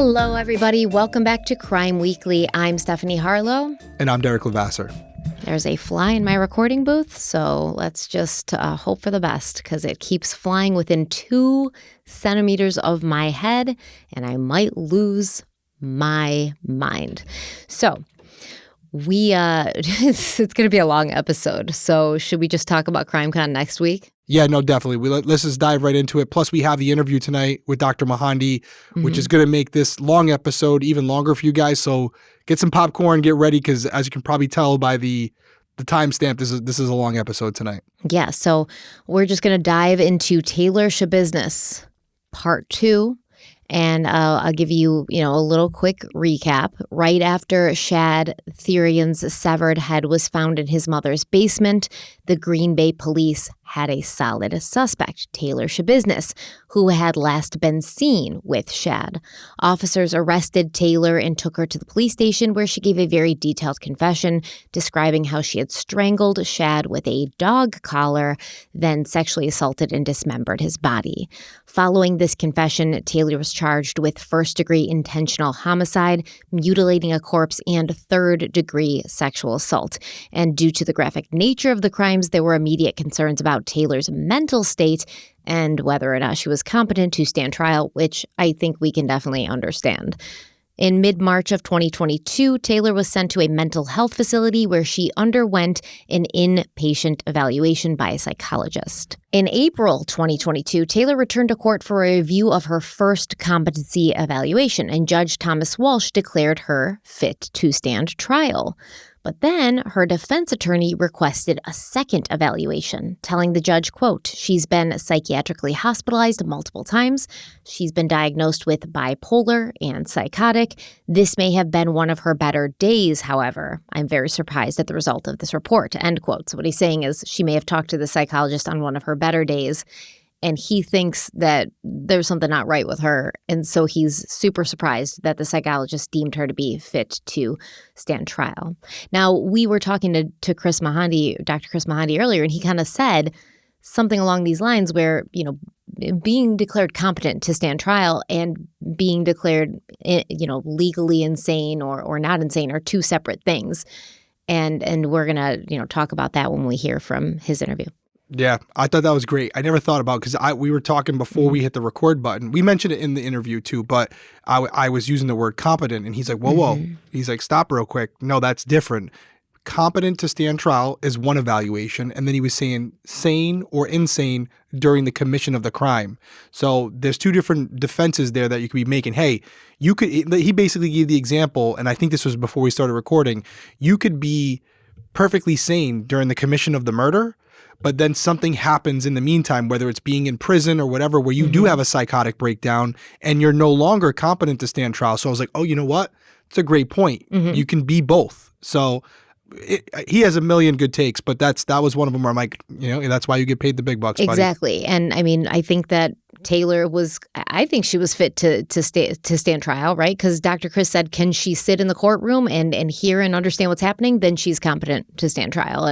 Hello, everybody. Welcome back to Crime Weekly. I'm Stephanie Harlow. And I'm Derek Levasseur. There's a fly in my recording booth, so let's just hope for the best because it keeps flying within 2 centimeters of my head, and I might lose my mind. So it's going to be a long episode. So should we just talk about CrimeCon next week? Yeah, no, definitely. Let's just dive right into it. Plus, we have the interview tonight with Dr. Mahandi, which is going to make this long episode even longer for you guys. So get some popcorn, get ready, because as you can probably tell by the timestamp, this is a long episode tonight. Yeah, so we're just going to dive into Taylor Schabusiness, Part 2. And I'll give you, a little quick recap. Right after Shad, Thyrion's severed head was found in his mother's basement, the Green Bay police had a solid suspect, Taylor Schabusiness, who had last been seen with Shad. Officers arrested Taylor and took her to the police station where she gave a very detailed confession describing how she had strangled Shad with a dog collar, then sexually assaulted and dismembered his body. Following this confession, Taylor was charged with first-degree intentional homicide, mutilating a corpse, and third-degree sexual assault. And due to the graphic nature of the crimes, there were immediate concerns about Taylor's mental state and whether or not she was competent to stand trial, which I think we can definitely understand. In mid-March of 2022, Taylor was sent to a mental health facility where she underwent an inpatient evaluation by a psychologist. In April 2022, Taylor returned to court for a review of her first competency evaluation, and Judge Thomas Walsh declared her fit to stand trial. But then her defense attorney requested a second evaluation, telling the judge, quote, "She's been psychiatrically hospitalized multiple times. She's been diagnosed with bipolar and psychotic. This may have been one of her better days, however. I'm very surprised at the result of this report," end quote. So what he's saying is she may have talked to the psychologist on one of her better days, and he thinks that there's something not right with her. And so he's super surprised that the psychologist deemed her to be fit to stand trial. Now, we were talking to Dr. Chris Mahandi earlier, and he kind of said something along these lines where, being declared competent to stand trial and being declared, legally insane or not insane are two separate things. And we're going to, talk about that when we hear from his interview. Yeah, I thought that was great. I never thought about because we were talking before we hit the record button. We mentioned it in the interview too, but I was using the word competent, and he's like, whoa. He's like, stop real quick. No, that's different. Competent to stand trial is one evaluation, and then he was saying sane or insane during the commission of the crime. So there's two different defenses there that you could be making. Hey, he basically gave the example, and I think this was before we started recording. You could be perfectly sane during the commission of the murder, but then something happens in the meantime, whether it's being in prison or whatever, where you do have a psychotic breakdown and you're no longer competent to stand trial. So I was like, oh, you know what? It's a great point. You can be both. So he has a million good takes, but that was one of them where I'm like, that's why you get paid the big bucks, buddy. Exactly. And I mean, I think that Taylor I think she was fit to stand trial, right? Because Dr. Chris said, can she sit in the courtroom and hear and understand what's happening? Then she's competent to stand trial.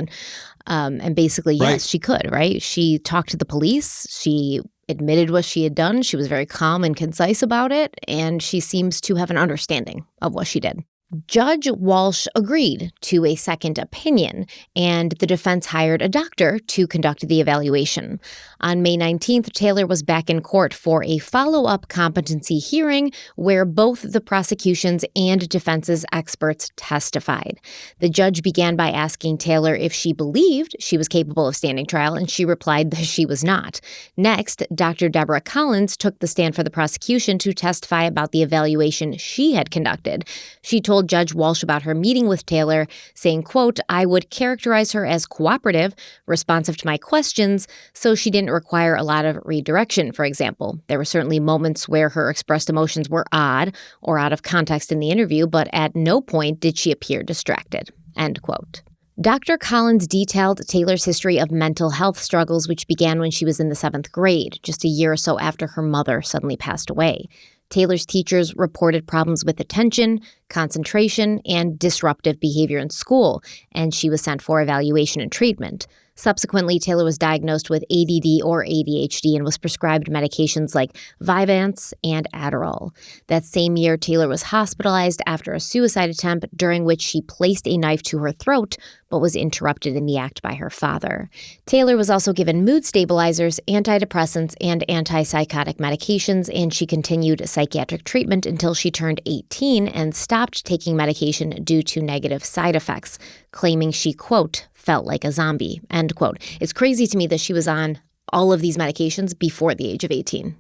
And basically, yes, Right. She could, right? She talked to the police. She admitted what she had done. She was very calm and concise about it. And she seems to have an understanding of what she did. Judge Walsh agreed to a second opinion, and the defense hired a doctor to conduct the evaluation. On May 19th, Taylor was back in court for a follow-up competency hearing where both the prosecution's and defense's experts testified. The judge began by asking Taylor if she believed she was capable of standing trial, and she replied that she was not. Next, Dr. Deborah Collins took the stand for the prosecution to testify about the evaluation she had conducted. She told Judge Walsh about her meeting with Taylor, saying, quote, "I would characterize her as cooperative, responsive to my questions, so she didn't require a lot of redirection, for example. There were certainly moments where her expressed emotions were odd or out of context in the interview, but at no point did she appear distracted," end quote. Dr. Collins detailed Taylor's history of mental health struggles, which began when she was in the 7th grade, just a year or so after her mother suddenly passed away. Taylor's teachers reported problems with attention, concentration, and disruptive behavior in school, and she was sent for evaluation and treatment. Subsequently, Taylor was diagnosed with ADD or ADHD and was prescribed medications like Vyvanse and Adderall. That same year, Taylor was hospitalized after a suicide attempt during which she placed a knife to her throat but was interrupted in the act by her father. Taylor was also given mood stabilizers, antidepressants, and antipsychotic medications, and she continued psychiatric treatment until she turned 18 and stopped taking medication due to negative side effects, claiming she, quote, felt like a zombie, end quote. It's crazy to me that she was on all of these medications before the age of 18,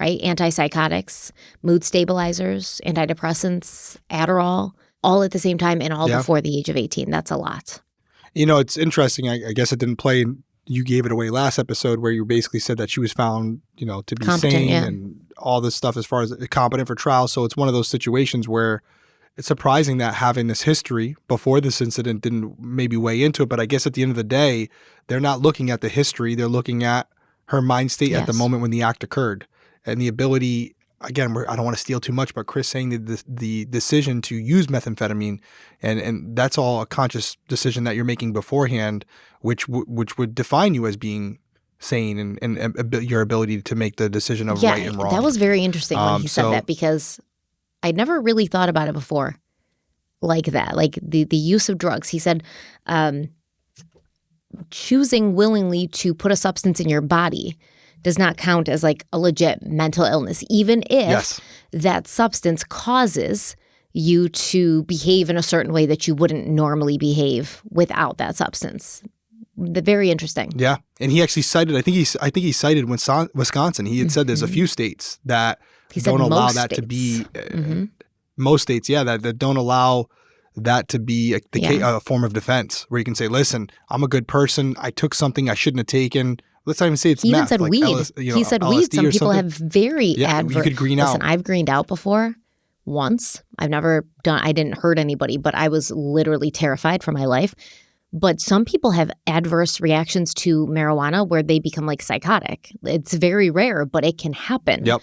right? Antipsychotics, mood stabilizers, antidepressants, Adderall, all at the same time and all before the age of 18. That's a lot. You know, it's interesting. I guess it didn't play. You gave it away last episode where you basically said that she was found, you know, to be competent, sane and all this stuff as far as competent for trial. So it's one of those situations where it's surprising that having this history before this incident didn't maybe weigh into it. But I guess at the end of the day, they're not looking at the history. They're looking at her mind state at the moment when the act occurred and the ability. Again, I don't want to steal too much, but Chris saying the decision to use methamphetamine, and that's all a conscious decision that you're making beforehand, which would define you as being sane and your ability to make the decision of right and wrong. That was very interesting when he said that, because I'd never really thought about it before like that, like the use of drugs. He said choosing willingly to put a substance in your body does not count as like a legit mental illness, even if that substance causes you to behave in a certain way that you wouldn't normally behave without that substance. Very interesting. Yeah, and he actually cited. I think he cited Wisconsin. He had said there's a few states that don't allow that to be. Most states, that don't allow that to be a form of defense, where you can say, "Listen, I'm a good person. I took something I shouldn't have taken." Let's not even say it's he meth. Even said like weed. He said LSD weed. Some people something. have very adverse. You could green out. Listen, I've greened out before. Once. I didn't hurt anybody, but I was literally terrified for my life. But some people have adverse reactions to marijuana where they become like psychotic. It's very rare, but it can happen. Yep.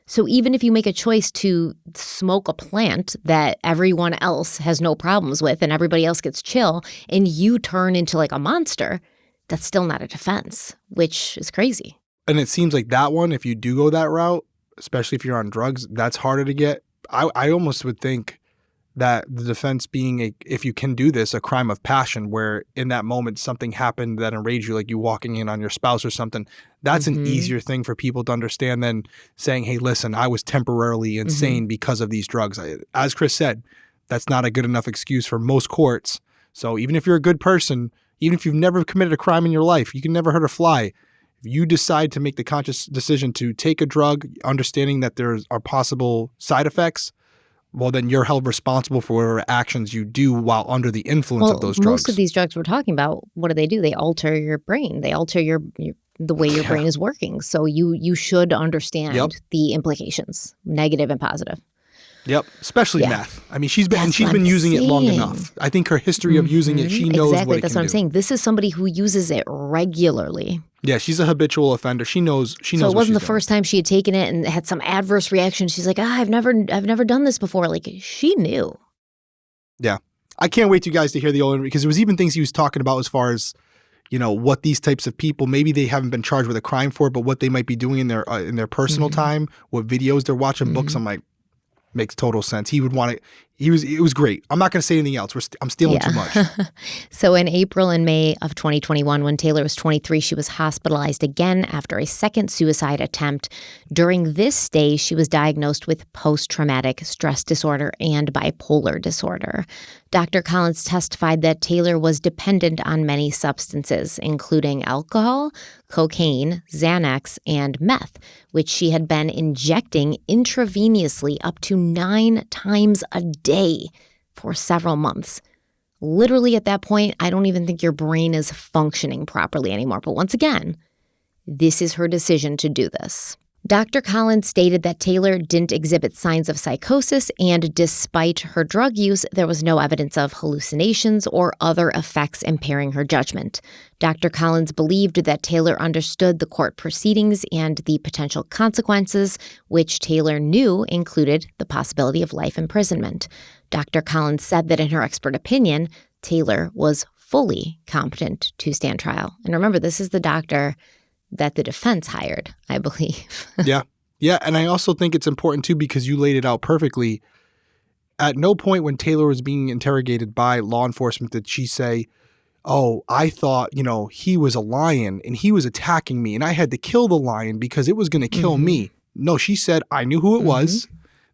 So even if you make a choice to smoke a plant that everyone else has no problems with and everybody else gets chill and you turn into like a monster, that's still not a defense, which is crazy. And it seems like that one, if you do go that route, especially if you're on drugs, that's harder to get. I almost would think that the defense being if you can do this, a crime of passion, where in that moment something happened that enraged you, like you walking in on your spouse or something, that's an easier thing for people to understand than saying, hey, listen, I was temporarily insane because of these drugs. As Chris said, that's not a good enough excuse for most courts. So even if you're a good person, even if you've never committed a crime in your life, you can never hurt a fly. If you decide to make the conscious decision to take a drug, understanding that there are possible side effects, well, then you're held responsible for whatever actions you do while under the influence of those drugs. Most of these drugs we're talking about, what do? They alter your brain. They alter the way your brain is working. So you should understand the implications, negative and positive. Yep, especially meth. I mean, she's been using it long enough. I think her history of using it, she knows what it can do. That's what I'm saying. This is somebody who uses it regularly. Yeah, she's a habitual offender. She knows. So it wasn't the first time she had taken it and had some adverse reaction. She's like, I've never done this before. Like, she knew. Yeah, I can't wait to you guys to hear the old, because there was even things he was talking about as far as, you know, what these types of people, maybe they haven't been charged with a crime for, but what they might be doing in their personal time, what videos they're watching, books. I'm like, makes total sense. He would want to. It was great. I'm not going to say anything else. I'm stealing too much. So in April and May of 2021, when Taylor was 23, she was hospitalized again after a second suicide attempt. During this stay, she was diagnosed with post-traumatic stress disorder and bipolar disorder. Dr. Collins testified that Taylor was dependent on many substances, including alcohol, cocaine, Xanax, and meth, which she had been injecting intravenously up to 9 times a day for several months. Literally at that point, I don't even think your brain is functioning properly anymore. But once again, this is her decision to do this. Dr. Collins stated that Taylor didn't exhibit signs of psychosis, and despite her drug use, there was no evidence of hallucinations or other effects impairing her judgment. Dr. Collins believed that Taylor understood the court proceedings and the potential consequences, which Taylor knew included the possibility of life imprisonment. Dr. Collins said that in her expert opinion, Taylor was fully competent to stand trial. And remember, this is the doctor that the defense hired, I believe. Yeah. Yeah. And I also think it's important too, because you laid it out perfectly. At no point when Taylor was being interrogated by law enforcement did she say, oh, I thought, he was a lion and he was attacking me and I had to kill the lion because it was going to kill me. No, she said, I knew who it was.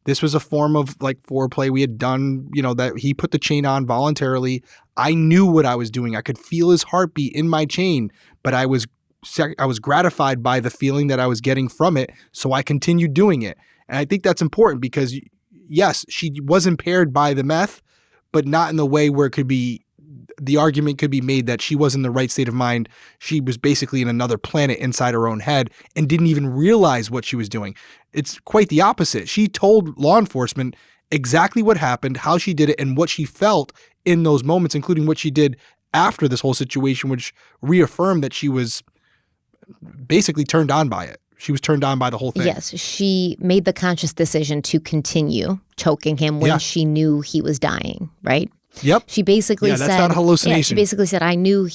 This was a form of like foreplay we had done, that he put the chain on voluntarily. I knew what I was doing. I could feel his heartbeat in my chain, but I was gratified by the feeling that I was getting from it. So I continued doing it. And I think that's important because yes, she was impaired by the meth, but not in the way where the argument could be made that she was in the right state of mind. She was basically in another planet inside her own head and didn't even realize what she was doing. It's quite the opposite. She told law enforcement exactly what happened, how she did it, and what she felt in those moments, including what she did after this whole situation, which reaffirmed that she was basically turned on by it. She was turned on by the whole thing. Yes, she made the conscious decision to continue choking him when she knew he was dying, right? Yep. She basically said, that's not a hallucination. Yeah, she basically said, I knew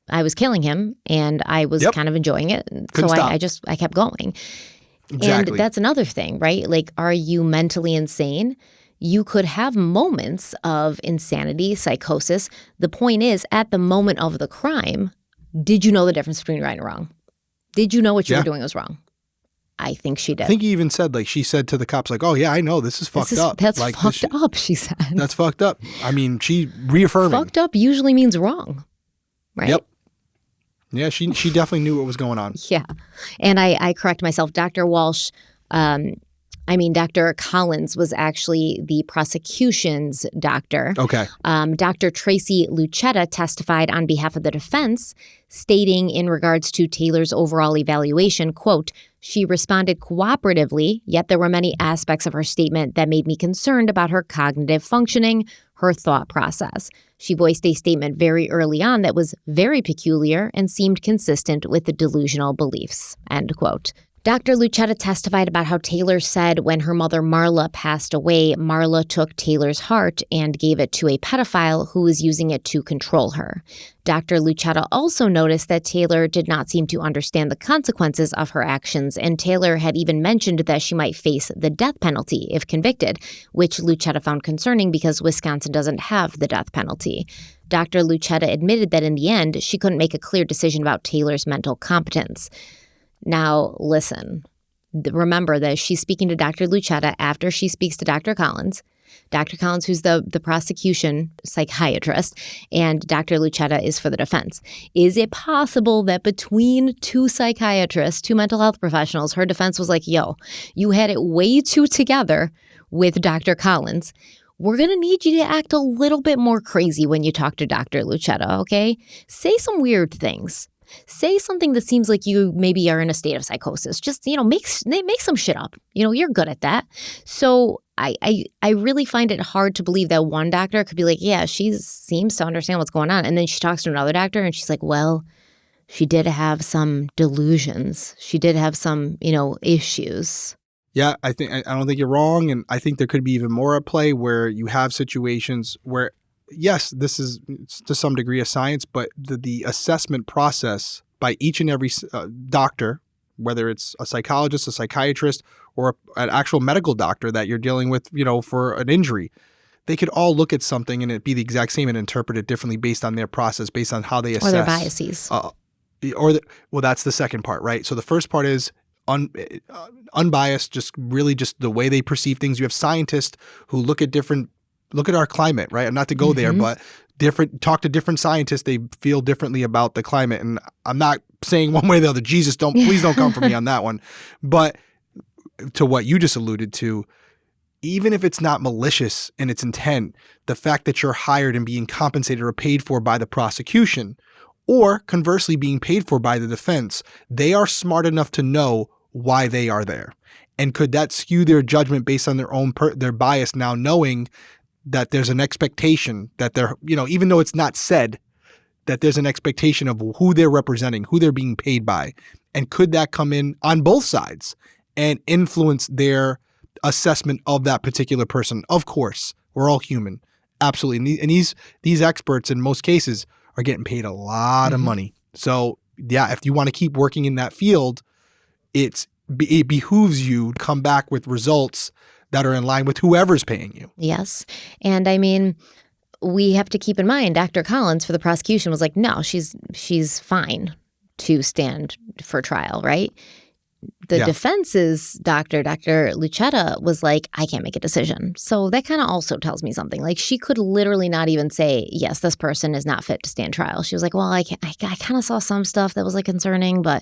I was killing him and I was kind of enjoying it. So I kept going. Exactly. And that's another thing, right? Like, are you mentally insane? You could have moments of insanity, psychosis. The point is, at the moment of the crime, did you know the difference between right and wrong? Did you know what you were doing was wrong? I think she did. I think he even said, she said to the cops, oh, yeah, I know, this is fucked up. That's fucked up, she said. That's fucked up. I mean, she reaffirming. Fucked up usually means wrong, right? Yep. Yeah, she definitely knew what was going on. Yeah. And I correct myself. Dr. Collins was actually the prosecution's doctor. Okay. Dr. Tracy Lucetta testified on behalf of the defense, stating in regards to Taylor's overall evaluation, quote, she responded cooperatively, yet there were many aspects of her statement that made me concerned about her cognitive functioning, her thought process. She voiced a statement very early on that was very peculiar and seemed consistent with the delusional beliefs, end quote. Dr. Lucetta testified about how Taylor said when her mother Marla passed away, Marla took Taylor's heart and gave it to a pedophile who was using it to control her. Dr. Lucetta also noticed that Taylor did not seem to understand the consequences of her actions, and Taylor had even mentioned that she might face the death penalty if convicted, which Lucetta found concerning because Wisconsin doesn't have the death penalty. Dr. Lucetta admitted that in the end, she couldn't make a clear decision about Taylor's mental competence. Now, listen, remember that she's speaking to Dr. Lucetta after she speaks to Dr. Collins. Dr. Collins, who's the prosecution psychiatrist, and Dr. Lucetta is for the defense. Is it possible that between two psychiatrists, two mental health professionals, her defense was like, yo, you had it way too together with Dr. Collins. We're going to need you to act a little bit more crazy when you talk to Dr. Lucetta, okay? Say some weird things. Say something that seems like you maybe are in a state of psychosis. Just, make some shit up. You're good at that. So I really find it hard to believe that one doctor could be like, yeah, she seems to understand what's going on. And then she talks to another doctor and she's like, well, she did have some delusions. She did have some, issues. Yeah, I don't think you're wrong. And I think there could be even more at play where you have situations where, yes, this is to some degree a science, but the assessment process by each and every doctor, whether it's a psychologist, a psychiatrist, or an actual medical doctor that you're dealing with, for an injury, they could all look at something and it be the exact same and interpret it differently based on their process, based on how they assess. Or their biases. Well, that's the second part, right? So the first part is unbiased, just the way they perceive things. You have scientists who look at our climate, right? Not to go there, but talk to different scientists. They feel differently about the climate. And I'm not saying one way or the other, please don't come for me on that one. But to what you just alluded to, even if it's not malicious in its intent, the fact that you're hired and being compensated or paid for by the prosecution, or conversely being paid for by the defense, they are smart enough to know why they are there. And could that skew their judgment based on their own their bias, now knowing that there's an expectation that they're, even though it's not said, that there's an expectation of who they're representing, who they're being paid by. And could that come in on both sides and influence their assessment of that particular person? Of course, we're all human. Absolutely. And these experts in most cases are getting paid a lot of money. So yeah, if you want to keep working in that field, it behooves you to come back with results that are in line with whoever's paying you. Yes. And I mean, we have to keep in mind, Dr. Collins for the prosecution was like, no, she's fine to stand for trial, right? The defense's doctor, Dr. Lucetta, was like, I can't make a decision. So that kind of also tells me something. Like, she could literally not even say, yes, this person is not fit to stand trial. She was like, well, I kind of saw some stuff that was like concerning, but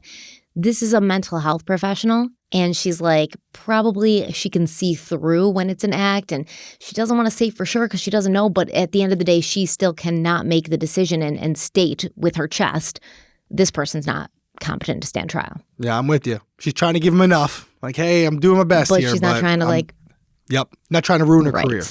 this is a mental health professional. And she's like, probably she can see through when it's an act. And she doesn't want to say for sure because she doesn't know. But at the end of the day, she still cannot make the decision and state with her chest, this person's not competent to stand trial. Yeah, I'm with you. She's trying to give him enough. Like, hey, I'm doing my best but here. She's not trying to not trying to ruin her career.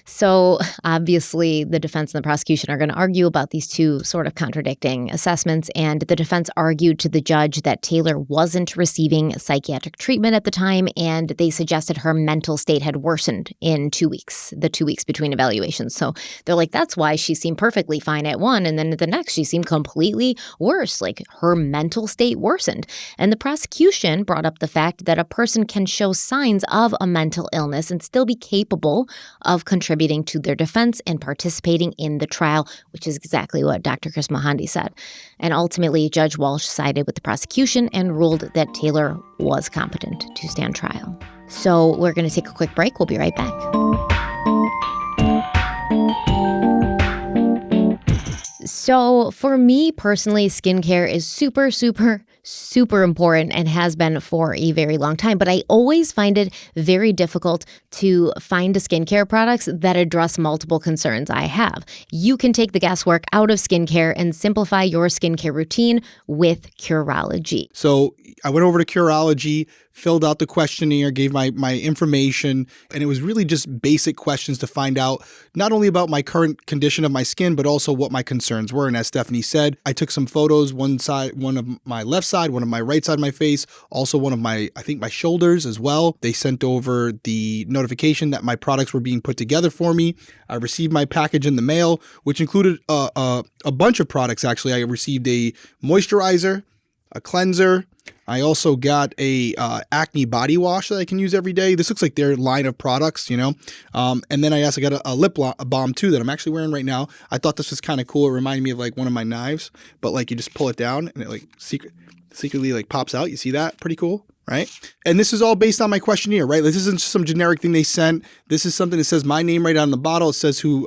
So obviously the defense and the prosecution are going to argue about these two sort of contradicting assessments. And the defense argued to the judge that Taylor wasn't receiving psychiatric treatment at the time, and they suggested her mental state had worsened in 2 weeks, the 2 weeks between evaluations. So they're like, that's why she seemed perfectly fine at one, and then at the next she seemed completely worse, like her mental state worsened. And the prosecution brought up the fact that a person can show signs of a mental illness and still be capable of contributing to their defense and participating in the trial, which is exactly what Dr. Chris Mahandi said. And ultimately, Judge Walsh sided with the prosecution and ruled that Taylor was competent to stand trial. So we're going to take a quick break. We'll be right back. So for me personally, skincare is super, super, super important and has been for a very long time. But I always find it very difficult to find skincare products that address multiple concerns I have. You can take the guesswork out of skincare and simplify your skincare routine with Curology. So I went over to Curology, filled out the questionnaire, gave my information, and it was really just basic questions to find out not only about my current condition of my skin, but also what my concerns were. And as Stephanie said, I took some photos, one of my left side, one of my right side of my face, also one of my shoulders as well. They sent over the notification that my products were being put together for me. I received my package in the mail, which included a bunch of products, actually. I received a moisturizer, a cleanser. I also got a acne body wash that I can use every day. This looks like their line of products, you know. And then I also got a lip balm too that I'm actually wearing right now. I thought this was kind of cool. It reminded me of like one of my knives, but like you just pull it down and it like secretly like pops out. You see that? Pretty cool, right? And this is all based on my questionnaire, right? This isn't just some generic thing they sent. This is something that says my name right on the bottle. It says who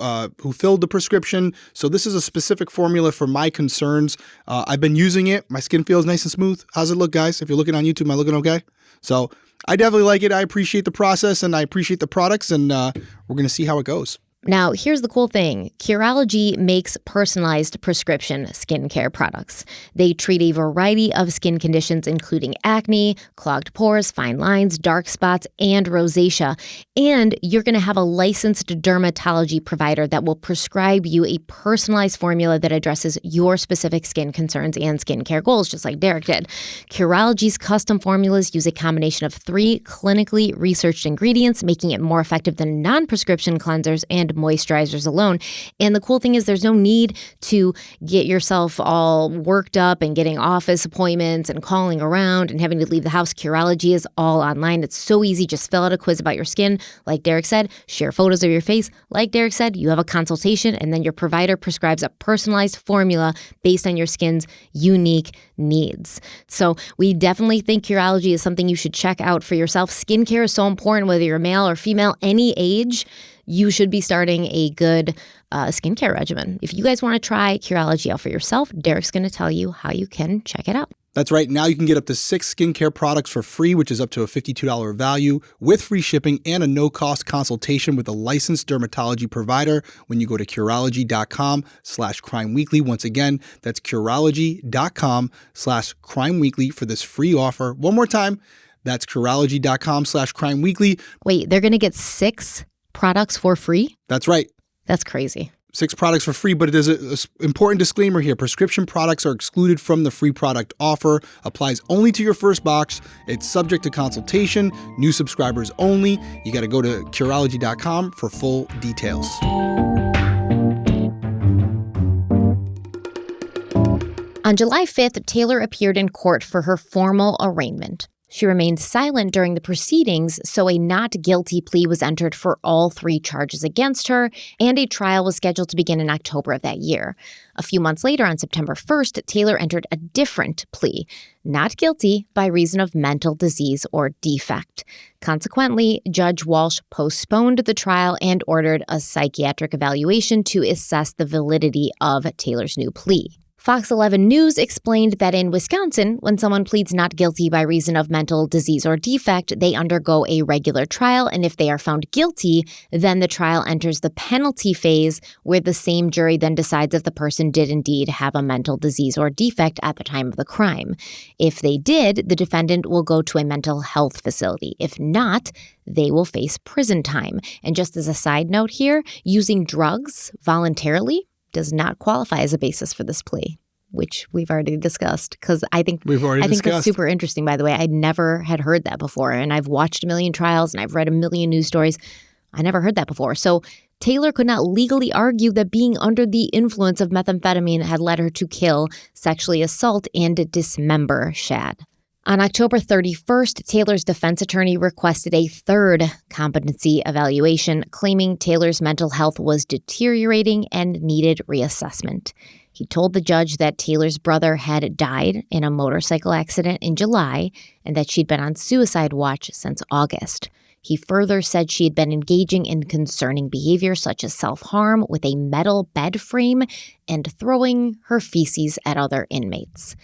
filled the prescription. So this is a specific formula for my concerns. I've been using it. My skin feels nice and smooth. How's it look, guys? If you're looking on YouTube, am I looking okay? So I definitely like it. I appreciate the process and I appreciate the products, and we're going to see how it goes. Now, here's the cool thing. Curology makes personalized prescription skincare products. They treat a variety of skin conditions, including acne, clogged pores, fine lines, dark spots, and rosacea. And you're going to have a licensed dermatology provider that will prescribe you a personalized formula that addresses your specific skin concerns and skincare goals, just like Derek did. Curology's custom formulas use a combination of 3 clinically researched ingredients, making it more effective than non-prescription cleansers and moisturizers alone. And the cool thing is there's no need to get yourself all worked up and getting office appointments and calling around and having to leave the house. Curology is all online. It's so easy. Just fill out a quiz about your skin. Like Derek said, share photos of your face. Like Derek said, you have a consultation and then your provider prescribes a personalized formula based on your skin's unique needs. So we definitely think Curology is something you should check out for yourself. Skincare is so important, whether you're male or female, any age. You should be starting a good skincare regimen. If you guys want to try Curology out for yourself, Derek's going to tell you how you can check it out. That's right. Now you can get up to 6 skincare products for free, which is up to a $52 value, with free shipping and a no-cost consultation with a licensed dermatology provider when you go to Curology.com/crimeweekly. Once again, that's Curology.com/crimeweekly for this free offer. One more time, that's Curology.com/crimeweekly. Wait, they're going to get 6 products for free? That's right. That's crazy. 6 products for free, but there's an important disclaimer here. Prescription products are excluded from the free product offer. Applies only to your first box. It's subject to consultation. New subscribers only. You got to go to Curology.com for full details. On July 5th, Taylor appeared in court for her formal arraignment. She remained silent during the proceedings, so a not guilty plea was entered for all 3 charges against her, and a trial was scheduled to begin in October of that year. A few months later, on September 1st, Taylor entered a different plea, not guilty by reason of mental disease or defect. Consequently, Judge Walsh postponed the trial and ordered a psychiatric evaluation to assess the validity of Taylor's new plea. Fox 11 News explained that in Wisconsin, when someone pleads not guilty by reason of mental disease or defect, they undergo a regular trial, and if they are found guilty, then the trial enters the penalty phase, where the same jury then decides if the person did indeed have a mental disease or defect at the time of the crime. If they did, the defendant will go to a mental health facility. If not, they will face prison time. And just as a side note here, using drugs voluntarily does not qualify as a basis for this plea, which we've already discussed, because I think that's super interesting, by the way. I never had heard that before, and I've watched a million trials and I've read a million news stories. I never heard that before. So Taylor could not legally argue that being under the influence of methamphetamine had led her to kill, sexually assault, and dismember Shad. On October 31st, Taylor's defense attorney requested a 3rd competency evaluation, claiming Taylor's mental health was deteriorating and needed reassessment. He told the judge that Taylor's brother had died in a motorcycle accident in July and that she'd been on suicide watch since August. He further said she had been engaging in concerning behavior such as self-harm with a metal bed frame and throwing her feces at other inmates.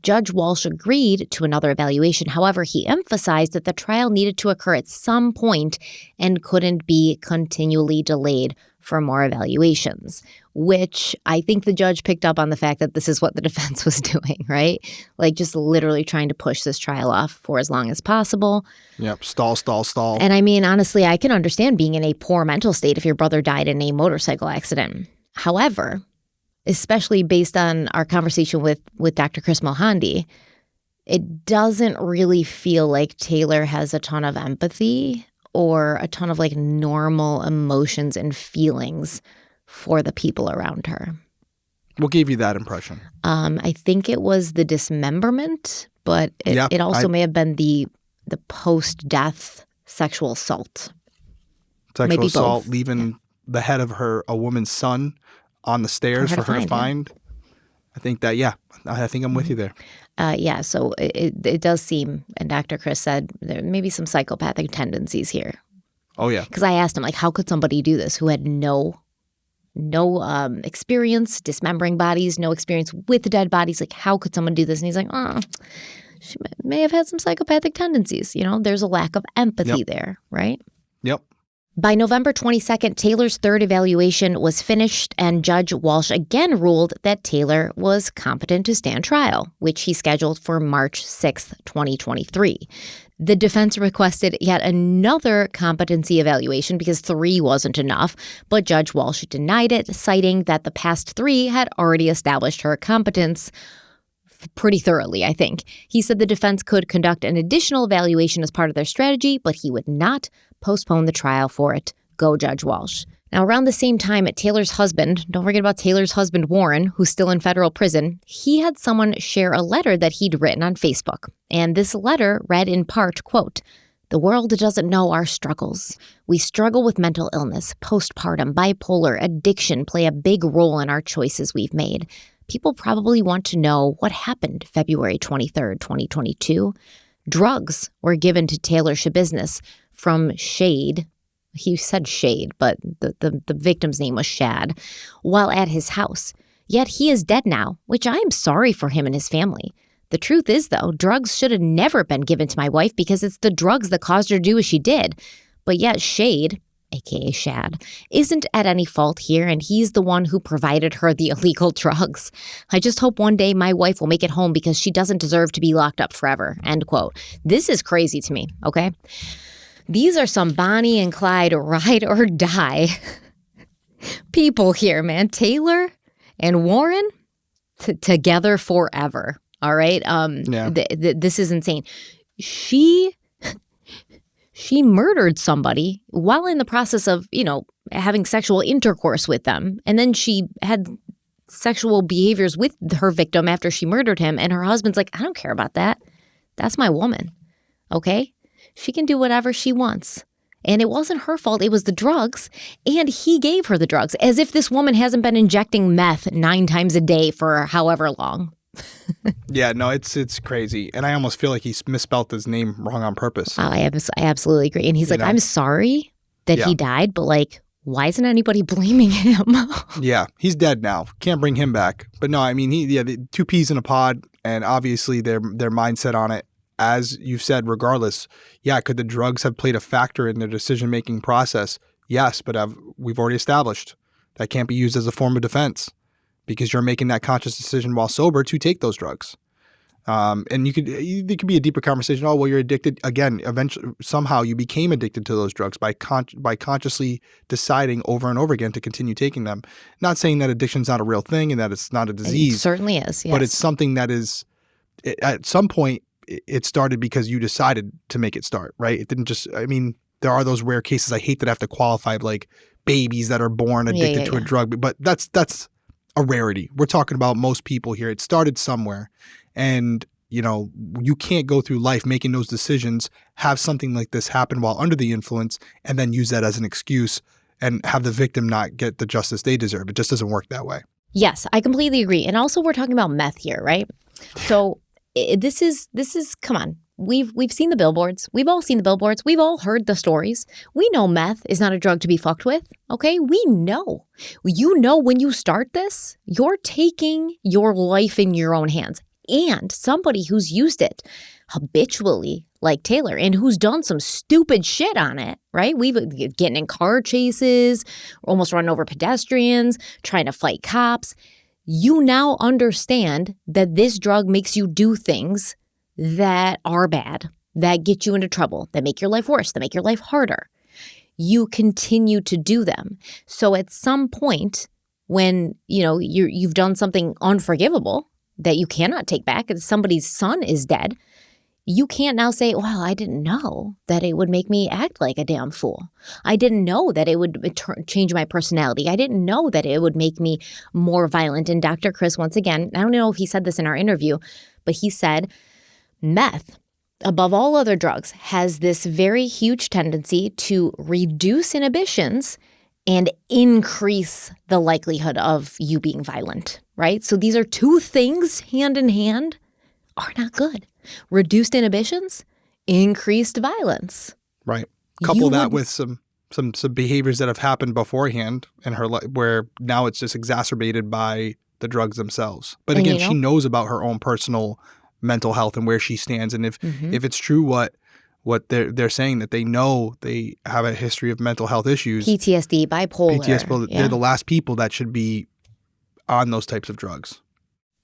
Judge Walsh agreed to another evaluation. However, he emphasized that the trial needed to occur at some point and couldn't be continually delayed for more evaluations, which I think the judge picked up on the fact that this is what the defense was doing, right? Like just literally trying to push this trial off for as long as possible. Yep. Stall. And I mean, honestly, I can understand being in a poor mental state if your brother died in a motorcycle accident. However, especially based on our conversation with Dr. Chris Mohandy, it doesn't really feel like Taylor has a ton of empathy or a ton of like normal emotions and feelings for the people around her. What gave you that impression? I think it was the dismemberment, but it also may have been the post-death sexual assault. Sexual Maybe assault, both. leaving the head of a woman's son on the stairs for her to find. Yeah. I think that, I think I'm with you there. So it does seem, and Dr. Chris said, there may be some psychopathic tendencies here. Oh, yeah. Because I asked him, like, how could somebody do this who had no experience dismembering bodies, no experience with dead bodies? Like, how could someone do this? And he's like, she may have had some psychopathic tendencies. You know, there's a lack of empathy there, right? Yep. By November 22nd, Taylor's 3rd evaluation was finished, and Judge Walsh again ruled that Taylor was competent to stand trial, which he scheduled for March 6th, 2023. The defense requested yet another competency evaluation because 3 wasn't enough, but Judge Walsh denied it, citing that the past 3 had already established her competence pretty thoroughly, I think. He said the defense could conduct an additional evaluation as part of their strategy, but he would not postpone the trial for it. Go Judge Walsh. Now, around the same time, Taylor's husband, don't forget about Taylor's husband, Warren, who's still in federal prison, he had someone share a letter that he'd written on Facebook. And this letter read in part, quote, "The world doesn't know our struggles. We struggle with mental illness, postpartum, bipolar, addiction play a big role in our choices we've made. People probably want to know what happened February 23rd, 2022. Drugs were given to Taylor Schabusiness from Shad." He said Shade, but the victim's name was Shad, while at his house. Yet he is dead now, which I am sorry for him and his family. The truth is, though, drugs should have never been given to my wife because it's the drugs that caused her to do as she did. But yet Shade, aka Shad, isn't at any fault here, and he's the one who provided her the illegal drugs. I just hope one day my wife will make it home because she doesn't deserve to be locked up forever. End quote. This is crazy to me, okay? These are some Bonnie and Clyde ride or die people here, man. Taylor and Warren together forever. All right. This is insane. She murdered somebody while in the process of, having sexual intercourse with them. And then she had sexual behaviors with her victim after she murdered him. And her husband's like, I don't care about that. That's my woman. Okay? She can do whatever she wants. And it wasn't her fault. It was the drugs. And he gave her the drugs, as if this woman hasn't been injecting meth 9 times a day for however long. Yeah, no, it's crazy. And I almost feel like he's misspelled his name wrong on purpose. I absolutely agree. And he's like, I'm sorry that he died, but like, why isn't anybody blaming him? Yeah, he's dead now. Can't bring him back. But no, I mean, the 2 peas in a pod, and obviously their mindset on it. As you've said, regardless, could the drugs have played a factor in their decision-making process? Yes, but we've already established that can't be used as a form of defense because you're making that conscious decision while sober to take those drugs. And there could be a deeper conversation. Oh, well, you're addicted. Again, eventually, somehow you became addicted to those drugs by consciously deciding over and over again to continue taking them. Not saying that addiction's not a real thing and that it's not a disease. It certainly is, yes. But it's something that is, at some point, it started because you decided to make it start, right? It didn't just, I mean, there are those rare cases. I hate that I have to qualify like babies that are born addicted to a drug, but that's a rarity. We're talking about most people here. It started somewhere. And, you can't go through life making those decisions, have something like this happen while under the influence, and then use that as an excuse and have the victim not get the justice they deserve. It just doesn't work that way. Yes, I completely agree. And also we're talking about meth here, right? So this is come on. We've seen the billboards. We've all seen the billboards. We've all heard the stories. We know meth is not a drug to be fucked with. Okay? We know. You know when you start this, you're taking your life in your own hands. And somebody who's used it habitually, like Taylor, and who's done some stupid shit on it, right? We've getting in car chases, almost running over pedestrians, trying to fight cops. You now understand that this drug makes you do things that are bad, that get you into trouble, that make your life worse, that make your life harder. You continue to do them. So at some point when, you've done something unforgivable that you cannot take back, and somebody's son is dead, you can't now say, well, I didn't know that it would make me act like a damn fool. I didn't know that it would change my personality. I didn't know that it would make me more violent. And Dr. Chris, once again, I don't know if he said this in our interview, but he said meth, above all other drugs, has this very huge tendency to reduce inhibitions and increase the likelihood of you being violent, right? So these are 2 things hand in hand are not good. Reduced inhibitions, increased violence. Right. Couple that with some behaviors that have happened beforehand in her life where now it's just exacerbated by the drugs themselves. But again, she knows about her own personal mental health and where she stands. And if it's true what they're saying, that they know they have a history of mental health issues. PTSD, bipolar. They're the last people that should be on those types of drugs.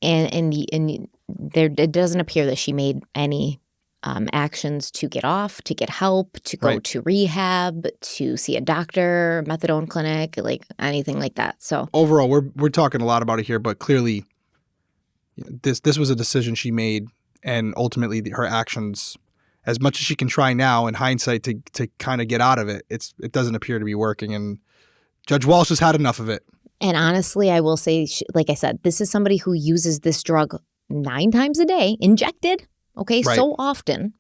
And it doesn't appear that she made any actions to get off, to get help, to go to rehab, to see a doctor, methadone clinic, like anything like that. So overall, we're talking a lot about it here, but clearly this was a decision she made, and ultimately her actions, as much as she can try now in hindsight to kind of get out of it, it doesn't appear to be working. And Judge Walsh has had enough of it. And honestly, I will say, like I said, this is somebody who uses this drug 9 times a day, injected, so often.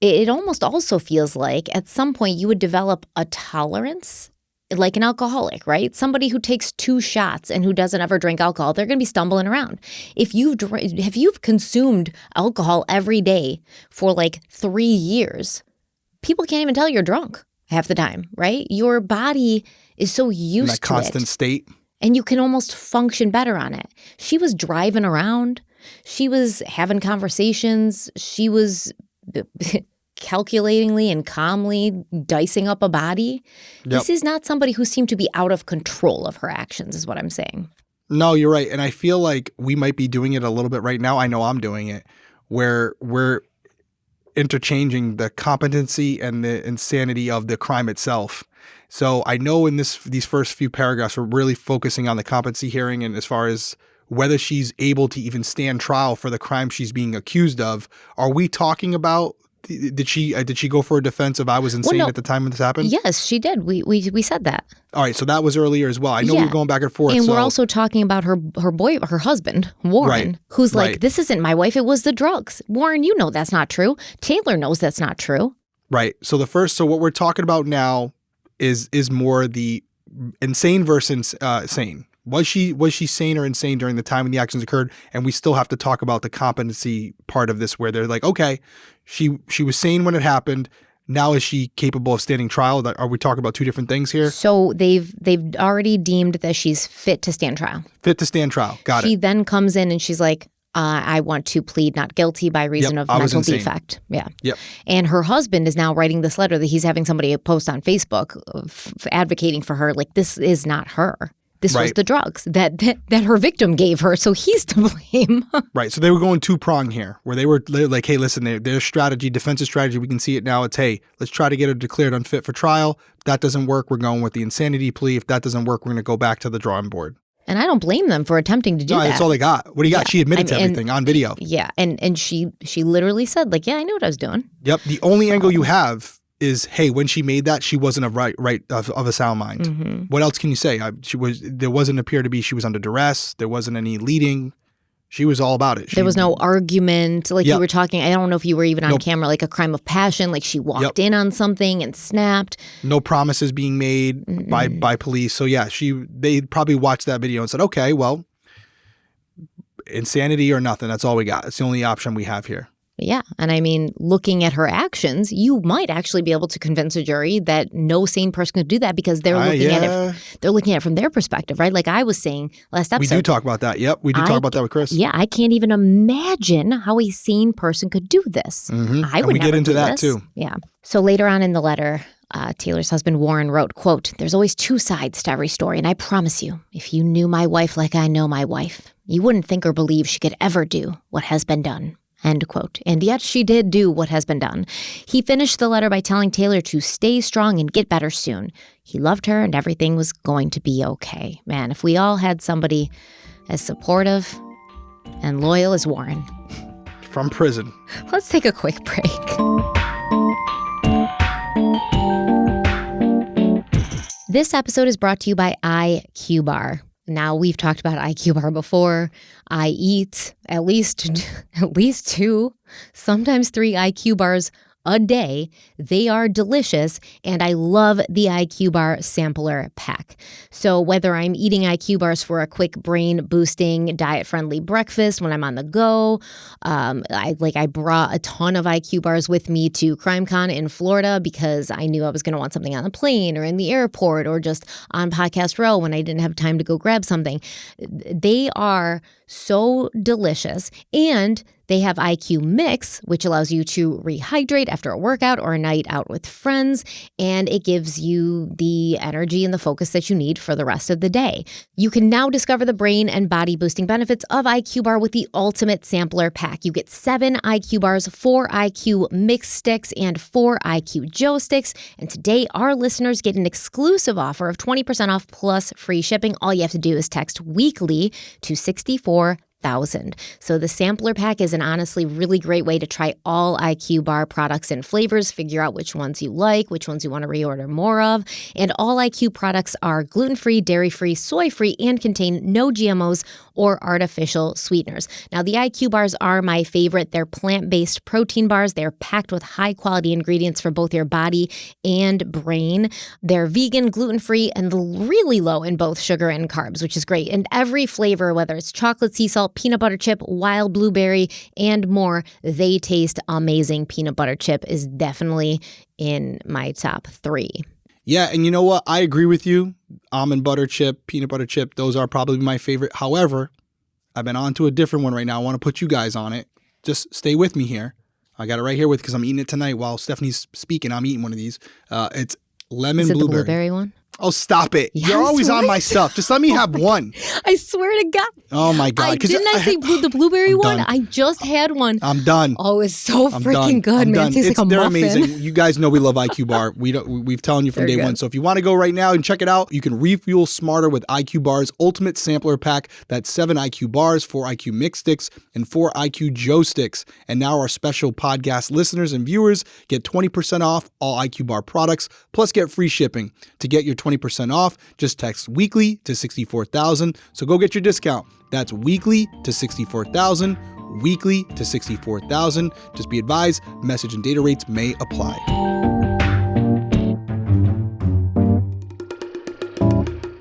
It almost also feels like at some point you would develop a tolerance, like an alcoholic, right? Somebody who takes 2 shots and who doesn't ever drink alcohol, they're going to be stumbling around. If you've consumed alcohol every day for like 3 years, people can't even tell you're drunk half the time, right? Your body is so used to it. In that constant state. And you can almost function better on it. She was driving around. She was having conversations. She was calculatingly and calmly dicing up a body. Yep. This is not somebody who seemed to be out of control of her actions, is what I'm saying. No, you're right. And I feel like we might be doing it a little bit right now. I know I'm doing it, where we're interchanging the competency and the insanity of the crime itself. So I know in these first few paragraphs, we're really focusing on the competency hearing and as far as whether she's able to even stand trial for the crime she's being accused of. Are we talking about Did she go for a defense of I was insane at the time when this happened? Yes, she did. We said that. All right, so that was earlier as well. I know we were going back and forth. And we're also talking about her husband, Warren, who's like, this isn't my wife, it was the drugs. Warren, you know that's not true. Taylor knows that's not true. Right. So what we're talking about now is more the insane versus sane. Was she sane or insane during the time when the actions occurred? And we still have to talk about the competency part of this, where they're like, okay, she was sane when it happened. Now is she capable of standing trial? Are we talking about two different things here? So they've already deemed that she's fit to stand trial. Fit to stand trial. Got it. She then comes in and she's like, I want to plead not guilty by reason of mental defect. Yeah. Yep. And her husband is now writing this letter that he's having somebody post on Facebook advocating for her. Like, this is not her. This was the drugs that her victim gave her, so he's to blame. Right. So they were going two-prong here, where they're like, hey, listen, their strategy, defensive strategy, we can see it now. It's, hey, let's try to get her declared unfit for trial. If that doesn't work, we're going with the insanity plea. If that doesn't work, we're going to go back to the drawing board. And I don't blame them for attempting to do that. That's all they got. What do you got? She admitted to everything on video. Yeah. And she literally said, like, yeah, I knew what I was doing. Yep. The only angle you have is, hey, when she made that, she wasn't of a sound mind. Mm-hmm. What else can you say? There wasn't appear to be, she was under duress. There wasn't any leading. She was all about it. There was no argument. Like you were talking, I don't know if you were even on camera, like a crime of passion. Like she walked in on something and snapped. No promises being made by police. So yeah, they probably watched that video and said, okay, well, insanity or nothing. That's all we got. It's the only option we have here. Yeah. And I mean, looking at her actions, you might actually be able to convince a jury that no sane person could do that, because they're looking at it. They're looking at it from their perspective, right? Like I was saying last episode. We do talk about that. Yep. We do talk about that with Chris. Yeah. I can't even imagine how a sane person could do this. Mm-hmm. I would get into that too. Yeah. So later on in the letter, Taylor's husband, Warren, wrote, quote, "There's always two sides to every story. And I promise you, if you knew my wife like I know my wife, you wouldn't think or believe she could ever do what has been done." End quote. And yet she did do what has been done. He finished the letter by telling Taylor to stay strong and get better soon. He loved her and everything was going to be okay. Man, if we all had somebody as supportive and loyal as Warren. From prison. Let's take a quick break. This episode is brought to you by IQBAR. Now, we've talked about IQBAR before. I eat at least 2, sometimes 3 IQBARs a day. They are delicious, and I love the IQBAR sampler pack. So whether I'm eating IQBARs for a quick brain-boosting, diet-friendly breakfast when I'm on the go, I brought a ton of IQBARs with me to CrimeCon in Florida because I knew I was going to want something on the plane or in the airport or just on Podcast Row when I didn't have time to go grab something. They are so delicious, and they have IQ Mix, which allows you to rehydrate after a workout or a night out with friends, and it gives you the energy and the focus that you need for the rest of the day. You can now discover the brain and body boosting benefits of IQBAR with the Ultimate Sampler Pack. You get 7 IQBARs, 4 IQ Mix sticks, and 4 IQ Joe sticks. And today, our listeners get an exclusive offer of 20% off plus free shipping. All you have to do is text weekly to 64,000. So the sampler pack is an honestly really great way to try all IQBAR products and flavors, figure out which ones you like, which ones you want to reorder more of. And all IQ products are gluten-free, dairy-free, soy-free, and contain no GMOs or artificial sweeteners. Now, the IQ bars are my favorite. They're plant-based protein bars. They're packed with high-quality ingredients for both your body and brain. They're vegan, gluten-free, and really low in both sugar and carbs, which is great. And every flavor, whether it's chocolate, sea salt, peanut butter chip, wild blueberry, and more, they taste amazing. Peanut butter chip is definitely in my top 3. Yeah, and you know what? I agree with you. Almond butter chip, peanut butter chip, those are probably my favorite. However, I've been on to a different one right now. I want to put you guys on it. Just stay with me here. I got it right here because I'm eating it tonight while Stephanie's speaking. I'm eating one of these. It's lemon blueberry. The blueberry one? Oh, stop it. Yeah, You're I always swear. on my stuff. Just let me have one. I swear to God. Oh, my God. Didn't I say the blueberry I'm one? done. I just had one. I'm done. Oh, it's so I'm freaking done. good, I'm man. done. It tastes like a They're muffin. amazing. You guys know we love IQBAR. We've telling you from They're day good. one. So if you want to go right now and check it out, you can refuel smarter with IQBAR's Ultimate Sampler Pack. That's 7 IQ bars, 4 IQ mix sticks, and 4 IQ Joe sticks. And now our special podcast listeners and viewers get 20% off all IQBAR products, plus get free shipping. To get your 20% off, just text weekly to 64,000. So go get your discount. That's weekly to 64,000. Weekly to 64,000. Just be advised, message and data rates may apply.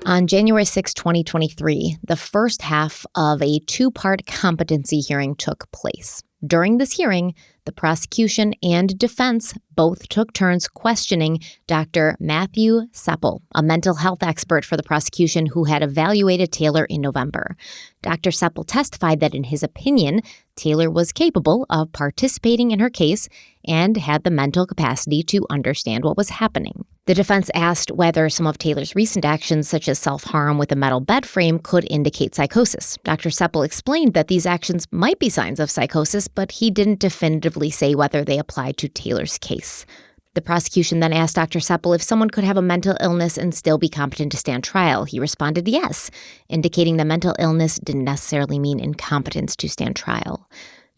On January 6, 2023, the first half of a 2-part competency hearing took place. During this hearing, the prosecution and defense both took turns questioning Dr. Matthew Seppel, a mental health expert for the prosecution who had evaluated Taylor in November. Dr. Seppel testified that in his opinion, Taylor was capable of participating in her case and had the mental capacity to understand what was happening. The defense asked whether some of Taylor's recent actions, such as self-harm with a metal bed frame, could indicate psychosis. Dr. Seppel explained that these actions might be signs of psychosis, but he didn't definitively say whether they applied to Taylor's case. The prosecution then asked Dr. Seppel if someone could have a mental illness and still be competent to stand trial. He responded yes, indicating that mental illness didn't necessarily mean incompetence to stand trial.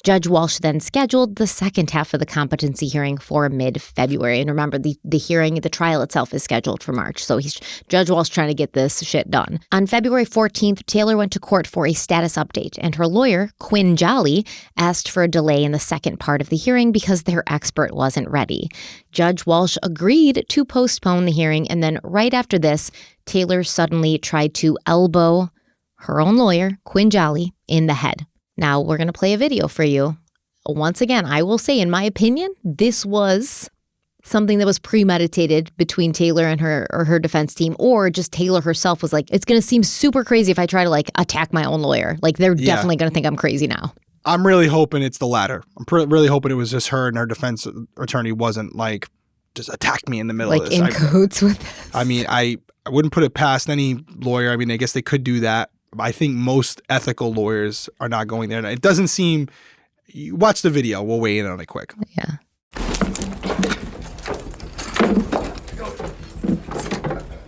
Judge Walsh then scheduled the second half of the competency hearing for mid-February. And remember, the trial itself is scheduled for March. So Judge Walsh trying to get this shit done. On February 14th, Taylor went to court for a status update, and her lawyer, Quinn Jolly, asked for a delay in the second part of the hearing because their expert wasn't ready. Judge Walsh agreed to postpone the hearing, and then right after this, Taylor suddenly tried to elbow her own lawyer, Quinn Jolly, in the head. Now, we're going to play a video for you. Once again, I will say, in my opinion, this was something that was premeditated between Taylor and her defense team, or just Taylor herself was like, it's going to seem super crazy if I try to, like, attack my own lawyer. Like, they're definitely going to think I'm crazy now. I'm really hoping it's the latter. I'm really hoping it was just her and her defense attorney wasn't, like, just attacked me in the middle of this. Like, in cahoots with this. I mean, I wouldn't put it past any lawyer. I mean, I guess they could do that. I think most ethical lawyers are not going there. It doesn't seem. You watch the video. We'll weigh in on it quick. Yeah.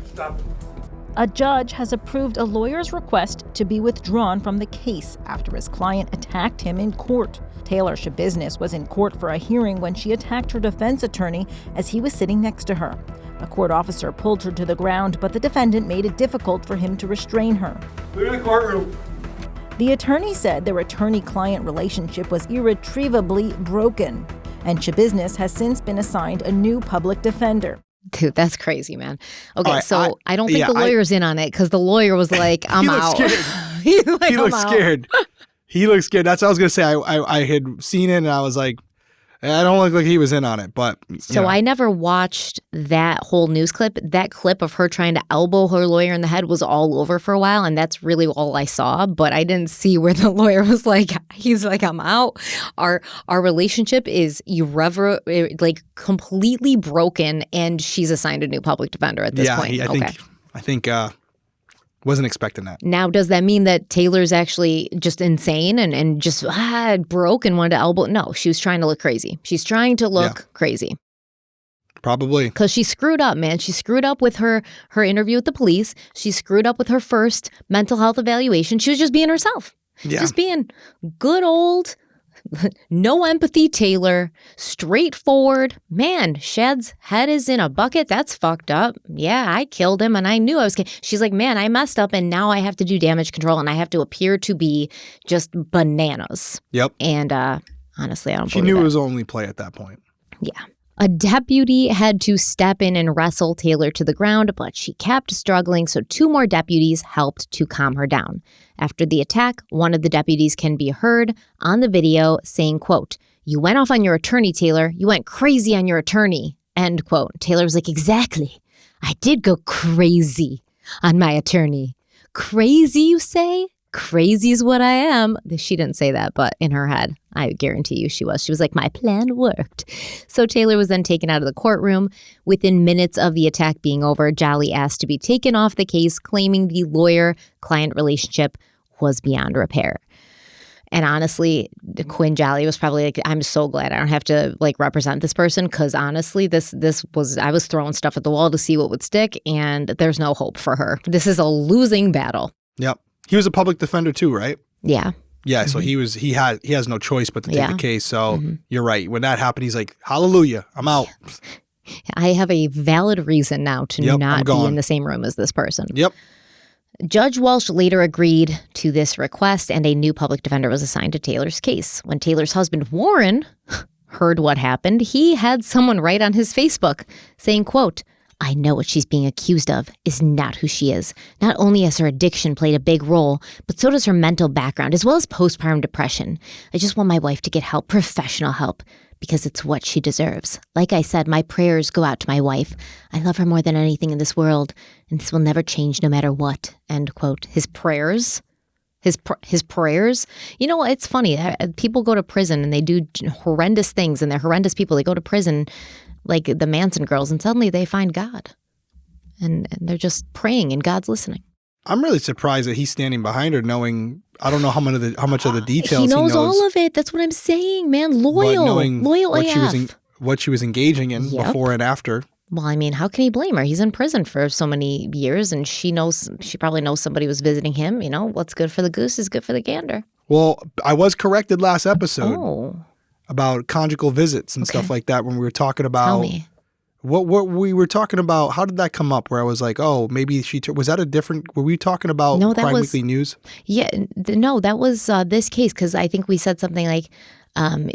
Stop. A judge has approved a lawyer's request to be withdrawn from the case after his client attacked him in court. Taylor Schabusiness was in court for a hearing when she attacked her defense attorney as he was sitting next to her. A court officer pulled her to the ground, but the defendant made it difficult for him to restrain her. Clear the courtroom. The attorney said their attorney-client relationship was irretrievably broken, and Schabusiness has since been assigned a new public defender. Dude, that's crazy, man. Okay, right, so I don't think the lawyer's in on it because the lawyer was like, I'm out. He looks scared. He looks scared. That's what I was going to say. I had seen it and I was like, I don't look like he was in on it, but So I never watched that whole news clip. That clip of her trying to elbow her lawyer in the head was all over for a while, and that's really all I saw. But I didn't see where the lawyer was like, he's like, I'm out. Our relationship is completely broken, and she's assigned a new public defender at this point. I think wasn't expecting that. Now, does that mean that Taylor's actually just insane and just broke and wanted to elbow? No, she was trying to look crazy. She's trying to look crazy. Probably. Because she screwed up, man. She screwed up with her interview with the police. She screwed up with her first mental health evaluation. She was just being herself. Yeah. Just being good old, no empathy Taylor, straightforward. Man, Shad's head is in a bucket. That's fucked up. Yeah, I killed him and I knew I was. She's like, man, I messed up and now I have to do damage control and I have to appear to be just bananas. Yep. And honestly, I don't She believe knew it. it was only play at that point. Yeah. A deputy had to step in and wrestle Taylor to the ground, but she kept struggling, so 2 more deputies helped to calm her down. After the attack, one of the deputies can be heard on the video saying, quote, "You went off on your attorney, Taylor. You went crazy on your attorney," end quote. Taylor was like, exactly. I did go crazy on my attorney. Crazy, you say? Crazy is what I am. She didn't say that, but in her head, I guarantee you she was. She was like, my plan worked. So Taylor was then taken out of the courtroom. Within minutes of the attack being over, Jolly asked to be taken off the case, claiming the lawyer-client relationship was beyond repair. And honestly, Quinn Jolly was probably like, I'm so glad I don't have to like represent this person, because honestly, I was throwing stuff at the wall to see what would stick, and there's no hope for her. This is a losing battle. Yep. He was a public defender too, right? Yeah. Yeah, so he has no choice but to take the case. So you're right. When that happened, he's like, hallelujah, I'm out. I have a valid reason now to not be in the same room as this person. Yep. Judge Walsh later agreed to this request, and a new public defender was assigned to Taylor's case. When Taylor's husband, Warren, heard what happened, he had someone write on his Facebook saying, quote, I know what she's being accused of is not who she is. Not only has her addiction played a big role, but so does her mental background, as well as postpartum depression. I just want my wife to get help, professional help, because it's what she deserves. Like I said, my prayers go out to my wife. I love her more than anything in this world, and this will never change no matter what. End quote. His prayers? His prayers? You know, it's funny. People go to prison and they do horrendous things, and they're horrendous people. They go to prison like the Manson girls, and suddenly they find God. And they're just praying, and God's listening. I'm really surprised that he's standing behind her, knowing I don't know how much of the details he knows. All of it. That's what I'm saying, man. Loyal AF. What she was engaging in before and after. Well, I mean, how can he blame her? He's in prison for so many years, and she probably knows somebody was visiting him. You know, what's good for the goose is good for the gander. Well, I was corrected last episode about conjugal visits and stuff like that when we were talking about. Tell me. What we were talking about, how did that come up where I was like, oh, maybe was that a different, were we talking about Crime Weekly News? Yeah, no, that was this case, because I think we said something like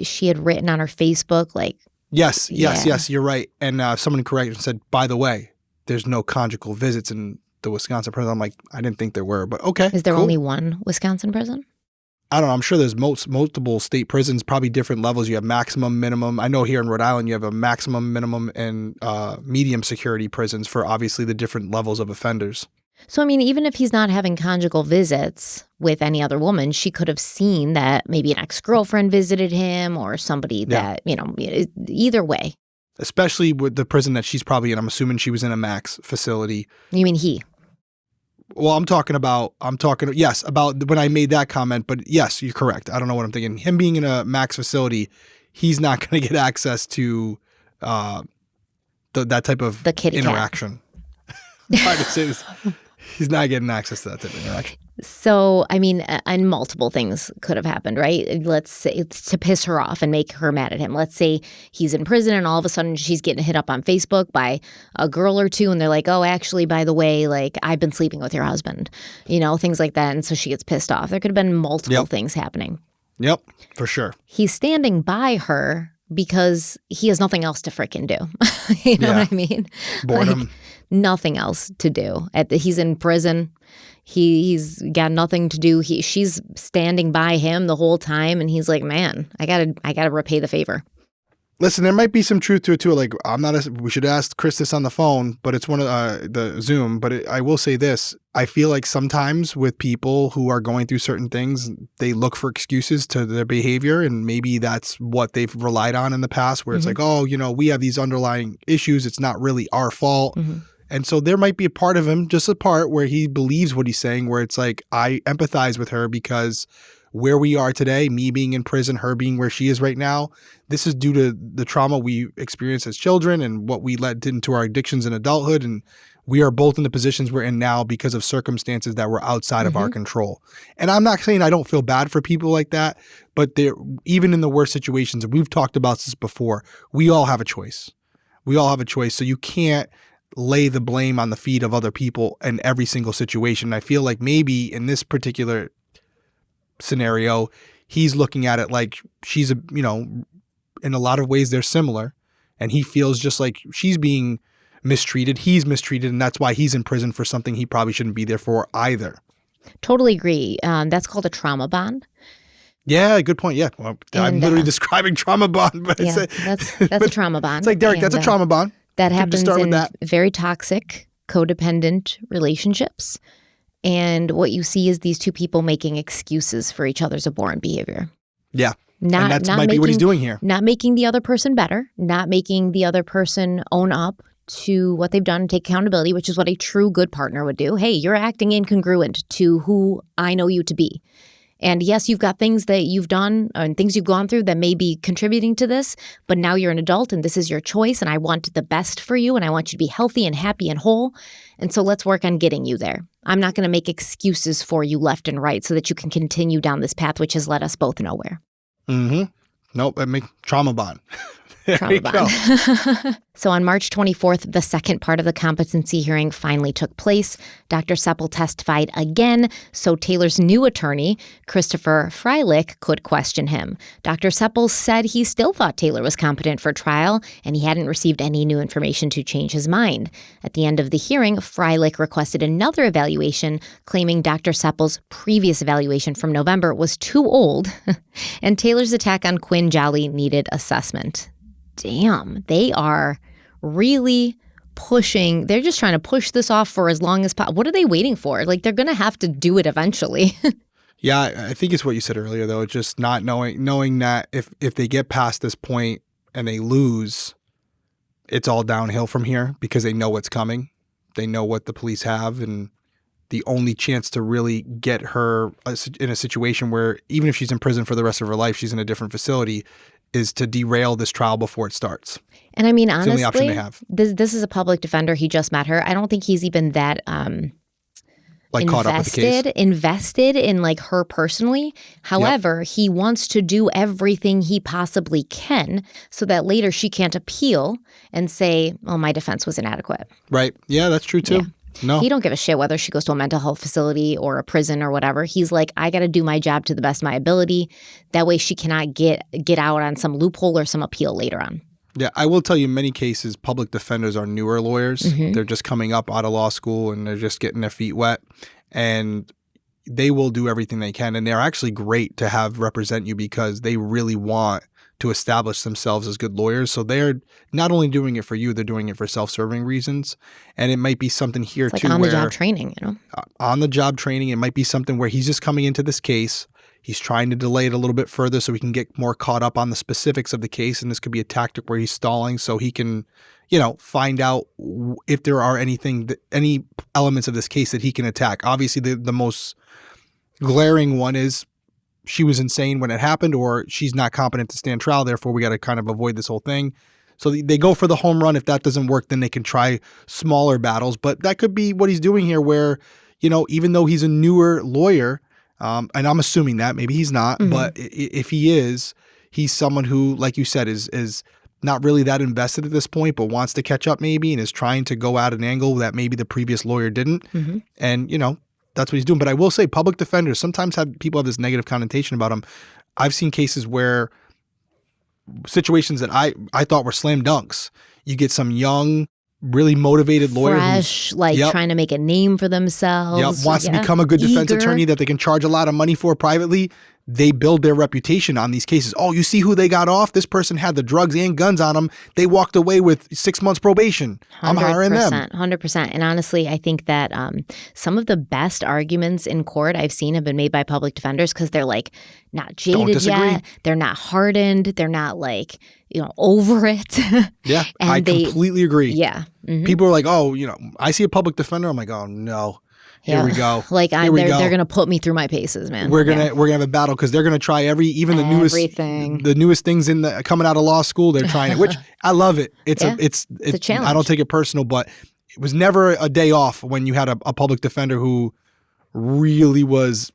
she had written on her Facebook like. Yes, you're right. And someone corrected and said, by the way, there's no conjugal visits in the Wisconsin prison. I'm like, I didn't think there were, but okay. Is there only one Wisconsin prison? I don't know. I'm sure there's multiple state prisons, probably different levels. You have maximum, minimum. I know here in Rhode Island you have a maximum, minimum, and medium security prisons for obviously the different levels of offenders. So, I mean, even if he's not having conjugal visits with any other woman, she could have seen that maybe an ex-girlfriend visited him or somebody that, you know, either way. Especially with the prison that she's probably in. I'm assuming she was in a max facility. You mean he? Well, I'm talking about when I made that comment, but yes, you're correct. I don't know what I'm thinking. Him being in a max facility, he's not going to get access to that type of interaction. Hard to say this. He's not getting access to that type of interaction. So, I mean, and multiple things could have happened, right? Let's say to piss her off and make her mad at him. Let's say he's in prison and all of a sudden she's getting hit up on Facebook by a girl or two and they're like, oh, actually, by the way, like I've been sleeping with your husband, you know, things like that. And so she gets pissed off. There could have been multiple things happening. Yep, for sure. He's standing by her because he has nothing else to frickin' do. You know what I mean? Boredom. Like, nothing else to do. He's in prison. He's got nothing to do. She's standing by him the whole time, and he's like, "Man, I gotta repay the favor." Listen, there might be some truth to it too. Like, we should ask Chris this on the phone, but it's one of the Zoom. But I will say this: I feel like sometimes with people who are going through certain things, they look for excuses to their behavior, and maybe that's what they've relied on in the past. Where it's like, oh, you know, we have these underlying issues. It's not really our fault. And so there might be a part of him, just a part where he believes what he's saying, where it's like, I empathize with her because where we are today, me being in prison, her being where she is right now, this is due to the trauma we experienced as children and what we led into our addictions in adulthood. And we are both in the positions we're in now because of circumstances that were outside of our control. And I'm not saying I don't feel bad for people like that, but even in the worst situations, and we've talked about this before, we all have a choice. We all have a choice. So you can't lay the blame on the feet of other people in every single situation. I feel like maybe in this particular scenario, he's looking at it like she's in a lot of ways they're similar, and he feels just like she's being mistreated, he's mistreated, and that's why he's in prison for something he probably shouldn't be there for either. Totally agree. That's called a trauma bond. Yeah, good point. Yeah, well, I'm literally describing trauma bond. But that's a trauma bond. It's like, Derek, that's a trauma bond. That happens in very toxic, codependent relationships. And what you see is these two people making excuses for each other's abhorrent behavior. Yeah. And that might be what he's doing here. Not making the other person better, not making the other person own up to what they've done and take accountability, which is what a true good partner would do. Hey, you're acting incongruent to who I know you to be. And yes, you've got things that you've done and things you've gone through that may be contributing to this, but now you're an adult and this is your choice and I want the best for you and I want you to be healthy and happy and whole. And so let's work on getting you there. I'm not going to make excuses for you left and right so that you can continue down this path, which has led us both nowhere. Mm-hmm. Nope, that makes trauma bond. Trauma bond. So on March 24th, the second part of the competency hearing finally took place. Dr. Seppel testified again, so Taylor's new attorney, Christopher Freilich, could question him. Dr. Seppel said he still thought Taylor was competent for trial, and he hadn't received any new information to change his mind. At the end of the hearing, Freilich requested another evaluation, claiming Dr. Seppel's previous evaluation from November was too old, and Taylor's attack on Quinn Jolly needed assessment. Damn, they are really pushing. They're just trying to push this off for as long as possible. What are they waiting for? Like, they're going to have to do it eventually. Yeah, I think it's what you said earlier, though. It's just not knowing that if they get past this point and they lose, it's all downhill from here because they know what's coming. They know what the police have, and the only chance to really get her in a situation where even if she's in prison for the rest of her life, she's in a different facility, is to derail this trial before it starts. And I mean, honestly, honestly, the only option they have. This is a public defender. He just met her. I don't think he's even that caught up with the case. Invested in like her personally. However, he wants to do everything he possibly can so that later she can't appeal and say, "Oh, my defense was inadequate." Right. Yeah, that's true too. Yeah. No. He don't give a shit whether she goes to a mental health facility or a prison or whatever. He's like, I got to do my job to the best of my ability. That way she cannot get out on some loophole or some appeal later on. Yeah, I will tell you in many cases, public defenders are newer lawyers. Mm-hmm. They're just coming up out of law school and they're just getting their feet wet. And they will do everything they can. And they're actually great to have represent you because they really want to establish themselves as good lawyers. So they're not only doing it for you, they're doing it for self-serving reasons. And it might be something here it's too. Like on-the-job training, you know? On-the-job training, it might be something where he's just coming into this case. He's trying to delay it a little bit further so he can get more caught up on the specifics of the case. And this could be a tactic where he's stalling so he can, find out if there are any elements of this case that he can attack. Obviously, the most glaring one is she was insane when it happened, or she's not competent to stand trial. Therefore, we got to kind of avoid this whole thing. So they go for the home run. If that doesn't work, then they can try smaller battles. But that could be what he's doing here where, even though he's a newer lawyer, and I'm assuming that, maybe he's not, but if he is, he's someone who, like you said, is not really that invested at this point, but wants to catch up maybe and is trying to go at an angle that maybe the previous lawyer didn't. Mm-hmm. And, that's what he's doing. But I will say public defenders sometimes people have this negative connotation about them. I've seen cases where situations that I thought were slam dunks. You get some young, really motivated lawyer. Fresh, trying to make a name for themselves. Wants to become a good defense attorney that they can charge a lot of money for privately. They build their reputation on these cases. Oh, you see who they got off? This person had the drugs and guns on them. They walked away with 6 months probation. I'm hiring them. 100%. And honestly, I think that some of the best arguments in court I've seen have been made by public defenders because they're not jaded yet. They're not hardened. They're not over it. Yeah, I completely agree. Yeah. Mm-hmm. People are like, oh, I see a public defender. I'm like, oh, no. Here we go. They're going to put me through my paces, man. We're gonna have a battle because they're gonna try the newest things coming out of law school. They're trying it, which I love it. It's a challenge. I don't take it personal, but it was never a day off when you had a public defender who really was.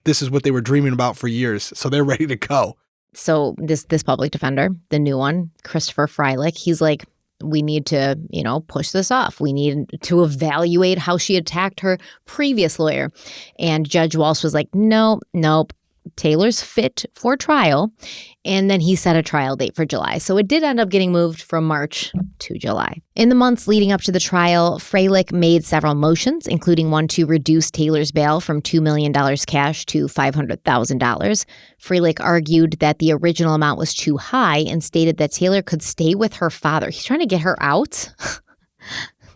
This is what they were dreaming about for years, so they're ready to go. So this public defender, the new one, Christopher Freilich, he's like, we need to, push this off. We need to evaluate how she attacked her previous lawyer. And Judge Walsh was like, nope. Taylor's fit for trial. And then he set a trial date for July. So it did end up getting moved from March to July. In the months leading up to the trial, Freilich made several motions, including one to reduce Taylor's bail from $2 million cash to $500,000. Freilich argued that the original amount was too high and stated that Taylor could stay with her father. He's trying to get her out.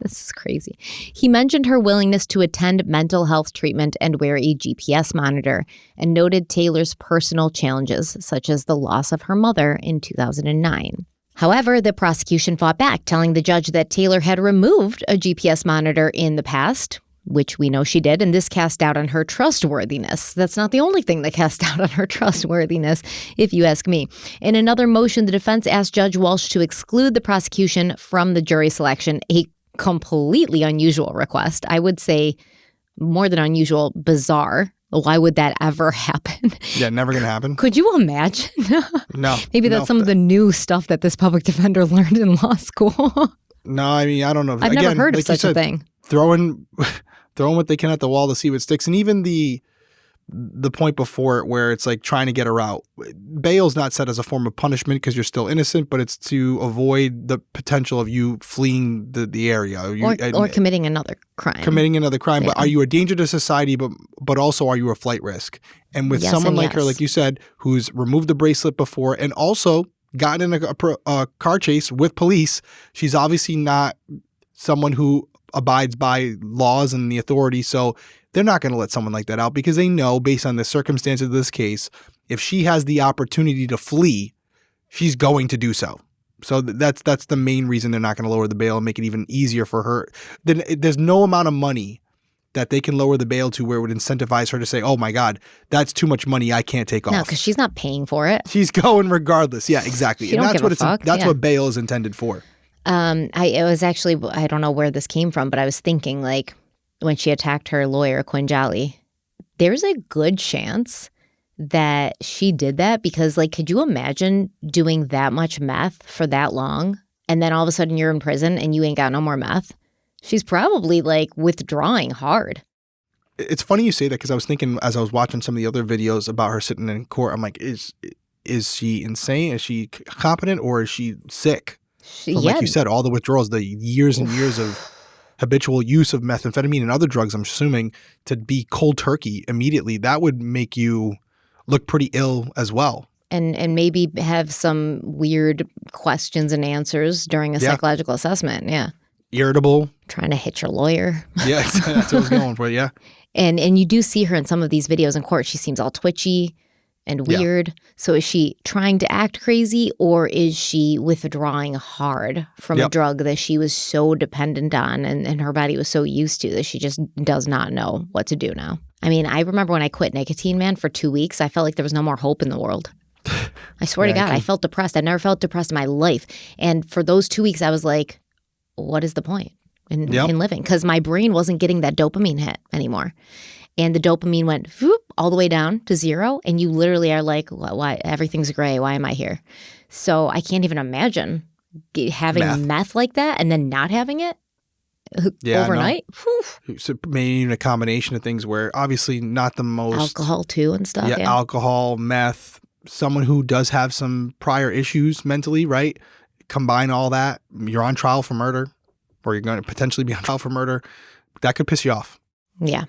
This is crazy. He mentioned her willingness to attend mental health treatment and wear a GPS monitor, and noted Taylor's personal challenges, such as the loss of her mother in 2009. However, the prosecution fought back, telling the judge that Taylor had removed a GPS monitor in the past, which we know she did, and this cast doubt on her trustworthiness. That's not the only thing that cast doubt on her trustworthiness, if you ask me. In another motion, the defense asked Judge Walsh to exclude the prosecution from the jury selection, a completely unusual request. I would say more than unusual, bizarre. Why would that ever happen? Yeah, never going to happen. Could you imagine? No. Maybe that's some of the new stuff that this public defender learned in law school. No, I mean, I don't know. I've never heard of such a thing. Throwing what they can at the wall to see what sticks. And even the point before it where it's like trying to get her out. Bail's not set as a form of punishment because you're still innocent, but it's to avoid the potential of you fleeing the area. Or committing another crime. Yeah. But are you a danger to society, but also are you a flight risk? And with someone like her, like you said, who's removed the bracelet before and also gotten in a car chase with police, she's obviously not someone who abides by laws and the authority. So they're not going to let someone like that out because they know, based on the circumstances of this case, if she has the opportunity to flee, she's going to do so. So that's the main reason they're not going to lower the bail and make it even easier for her. Then there's no amount of money that they can lower the bail to where it would incentivize her to say, oh my God, that's too much money, I can't take off. No, because she's not paying for it. She's going regardless. Yeah, exactly. She don't give a fuck. That's what bail is intended for. It was actually, I don't know where this came from, but I was thinking, like, when she attacked her lawyer, Quinjali, there's a good chance that she did that because, like, could you imagine doing that much meth for that long and then all of a sudden you're in prison and you ain't got no more meth? She's probably, like, withdrawing hard. It's funny you say that because I was thinking as I was watching some of the other videos about her sitting in court, I'm like, is she insane? Is she competent or is she sick? Like you said, all the withdrawals, the years and years of habitual use of methamphetamine and other drugs, I'm assuming, to be cold turkey immediately, that would make you look pretty ill as well. And maybe have some weird questions and answers during a psychological assessment. Yeah. Irritable. Trying to hit your lawyer. Yeah, that's what I was going for, yeah. And you do see her in some of these videos in court. She seems all twitchy and weird. Yeah. So is she trying to act crazy or is she withdrawing hard from a drug that she was so dependent on and her body was so used to that she just does not know what to do now? I mean, I remember when I quit nicotine, man, for 2 weeks, I felt like there was no more hope in the world. I swear to God, I felt depressed. I never felt depressed in my life. And for those 2 weeks, I was like, what is the point in living? Because my brain wasn't getting that dopamine hit anymore. And the dopamine went whoop, all the way down to zero. And you literally are like, why? Everything's gray. Why am I here? So I can't even imagine having meth like that and then not having it overnight. No. So maybe even a combination of things where obviously not the most. Alcohol too and stuff. Yeah, alcohol, meth, someone who does have some prior issues mentally, right? Combine all that. You're on trial for murder or you're going to potentially be on trial for murder. That could piss you off. Yeah.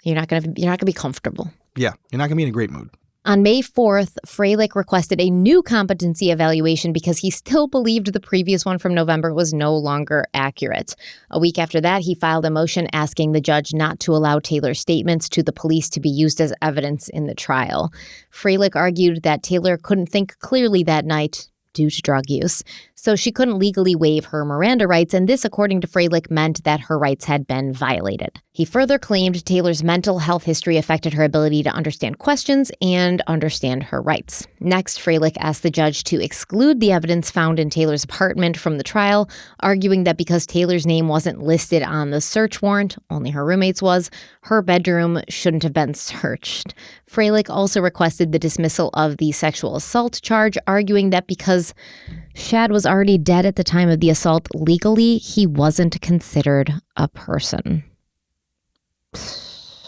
You're not gonna be comfortable. Yeah, you're not gonna be in a great mood. On May 4th, Freilich requested a new competency evaluation because he still believed the previous one from November was no longer accurate. A week after that, he filed a motion asking the judge not to allow Taylor's statements to the police to be used as evidence in the trial. Freilich argued that Taylor couldn't think clearly that night due to drug use, so she couldn't legally waive her Miranda rights, and this, according to Freilich, meant that her rights had been violated. He further claimed Taylor's mental health history affected her ability to understand questions and understand her rights. Next, Freilich asked the judge to exclude the evidence found in Taylor's apartment from the trial, arguing that because Taylor's name wasn't listed on the search warrant, only her roommate's was, her bedroom shouldn't have been searched. Freilich also requested the dismissal of the sexual assault charge, arguing that because Shad was already dead at the time of the assault, legally, he wasn't considered a person.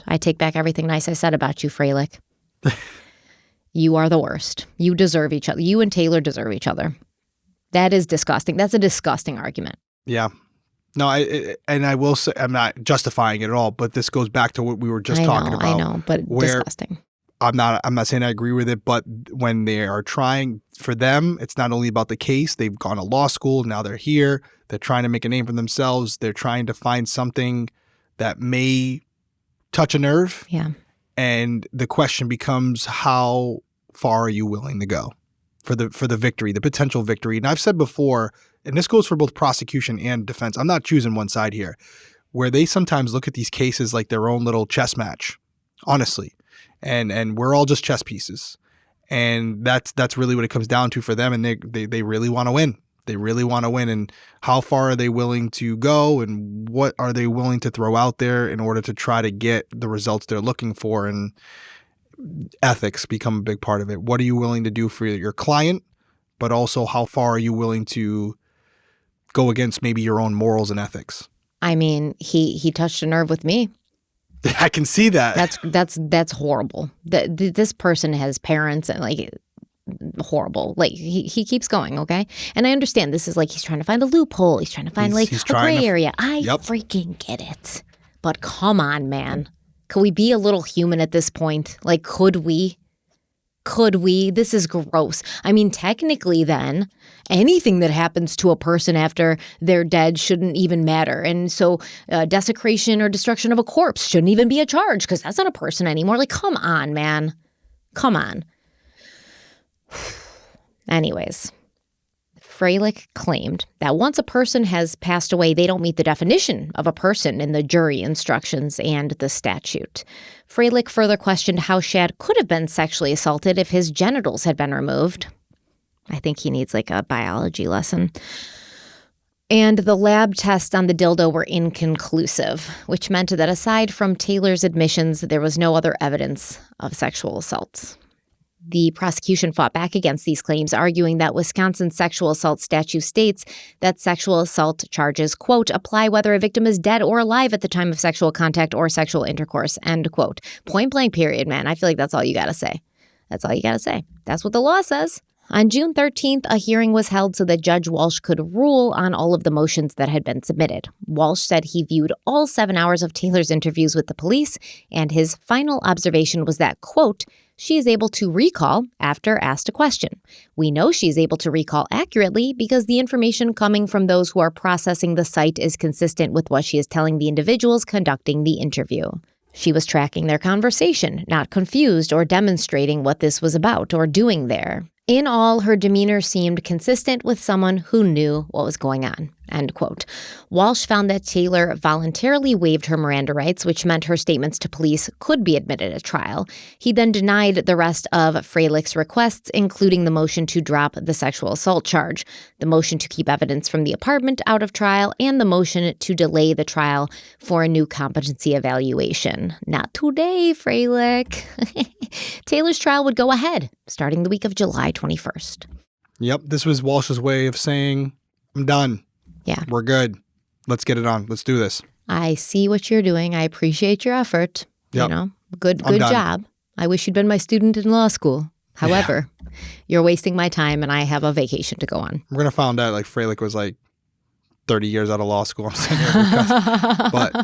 I take back everything nice I said about you, Freilich. You are the worst. You deserve each other. You and Taylor deserve each other. That is disgusting. That's a disgusting argument. Yeah. No, I will say, I'm not justifying it at all, but this goes back to what we were just talking about. I know, but disgusting. I'm not saying I agree with it, but when they are trying, for them, it's not only about the case. They've gone to law school. Now they're here. They're trying to make a name for themselves. They're trying to find something that may touch a nerve. Yeah. And the question becomes, how far are you willing to go for the victory, the potential victory? And I've said before, and this goes for both prosecution and defense, I'm not choosing one side here, where they sometimes look at these cases like their own little chess match, honestly. And we're all just chess pieces. And that's really what it comes down to for them. And they really want to win. They really want to win. And how far are they willing to go, and what are they willing to throw out there in order to try to get the results they're looking for? And ethics become a big part of it. What are you willing to do for your client, but also how far are you willing to go against maybe your own morals and ethics? I mean, he touched a nerve with me. I can see that. That's horrible. This person has parents and like horrible. Like he keeps going, okay? And I understand this is like he's trying to find a loophole. He's trying to find a gray area. I freaking get it. But come on, man. Could we be a little human at this point? Like, could we? This is gross. I mean, technically then, anything that happens to a person after they're dead shouldn't even matter. And so desecration or destruction of a corpse shouldn't even be a charge because that's not a person anymore. Like, come on, man. Come on. Anyways, Freilich claimed that once a person has passed away, they don't meet the definition of a person in the jury instructions and the statute. Freilich further questioned how Shad could have been sexually assaulted if his genitals had been removed. I think he needs like a biology lesson. And the lab tests on the dildo were inconclusive, which meant that aside from Taylor's admissions, there was no other evidence of sexual assault. The prosecution fought back against these claims, arguing that Wisconsin's sexual assault statute states that sexual assault charges, quote, apply whether a victim is dead or alive at the time of sexual contact or sexual intercourse, end quote. Point blank period, man. I feel like that's all you got to say. That's all you got to say. That's what the law says. On June 13th, a hearing was held so that Judge Walsh could rule on all of the motions that had been submitted. Walsh said he viewed all 7 hours of Taylor's interviews with the police, and his final observation was that, quote, she is able to recall after asked a question. We know she is able to recall accurately because the information coming from those who are processing the site is consistent with what she is telling the individuals conducting the interview. She was tracking their conversation, not confused or demonstrating what this was about or doing there. In all, her demeanor seemed consistent with someone who knew what was going on, end quote. Walsh found that Taylor voluntarily waived her Miranda rights, which meant her statements to police could be admitted at trial. He then denied the rest of Freilich's requests, including the motion to drop the sexual assault charge, the motion to keep evidence from the apartment out of trial, and the motion to delay the trial for a new competency evaluation. Not today, Freilich. Taylor's trial would go ahead, starting the week of July 21st. Yep, this was Walsh's way of saying, I'm done. Yeah. We're good. Let's get it on. Let's do this. I see what you're doing. I appreciate your effort. Yep. You know, good job. I wish you'd been my student in law school. However, you're wasting my time and I have a vacation to go on. We're going to find out like Freilich was like 30 years out of law school. I'm saying because, but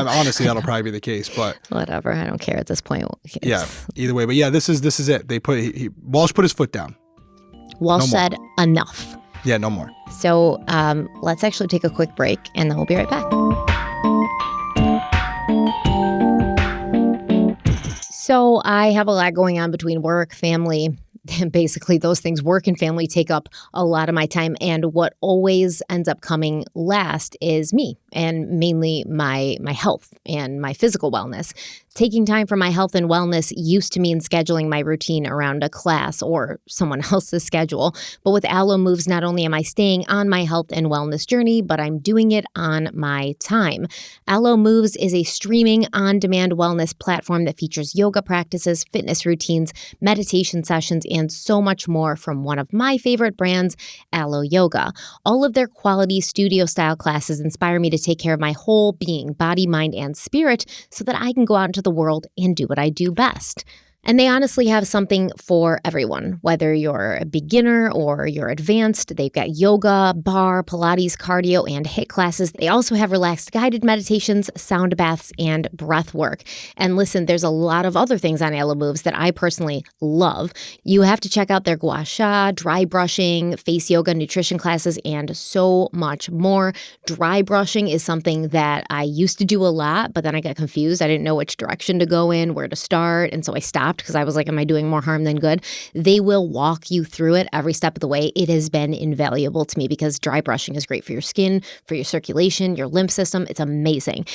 honestly, that'll probably be the case. But whatever, I don't care at this point. Yeah, either way. But yeah, this is it. They Walsh put his foot down. Walsh said enough. Yeah, no more. So let's actually take a quick break, and then we'll be right back. So I have a lot going on between work, family. Basically, those things, work and family, take up a lot of my time. And what always ends up coming last is me, and mainly my health and my physical wellness. Taking time for my health and wellness used to mean scheduling my routine around a class or someone else's schedule. But with ALO Moves, not only am I staying on my health and wellness journey, but I'm doing it on my time. ALO Moves is a streaming on-demand wellness platform that features yoga practices, fitness routines, meditation sessions, and so much more from one of my favorite brands, ALO Yoga. All of their quality studio-style classes inspire me to take care of my whole being, body, mind, and spirit, so that I can go out into the world and do what I do best. And they honestly have something for everyone, whether you're a beginner or you're advanced. They've got yoga, bar, Pilates, cardio, and HIIT classes. They also have relaxed guided meditations, sound baths, and breath work. And listen, there's a lot of other things on ALO Moves that I personally love. You have to check out their gua sha, dry brushing, face yoga, nutrition classes, and so much more. Dry brushing is something that I used to do a lot, but then I got confused. I didn't know which direction to go in, where to start, and so I stopped because I was like, am I doing more harm than good? They will walk you through it every step of the way. It has been invaluable to me because dry brushing is great for your skin, for your circulation, your lymph system. It's amazing.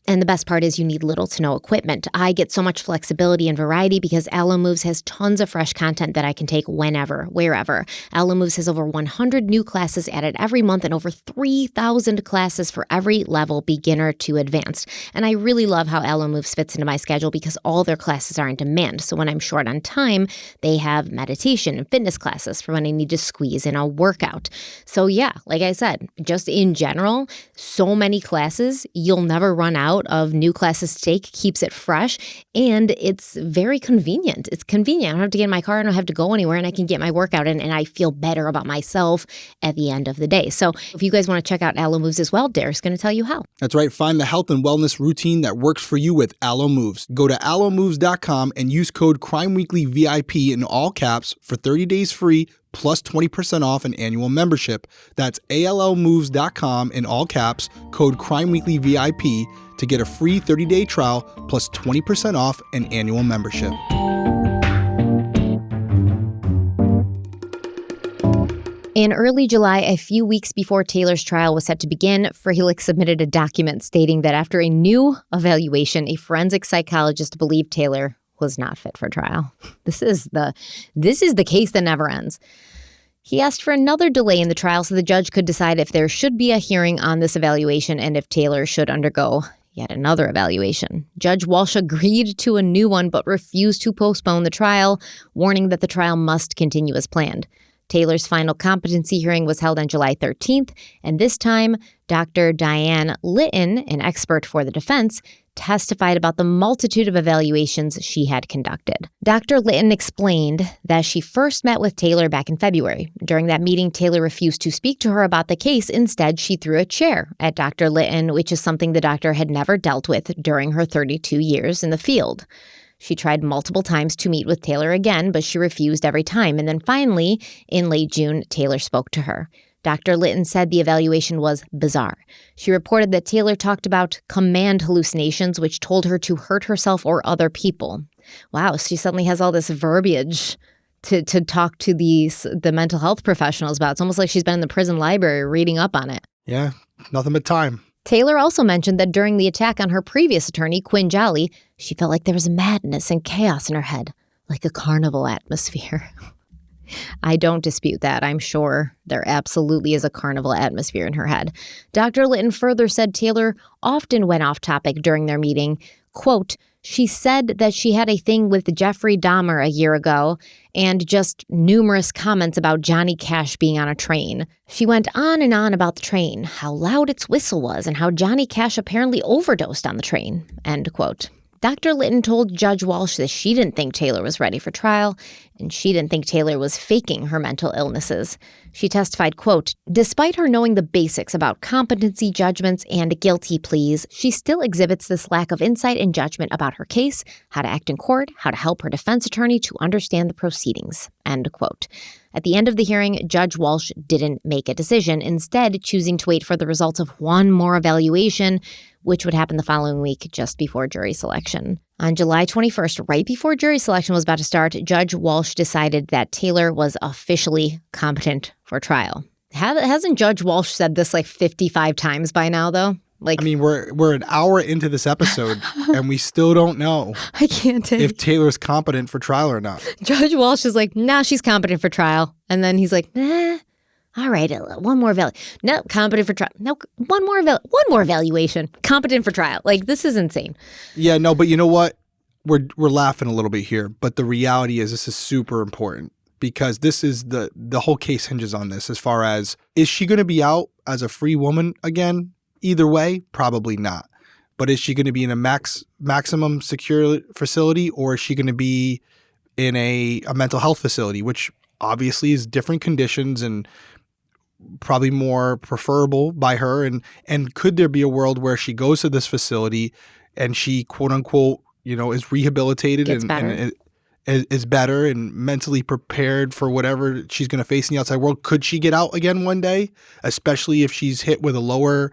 And the best part is you need little to no equipment. I get so much flexibility and variety because ALO Moves has tons of fresh content that I can take whenever, wherever. ALO Moves has over 100 new classes added every month and over 3,000 classes for every level, beginner to advanced. And I really love how ALO Moves fits into my schedule because all their classes are on demand. So when I'm short on time, they have meditation and fitness classes for when I need to squeeze in a workout. So yeah, like I said, just in general, so many classes, you'll never run out of new classes to take, keeps it fresh, and it's very convenient. It's convenient. I don't have to get in my car, I don't have to go anywhere, and I can get my workout in, and I feel better about myself at the end of the day. So if you guys want to check out ALO Moves as well, Derek's going to tell you how. That's right. Find the health and wellness routine that works for you with ALO Moves. Go to alomoves.com and use code CrimeWeeklyVIP in all caps for 30 days free plus 20% off an annual membership. That's alomoves.com in all caps, code CrimeWeeklyVIP to get a free 30-day trial plus 20% off an annual membership. In early July, a few weeks before Taylor's trial was set to begin, Freilich submitted a document stating that after a new evaluation, a forensic psychologist believed Taylor was not fit for trial. This is the case that never ends. He asked for another delay in the trial so the judge could decide if there should be a hearing on this evaluation and if Taylor should undergo yet another evaluation. Judge Walsh agreed to a new one but refused to postpone the trial, warning that the trial must continue as planned. Taylor's final competency hearing was held on July 13th, and this time, Dr. Diane Litton, an expert for the defense, testified about the multitude of evaluations she had conducted. Dr. Litton explained that she first met with Taylor back in February. During that meeting, Taylor refused to speak to her about the case. Instead, she threw a chair at Dr. Litton, which is something the doctor had never dealt with during her 32 years in the field. She tried multiple times to meet with Taylor again, but she refused every time. And then finally, in late June, Taylor spoke to her. Dr. Litton said the evaluation was bizarre. She reported that Taylor talked about command hallucinations, which told her to hurt herself or other people. Wow, she suddenly has all this verbiage to talk to the mental health professionals about. It's almost like she's been in the prison library reading up on it. Yeah, nothing but time. Taylor also mentioned that during the attack on her previous attorney, Quinn Jolly, she felt like there was madness and chaos in her head, like a carnival atmosphere. I don't dispute that. I'm sure there absolutely is a carnival atmosphere in her head. Dr. Litton further said Taylor often went off topic during their meeting. Quote, she said that she had a thing with Jeffrey Dahmer a year ago and just numerous comments about Johnny Cash being on a train. She went on and on about the train, how loud its whistle was, and how Johnny Cash apparently overdosed on the train. End quote. Dr. Litton told Judge Walsh that she didn't think Taylor was ready for trial, and she didn't think Taylor was faking her mental illnesses. She testified, quote, despite her knowing the basics about competency judgments and guilty pleas, she still exhibits this lack of insight and judgment about her case, how to act in court, how to help her defense attorney to understand the proceedings, end quote. At the end of the hearing, Judge Walsh didn't make a decision, instead choosing to wait for the results of one more evaluation, which would happen the following week just before jury selection. On July 21st, right before jury selection was about to start, Judge Walsh decided that Taylor was officially competent for trial. Hasn't Judge Walsh said this like 55 times by now, though? Like, I mean, we're an hour into this episode, and we still don't know I can't take if Taylor's competent for trial or not. Judge Walsh is like, nah, she's competent for trial. And then he's like, nah, all right, one more no, competent for trial. No, one more evaluation. Competent for trial. Like, this is insane. Yeah, no, but you know what? We're laughing a little bit here, but the reality is this is super important because this is the whole case hinges on this as far as, is she going to be out as a free woman again? Either way, probably not. But is she going to be in a maximum secure facility, or is she going to be in a mental health facility, which obviously is different conditions and probably more preferable by her. And could there be a world where she goes to this facility and she, quote unquote, is rehabilitated and is better and mentally prepared for whatever she's going to face in the outside world? Could she get out again one day, especially if she's hit with a lower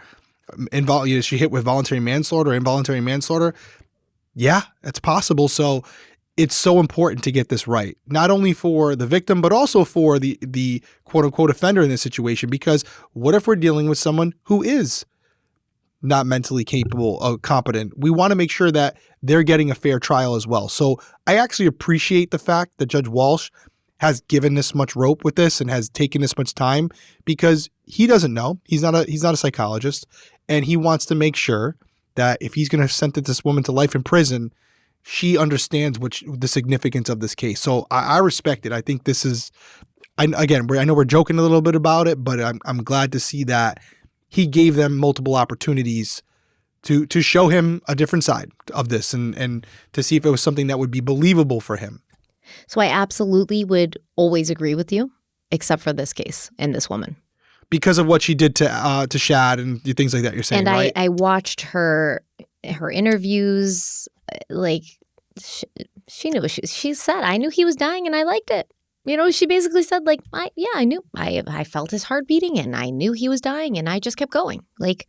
she hit with voluntary manslaughter or involuntary manslaughter? Yeah, it's possible. So it's so important to get this right, not only for the victim, but also for the quote unquote offender in this situation. Because what if we're dealing with someone who is not mentally capable or competent? We want to make sure that they're getting a fair trial as well. So I actually appreciate the fact that Judge Walsh has given this much rope with this and has taken this much time, because he doesn't know. He's not a psychologist, and he wants to make sure that if he's going to sentence this woman to life in prison, she understands the significance of this case. So I respect it. I think this is, I know we're joking a little bit about it, but I'm glad to see that he gave them multiple opportunities to show him a different side of this and to see if it was something that would be believable for him. So I absolutely would always agree with you, except for this case and this woman. Because of what she did to Shad and things like that, you're saying, and right? I watched her interviews. Like, she knew what she said. I knew he was dying and I liked it. She basically said, like, I knew. I felt his heart beating and I knew he was dying and I just kept going. Like,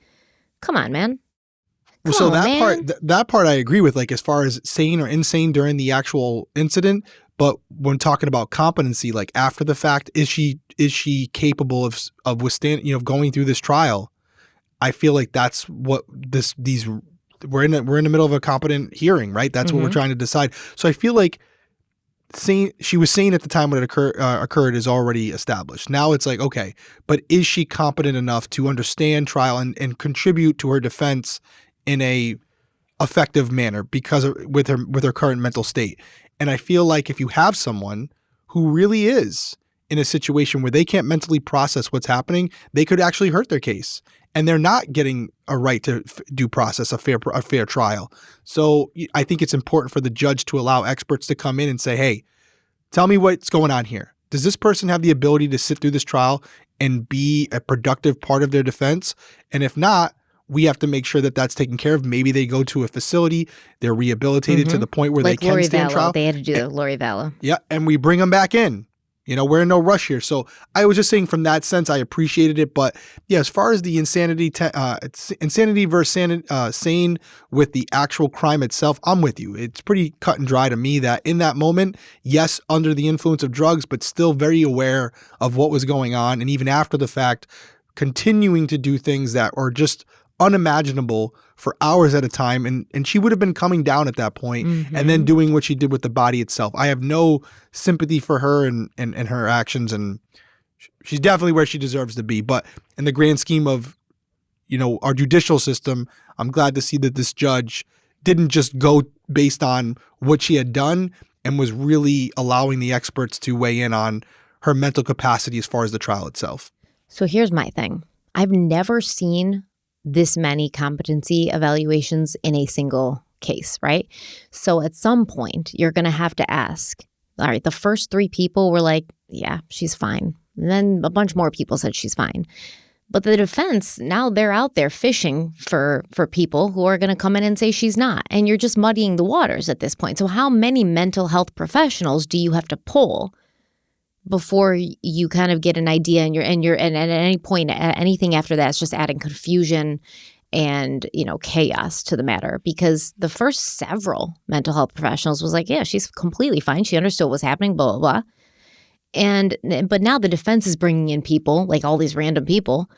come on, man. That part I agree with, like, as far as sane or insane during the actual incident. But when talking about competency, like after the fact, is she capable of withstanding, going through this trial? I feel like that's what we're in the middle of a competent hearing, right? That's what we're trying to decide. So I feel like she was sane at the time when it occurred is already established. Now it's like, okay, but is she competent enough to understand trial and contribute to her defense in a effective manner with her current mental state? And I feel like if you have someone who really is in a situation where they can't mentally process what's happening, they could actually hurt their case. And they're not getting a right to due process, a fair trial. So I think it's important for the judge to allow experts to come in and say, hey, tell me what's going on here. Does this person have the ability to sit through this trial and be a productive part of their defense? And if not, we have to make sure that that's taken care of. Maybe they go to a facility, they're rehabilitated to the point where like they can stand trial. They had to do Lori Vallow. Yeah, and we bring them back in. We're in no rush here. So I was just saying from that sense, I appreciated it. But yeah, as far as the insanity versus sane with the actual crime itself, I'm with you. It's pretty cut and dry to me that in that moment, yes, under the influence of drugs, but still very aware of what was going on. And even after the fact, continuing to do things that are just unimaginable for hours at a time. And she would have been coming down at that point and then doing what she did with the body itself. I have no sympathy for her and her actions, and she's definitely where she deserves to be. But in the grand scheme of, our judicial system, I'm glad to see that this judge didn't just go based on what she had done and was really allowing the experts to weigh in on her mental capacity as far as the trial itself. So here's my thing. I've never seen this many competency evaluations in a single case, right? So at some point, you're going to have to ask, all right, the first 3 people were like, yeah, she's fine. And then a bunch more people said she's fine. But the defense, now they're out there fishing for people who are going to come in and say she's not. And you're just muddying the waters at this point. So how many mental health professionals do you have to pull before you kind of get an idea and at any point, anything after that is just adding confusion and, chaos to the matter? Because the first several mental health professionals was like, yeah, she's completely fine. She understood what was happening, blah, blah, blah. But now the defense is bringing in people, like all these random people.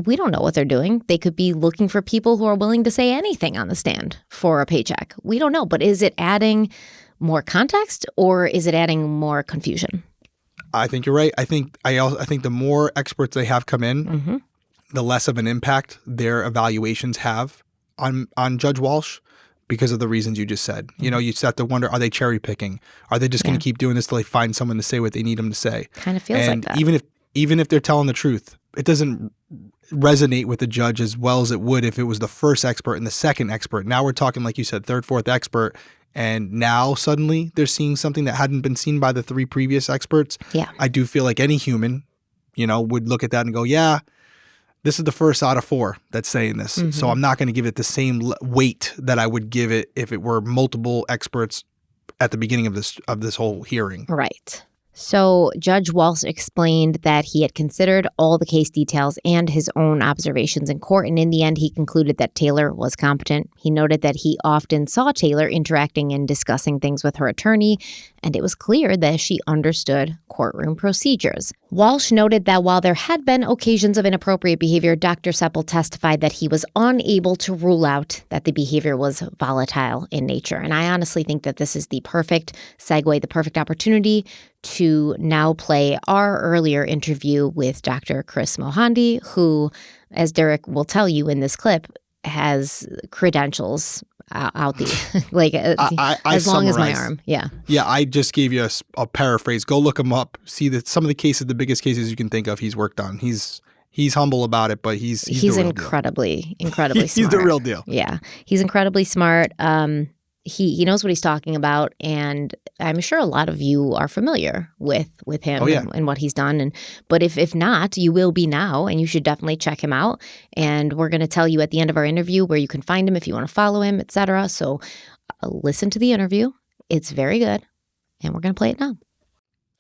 We don't know what they're doing. They could be looking for people who are willing to say anything on the stand for a paycheck. We don't know. But is it adding more context or is it adding more confusion? I think you're right. I think the more experts they have come in, the less of an impact their evaluations have on Judge Walsh because of the reasons you just said. You just have to wonder, are they cherry picking? Are they just going to keep doing this till they find someone to say what they need them to say? Kind of feels like that. Even if they're telling the truth, it doesn't resonate with the judge as well as it would if it was the first expert and the second expert. Now we're talking, like you said, third, fourth expert, and now suddenly they're seeing something that hadn't been seen by the 3 previous experts. Yeah. I do feel like any human, would look at that and go, yeah, this is the first out of 4 that's saying this. So I'm not going to give it the same weight that I would give it if it were multiple experts at the beginning of this whole hearing. Right. So Judge Walsh explained that he had considered all the case details and his own observations in court, and in the end, he concluded that Taylor was competent. He noted that he often saw Taylor interacting and discussing things with her attorney, and it was clear that she understood courtroom procedures. Walsh noted that while there had been occasions of inappropriate behavior, Dr. Seppel testified that he was unable to rule out that the behavior was volatile in nature. And I honestly think that this is the perfect segue, the perfect opportunity to now play our earlier interview with Dr. Chris Mohandi, who, as Derek will tell you in this clip, has credentials out the as long as my arm. Yeah. Yeah, I just gave you a paraphrase. Go look him up. See that some of the cases, the biggest cases you can think of, he's worked on. He's humble about it, but he's incredibly smart. He's the real deal. Yeah, he's incredibly smart. He knows what he's talking about, and I'm sure a lot of you are familiar with him and what he's done. But if not, you will be now, and you should definitely check him out. And we're going to tell you at the end of our interview where you can find him if you want to follow him, etc. So listen to the interview. It's very good, and we're going to play it now.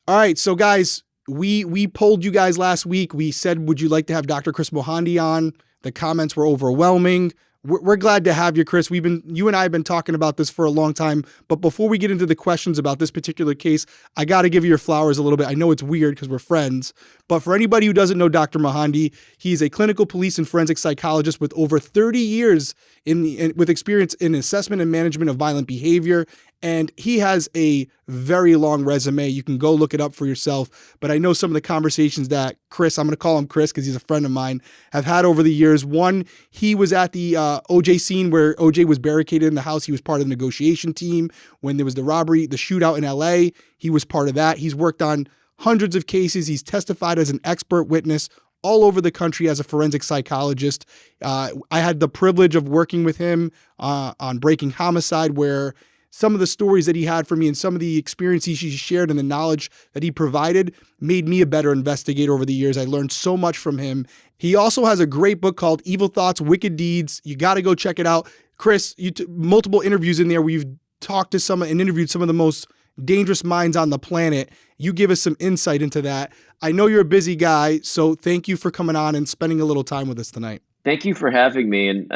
All right, so guys, we polled you guys last week. We said, would you like to have Dr. Chris Mohandi on? The comments were overwhelming. We're glad to have you, Chris. You and I have been talking about this for a long time. But before we get into the questions about this particular case, I got to give you your flowers a little bit. I know it's weird because we're friends. But for anybody who doesn't know Dr. Mohandi, he's a clinical police and forensic psychologist with over 30 years with experience in assessment and management of violent behavior. And he has a very long resume. You can go look it up for yourself. But I know some of the conversations that Chris, I'm going to call him Chris because he's a friend of mine, have had over the years. One, he was at the OJ scene where OJ was barricaded in the house. He was part of the negotiation team. When there was the robbery, the shootout in LA, he was part of that. He's worked on hundreds of cases. He's testified as an expert witness all over the country as a forensic psychologist. I had the privilege of working with him on Breaking Homicide, where some of the stories that he had for me and some of the experiences he shared and the knowledge that he provided made me a better investigator over the years. I learned so much from him. He also has a great book called Evil Thoughts, Wicked Deeds. You got to go check it out. Chris, multiple interviews in there where you've talked to some and interviewed some of the most dangerous minds on the planet. You give us some insight into that. I know you're a busy guy, so thank you for coming on and spending a little time with us tonight. Thank you for having me. And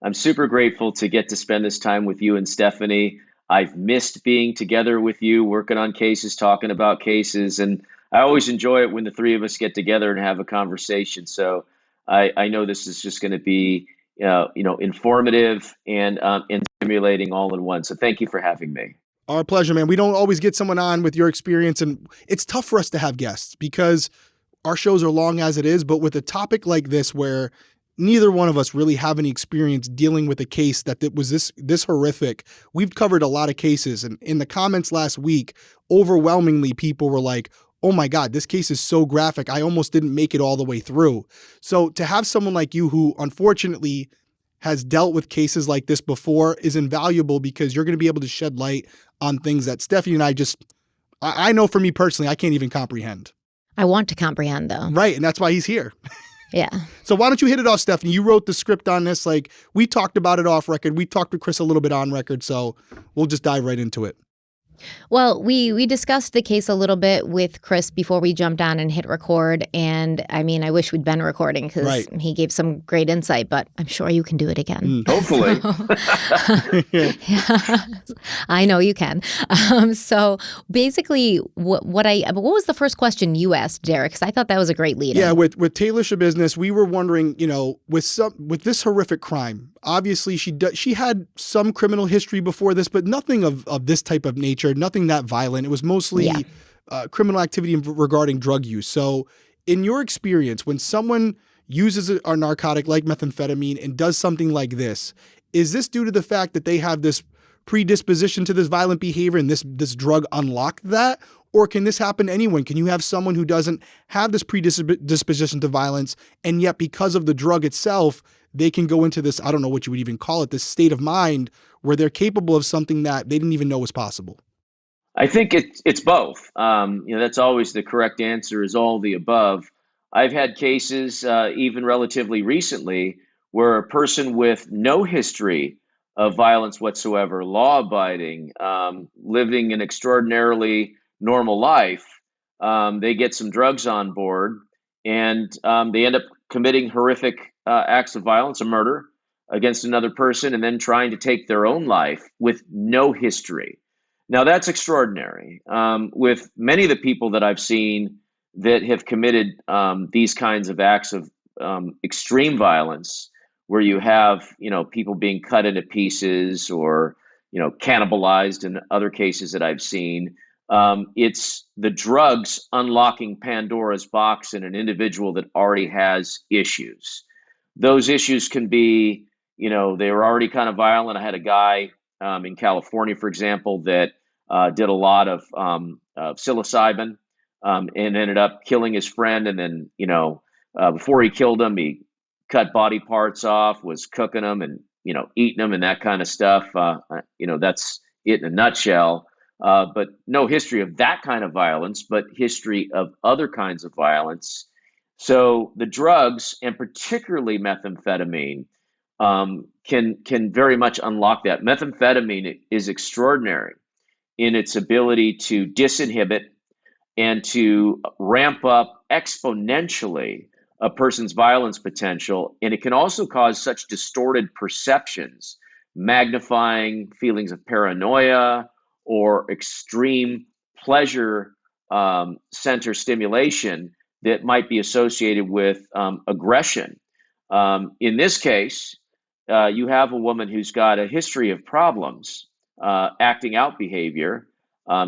I'm super grateful to get to spend this time with you and Stephanie. I've missed being together with you, working on cases, talking about cases. And I always enjoy it when the 3 of us get together and have a conversation. So I know this is just going to be, informative and stimulating all in one. So thank you for having me. Our pleasure, man. We don't always get someone on with your experience, and it's tough for us to have guests because our shows are long as it is. But with a topic like this, where neither one of us really have any experience dealing with a case that was this horrific. We've covered a lot of cases, and in the comments last week, overwhelmingly people were like, oh my God, this case is so graphic. I almost didn't make it all the way through. So to have someone like you who unfortunately has dealt with cases like this before is invaluable because you're going to be able to shed light on things that Stephanie and I know for me personally, I can't even comprehend. I want to comprehend though. Right. And that's why he's here. Yeah. So why don't you hit it off, Stephanie? You wrote the script on this. Like, we talked about it off record. We talked to Chris a little bit on record. So we'll just dive right into it. Well, we discussed the case a little bit with Chris before we jumped on and hit record. And I mean, I wish we'd been recording because he gave some great insight, but I'm sure you can do it again. Hopefully. Yeah, I know you can. So basically, what was the first question you asked, Derek? Because I thought that was a great lead. Yeah, with Taylor Schabusiness, we were wondering, with this horrific crime, obviously she had some criminal history before this, but nothing of this type of nature, nothing that violent. It was mostly criminal activity regarding drug use. So in your experience, when someone uses a narcotic like methamphetamine and does something like this, is this due to the fact that they have this predisposition to this violent behavior and this drug unlocked that? Or can this happen to anyone? Can you have someone who doesn't have this predisposition to violence and yet because of the drug itself, they can go into this, I don't know what you would even call it, this state of mind where they're capable of something that they didn't even know was possible? I think it's both. That's always the correct answer, is all the above. I've had cases, even relatively recently, where a person with no history of violence whatsoever, law-abiding, living an extraordinarily normal life, they get some drugs on board, and they end up committing horrific acts of violence, a murder against another person, and then trying to take their own life with no history. Now, that's extraordinary. With many of the people that I've seen that have committed these kinds of acts of extreme violence, where you have, people being cut into pieces or, cannibalized in other cases that I've seen, it's the drugs unlocking Pandora's box in an individual that already has issues. Those issues can be, they were already kind of violent. I had a guy in California, for example, that did a lot of psilocybin and ended up killing his friend. And then, before he killed him, he cut body parts off, was cooking them and, eating them and that kind of stuff. That's it in a nutshell. But no history of that kind of violence, but history of other kinds of violence. So the drugs, and particularly methamphetamine, can very much unlock that. Methamphetamine is extraordinary in its ability to disinhibit and to ramp up exponentially a person's violence potential. And it can also cause such distorted perceptions, magnifying feelings of paranoia or extreme pleasure center stimulation that might be associated with aggression. In this case, you have a woman who's got a history of problems, acting out behavior.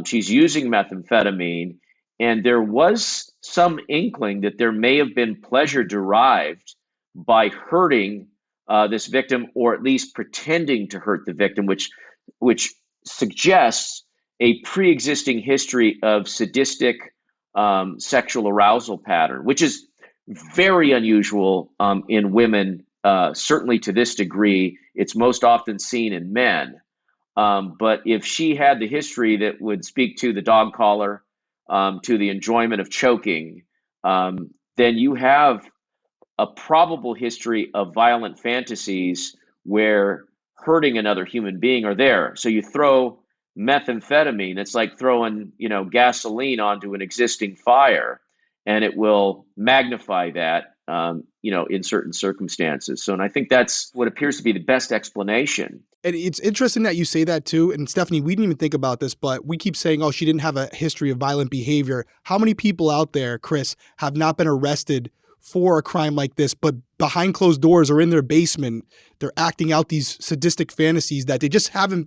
She's using methamphetamine, and there was some inkling that there may have been pleasure derived by hurting this victim, or at least pretending to hurt the victim, which suggests a pre-existing history of sadistic sexual arousal pattern, which is very unusual in women, certainly to this degree. It's most often seen in men. But if she had the history that would speak to the dog collar, to the enjoyment of choking, then you have a probable history of violent fantasies where hurting another human being are there. So you throw methamphetamine, it's like throwing, gasoline onto an existing fire, and it will magnify that, in certain circumstances. So, and I think that's what appears to be the best explanation. And it's interesting that you say that too. And Stephanie, we didn't even think about this, but we keep saying, oh, she didn't have a history of violent behavior. How many people out there, Chris, have not been arrested for a crime like this, but behind closed doors or in their basement, they're acting out these sadistic fantasies that they just haven't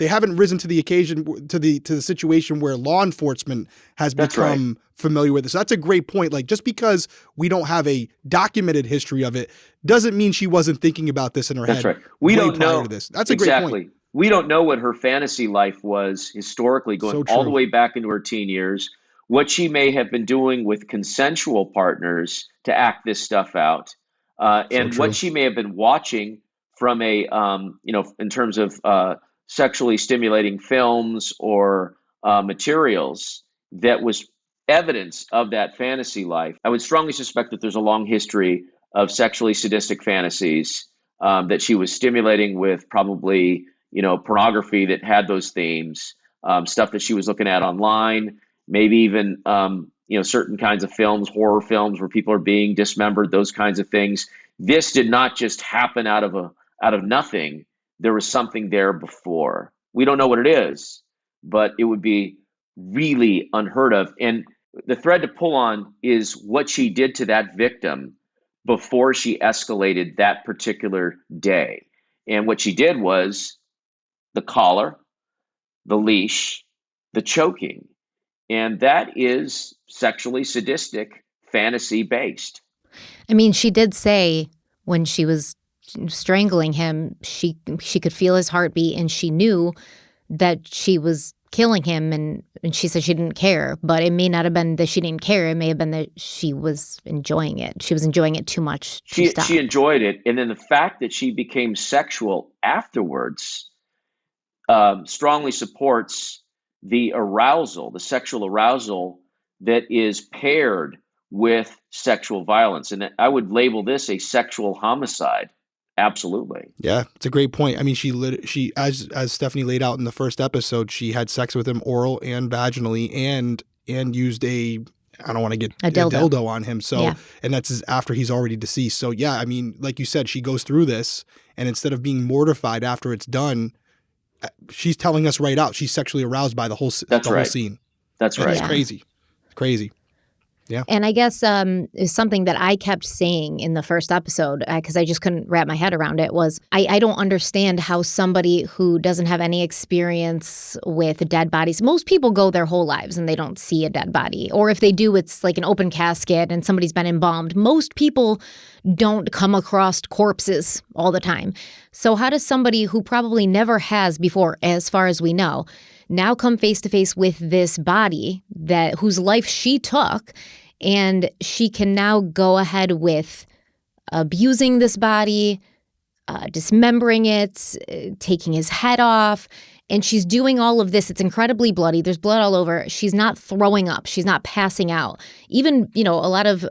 risen to the occasion, to the situation where law enforcement has become familiar with this. So that's a great point. Like, just because we don't have a documented history of it doesn't mean she wasn't thinking about this in her head. That's right. We don't know. To this. That's a great point. We don't know what her fantasy life was historically, going all the way back into her teen years, what she may have been doing with consensual partners to act this stuff out, and what she may have been watching from a, in terms of sexually stimulating films or materials that was evidence of that fantasy life. I would strongly suspect that there's a long history of sexually sadistic fantasies that she was stimulating with probably, pornography that had those themes, stuff that she was looking at online, maybe even, certain kinds of films, horror films where people are being dismembered, those kinds of things. This did not just happen out of nothing. There was something there before. We don't know what it is, but it would be really unheard of. And the thread to pull on is what she did to that victim before she escalated that particular day. And what she did was the collar, the leash, the choking. And that is sexually sadistic, fantasy based. I mean, she did say when she was strangling him, she could feel his heartbeat, and she knew that she was killing him, and she said she didn't care, but it may not have been that she didn't care. It may have been that she was enjoying it. She was enjoying it too much to stop. She enjoyed it. And then the fact that she became sexual afterwards strongly supports the arousal, the sexual arousal that is paired with sexual violence. And I would label this a sexual homicide. Absolutely. Yeah, it's a great point. I mean, she as Stephanie laid out in the first episode, she had sex with him oral and vaginally, and used I don't want to get a dildo on him. So, yeah. And that's after he's already deceased. So yeah, I mean, like you said, she goes through this, and instead of being mortified after it's done, she's telling us right out she's sexually aroused by the whole whole scene. That's right. It's crazy. It's crazy. Yeah. And I guess is something that I kept saying in the first episode, because I just couldn't wrap my head around it, was I don't understand how somebody who doesn't have any experience with dead bodies, most people go their whole lives and they don't see a dead body. Or if they do, it's like an open casket and somebody's been embalmed. Most people don't come across corpses all the time. So how does somebody who probably never has before, as far as we know, now come face to face with this body whose life she took, and she can now go ahead with abusing this body, dismembering it, taking his head off, and she's doing all of this. It's incredibly bloody. There's blood all over. She's not throwing up. She's not passing out. Even, a lot of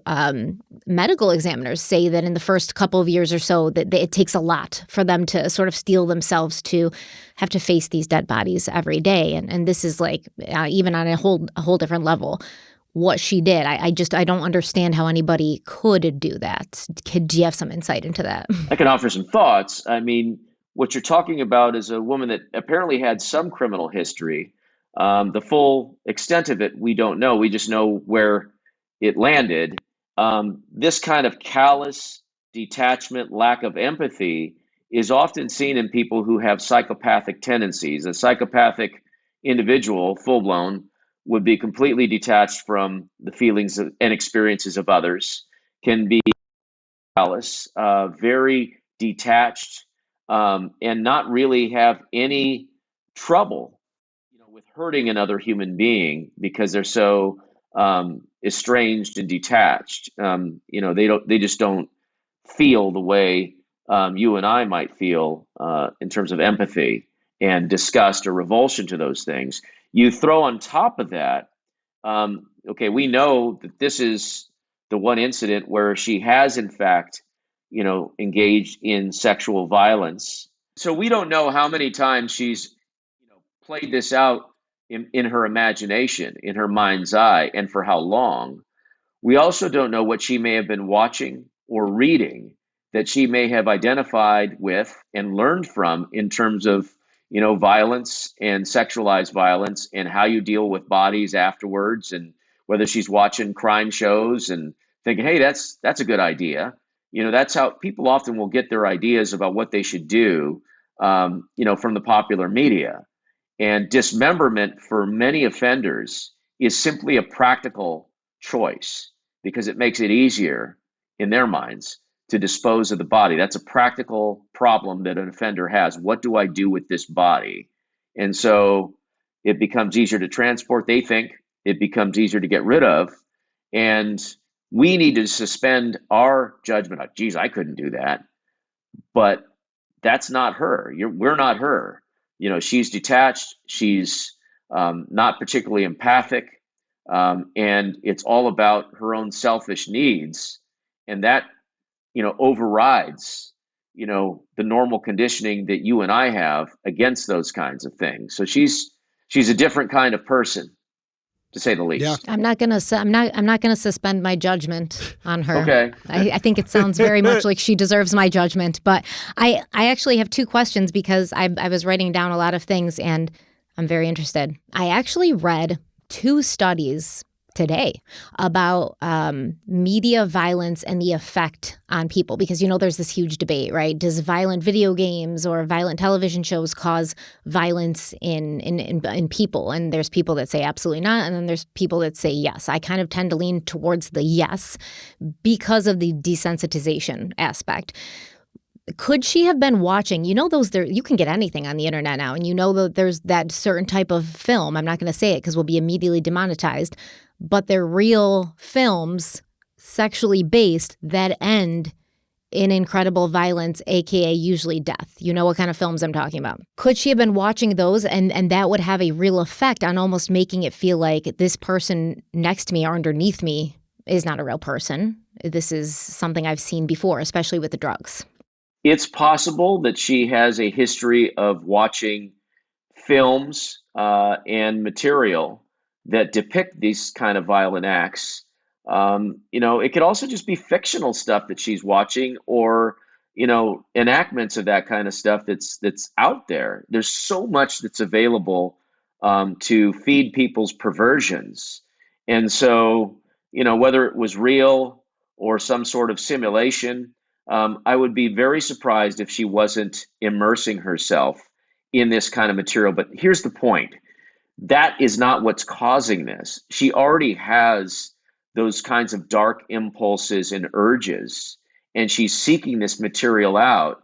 medical examiners say that in the first couple of years or so that it takes a lot for them to sort of steel themselves to have to face these dead bodies every day. And this is like even on a whole different level. What she did, I don't understand how anybody could do that. Do you have some insight into that? I can offer some thoughts. I mean, what you're talking about is a woman that apparently had some criminal history. The full extent of it, we don't know. We just know where it landed. This kind of callous detachment, lack of empathy is often seen in people who have psychopathic tendencies. A psychopathic individual, full-blown, would be completely detached from the feelings and experiences of others, can be callous, very detached, and not really have any trouble, with hurting another human being because they're so estranged and detached. They just don't feel the way you and I might feel in terms of empathy and disgust or revulsion to those things. You throw on top of that, we know that this is the one incident where she has, in fact, engaged in sexual violence. So we don't know how many times she's, played this out in her imagination, in her mind's eye, and for how long. We also don't know what she may have been watching or reading that she may have identified with and learned from in terms of violence and sexualized violence and how you deal with bodies afterwards, and whether she's watching crime shows and thinking, hey, that's a good idea. That's how people often will get their ideas about what they should do, from the popular media. And dismemberment for many offenders is simply a practical choice because it makes it easier in their minds to dispose of the body. That's a practical problem that an offender has. What do I do with this body? And so it becomes easier to transport. They think it becomes easier to get rid of. And we need to suspend our judgment. Like, geez, I couldn't do that. But that's not her. We're not her. She's detached. She's not particularly empathic. And it's all about her own selfish needs. And that overrides, the normal conditioning that you and I have against those kinds of things. So she's a different kind of person, to say the least. Yeah. I'm not gonna suspend my judgment on her. Okay. I think it sounds very much like she deserves my judgment. But I actually have two questions because I was writing down a lot of things and I'm very interested. I actually read 2 studies today about media violence and the effect on people, because there's this huge debate, right? Does violent video games or violent television shows cause violence in people? And there's people that say absolutely not, and then there's people that say yes. I kind of tend to lean towards the yes because of the desensitization aspect. Could she have been watching, you can get anything on the internet now, and that there's that certain type of film. I'm not going to say it because we'll be immediately demonetized, but they're real films, sexually based, that end in incredible violence, aka usually death. You know what kind of films I'm talking about. Could she have been watching those and that would have a real effect on almost making it feel like this person next to me or underneath me is not a real person. This is something I've seen before, especially with the drugs. It's possible that she has a history of watching films and material that depict these kind of violent acts. It could also just be fictional stuff that she's watching, or enactments of that kind of stuff that's out there. There's so much that's available to feed people's perversions, and so whether it was real or some sort of simulation, I would be very surprised if she wasn't immersing herself in this kind of material. But here's the point. That is not what's causing this. She already has those kinds of dark impulses and urges, and she's seeking this material out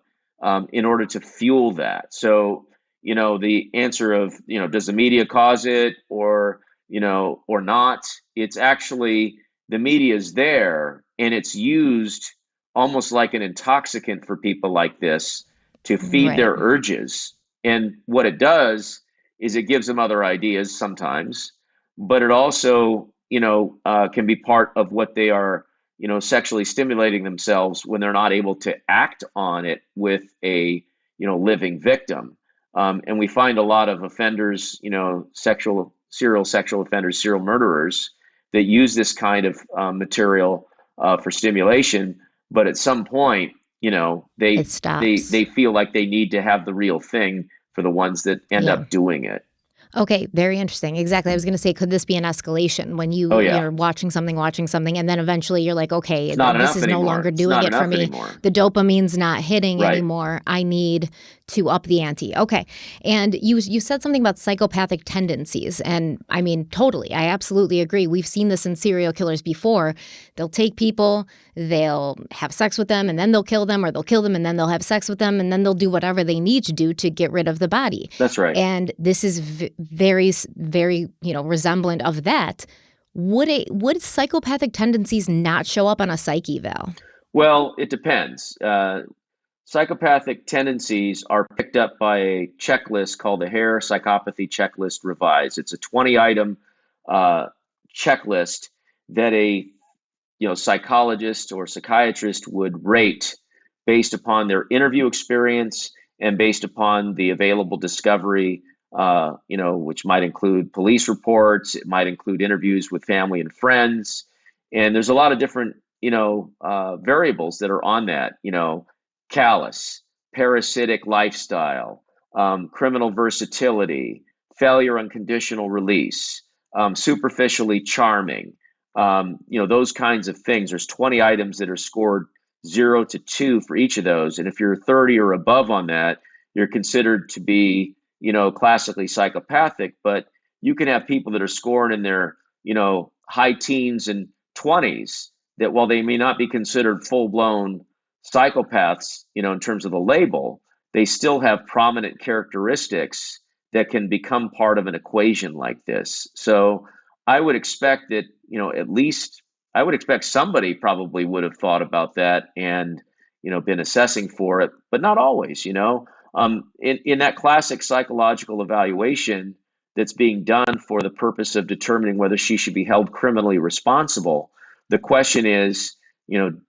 in order to fuel that. So, the answer of, does the media cause it or not? It's actually, the media is there, and it's used almost like an intoxicant for people like this to feed their urges. And what it does is it gives them other ideas sometimes, but it also, can be part of what they are, sexually stimulating themselves when they're not able to act on it with a, living victim. And we find a lot of offenders, serial sexual offenders, serial murderers that use this kind of material for stimulation. But at some point, they feel like they need to have the real thing for the ones that end up doing it. Okay, very interesting. Exactly. I was going to say, could this be an escalation when you're watching something, and then eventually you're like, okay, this is no longer doing it for me. Anymore. The dopamine's not hitting anymore. I need to up the ante. Okay. And you said something about psychopathic tendencies. And I mean, totally. I absolutely agree. We've seen this in serial killers before. They'll take people, they'll have sex with them, and then they'll kill them, or they'll kill them and then they'll have sex with them, and then they'll do whatever they need to do to get rid of the body. That's right. And this is very, very, resemblant of that. Would psychopathic tendencies not show up on a psych eval? Well, it depends. Psychopathic tendencies are picked up by a checklist called the Hare Psychopathy Checklist Revised. It's a 20-item checklist that a psychologist or psychiatrist would rate based upon their interview experience and based upon the available discovery, which might include police reports, it might include interviews with family and friends, and there's a lot of different variables that are on that. Callous, parasitic lifestyle, criminal versatility, failure on conditional release, superficially charming, those kinds of things. There's 20 items that are scored 0 to 2 for each of those. And if you're 30 or above on that, you're considered to be, classically psychopathic. But you can have people that are scoring in their, high teens and 20s that, while they may not be considered full-blown psychopaths, in terms of the label, they still have prominent characteristics that can become part of an equation like this. So I would expect that, at least I would expect somebody probably would have thought about that and, been assessing for it, but not always. In that classic psychological evaluation that's being done for the purpose of determining whether she should be held criminally responsible, the question is,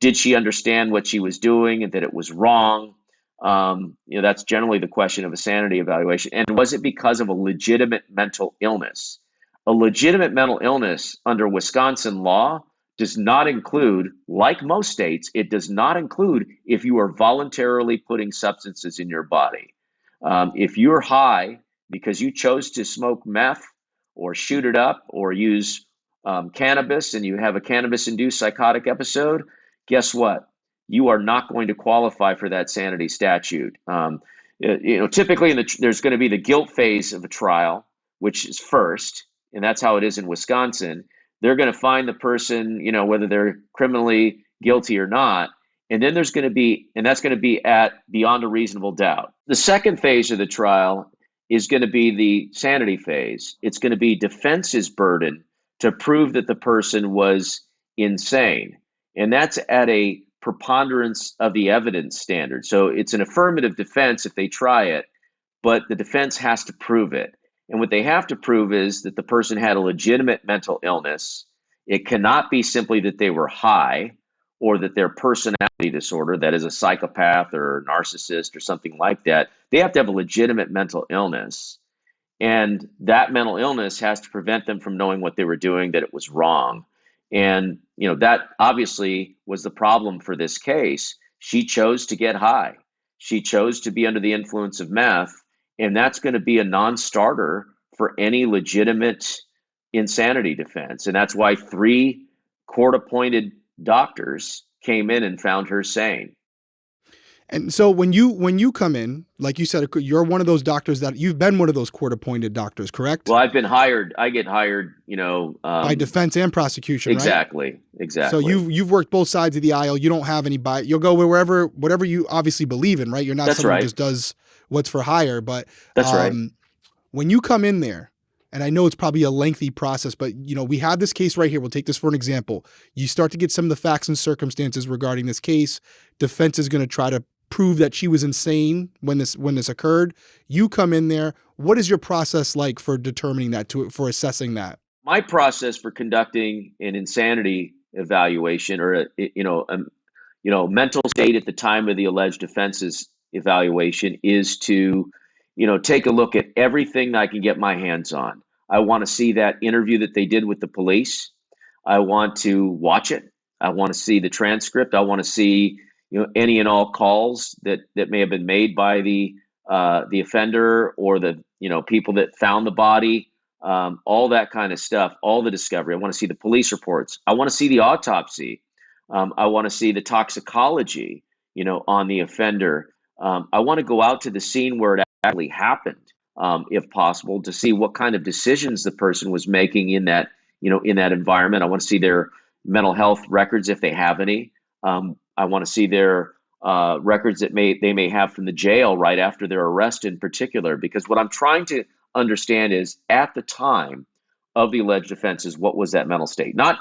did she understand what she was doing and that it was wrong? That's generally the question of a sanity evaluation. And was it because of a legitimate mental illness? A legitimate mental illness under Wisconsin law does not include, like most states, it does not include if you are voluntarily putting substances in your body. If you're high because you chose to smoke meth or shoot it up or use cannabis and you have a cannabis-induced psychotic episode, guess what? You are not going to qualify for that sanity statute. Typically there's going to be the guilt phase of a trial, which is first, and that's how it is in Wisconsin. They're going to find the person, whether they're criminally guilty or not, And then there's going to be, and that's going to be at beyond a reasonable doubt. The second phase of the trial is going to be the sanity phase. It's going to be defense's burden to prove that the person was insane. And that's at a preponderance of the evidence standard. So it's an affirmative defense if they try it, but the defense has to prove it. And what they have to prove is that the person had a legitimate mental illness. It cannot be simply that they were high or that their personality disorder, that is a psychopath or a narcissist or something like that. They have to have a legitimate mental illness. And that mental illness has to prevent them from knowing what they were doing, that it was wrong. And, that obviously was the problem for this case. She chose to get high. She chose to be under the influence of meth. And that's going to be a non-starter for any legitimate insanity defense. And that's why 3 court-appointed doctors came in and found her sane. And so when you come in, like you said, you're one of those doctors that you've been one of those court-appointed doctors, correct? Well, I've been hired. I get hired, by defense and prosecution, exactly, right? Exactly. So you've worked both sides of the aisle. You don't have any bias. You'll go whatever you obviously believe in, right? You're not someone who just does what's for hire. But that's right. When you come in there, and I know it's probably a lengthy process, but we have this case right here. We'll take this for an example. You start to get some of the facts and circumstances regarding this case. Defense is going to try to prove that she was insane when this occurred. You come in there. What is your process like for determining that, for assessing that? My process for conducting an insanity evaluation or mental state at the time of the alleged offenses evaluation is to take a look at everything that I can get my hands on. I want to see that interview that they did with the police. I want to watch it. I want to see the transcript. I want to see any and all calls that may have been made by the offender or the people that found the body, all that kind of stuff, all the discovery. I want to see the police reports. I want to see the autopsy. I want to see the toxicology, on the offender. I want to go out to the scene where it actually happened, if possible, to see what kind of decisions the person was making in that environment. I want to see their mental health records if they have any. I want to see their records that they may have from the jail right after their arrest in particular, because what I'm trying to understand is at the time of the alleged offenses, what was that mental state? Not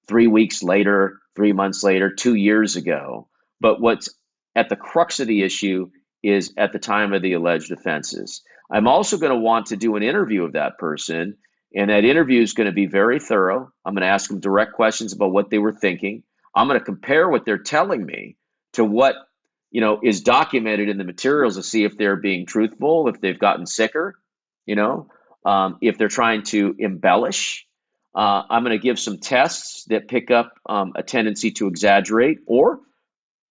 3 weeks later, 3 months later, 2 years ago, but what's at the crux of the issue is at the time of the alleged offenses. I'm also going to want to do an interview of that person, and that interview is going to be very thorough. I'm going to ask them direct questions about what they were thinking. I'm going to compare what they're telling me to what is documented in the materials to see if they're being truthful, if they've gotten sicker, if they're trying to embellish. I'm going to give some tests that pick up a tendency to exaggerate, or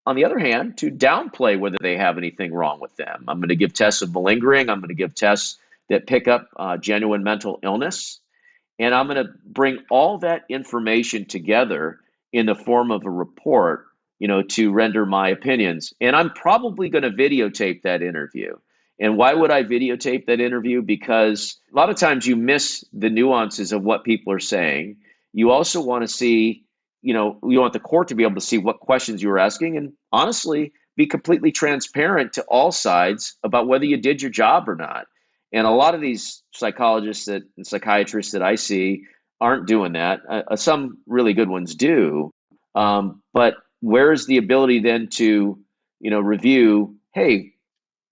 on the other hand, to downplay whether they have anything wrong with them. I'm going to give tests of malingering. I'm going to give tests that pick up genuine mental illness. And I'm going to bring all that information together in the form of a report, to render my opinions. And I'm probably going to videotape that interview. And why would I videotape that interview? Because a lot of times you miss the nuances of what people are saying. You also want to see, you want the court to be able to see what questions you were asking, and honestly, be completely transparent to all sides about whether you did your job or not. And a lot of these psychologists and psychiatrists that I see aren't doing that. Some really good ones do. But where's the ability then to, review, hey,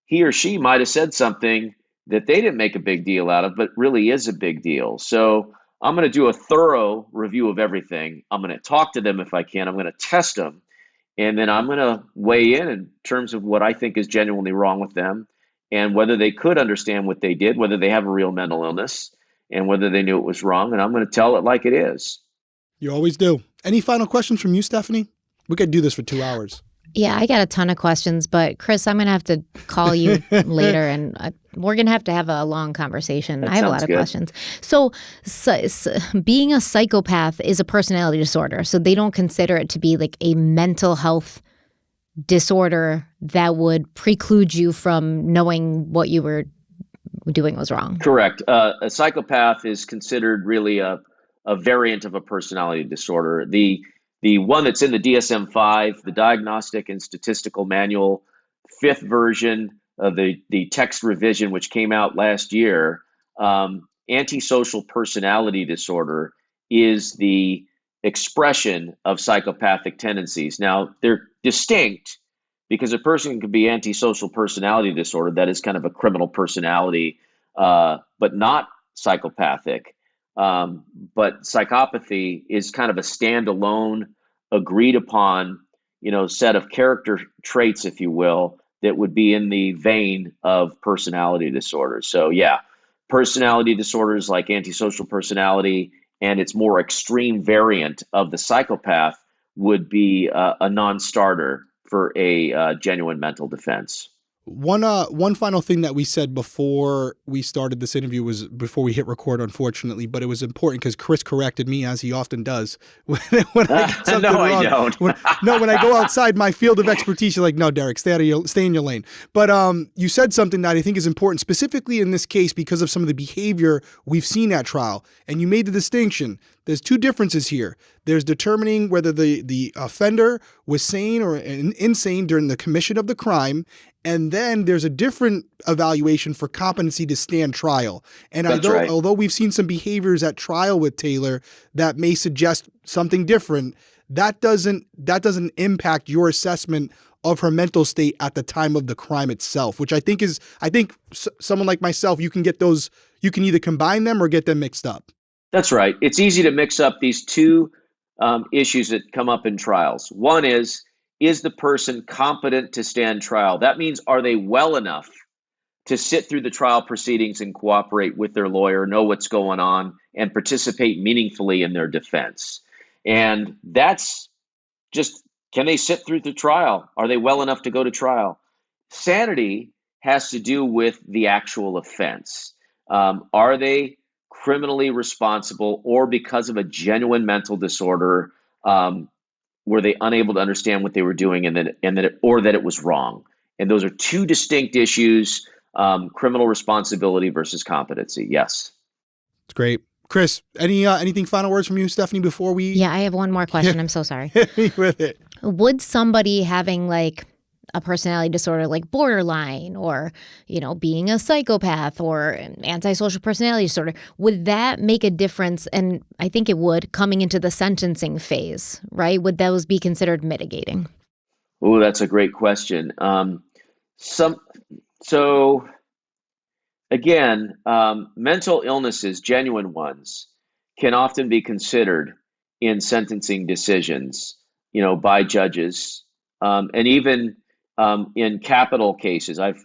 he or she might have said something that they didn't make a big deal out of, but really is a big deal. So I'm going to do a thorough review of everything. I'm going to talk to them if I can. I'm going to test them. And then I'm going to weigh in terms of what I think is genuinely wrong with them and whether they could understand what they did, whether they have a real mental illness, and whether they knew it was wrong. And I'm going to tell it like it is. You always do. Any final questions from you, Stephanie? We could do this for 2 hours. Yeah, I got a ton of questions, but Chris, I'm going to have to call you later, and we're going to have a long conversation. I have a lot of questions. So being a psychopath is a personality disorder, so they don't consider it to be like a mental health disorder that would preclude you from knowing what you were doing was wrong. Correct. A psychopath is considered really a variant of a personality disorder. The The one that's in the DSM-5, the Diagnostic and Statistical Manual, 5th version of the text revision, which came out last year, antisocial personality disorder is the expression of psychopathic tendencies. Now, they're distinct because a person can be antisocial personality disorder, that is kind of a criminal personality, but not psychopathic. But psychopathy is kind of a standalone, agreed upon, set of character traits, if you will, that would be in the vein of personality disorders. So yeah, personality disorders like antisocial personality and its more extreme variant of the psychopath would be a non-starter for a genuine mental defense. One final thing that we said before we started this interview was before we hit record, unfortunately, but it was important because Chris corrected me, as he often does, when I get something no, wrong. I don't. When I go outside my field of expertise, you're like, no, Derek, stay in your lane. But you said something that I think is important, specifically in this case because of some of the behavior we've seen at trial, and you made the distinction. There's two differences here. There's determining whether the offender was sane or insane during the commission of the crime, and then there's a different evaluation for competency to stand trial. And although we've seen some behaviors at trial with Taylor that may suggest something different, that doesn't impact your assessment of her mental state at the time of the crime itself, which I think someone like myself, you can get those, you can either combine them or get them mixed up. That's right. It's easy to mix up these two issues that come up in trials. One is the person competent to stand trial? That means, are they well enough to sit through the trial proceedings and cooperate with their lawyer, know what's going on, and participate meaningfully in their defense? And that's just, can they sit through the trial? Are they well enough to go to trial? Sanity has to do with the actual offense. Are they criminally responsible, or because of a genuine mental disorder, were they unable to understand what they were doing and that it was wrong? And those are two distinct issues, criminal responsibility versus competency. Yes. It's great. Chris, anything final words from you, Stephanie, before we... Yeah, I have one more question. I'm so sorry. Hit me with it. Would somebody having like a personality disorder like borderline or, being a psychopath or an antisocial personality disorder, would that make a difference? And I think it would, coming into the sentencing phase, right? Would those be considered mitigating? Oh, that's a great question. So again, mental illnesses, genuine ones, can often be considered in sentencing decisions, by judges, and even in capital cases. I've,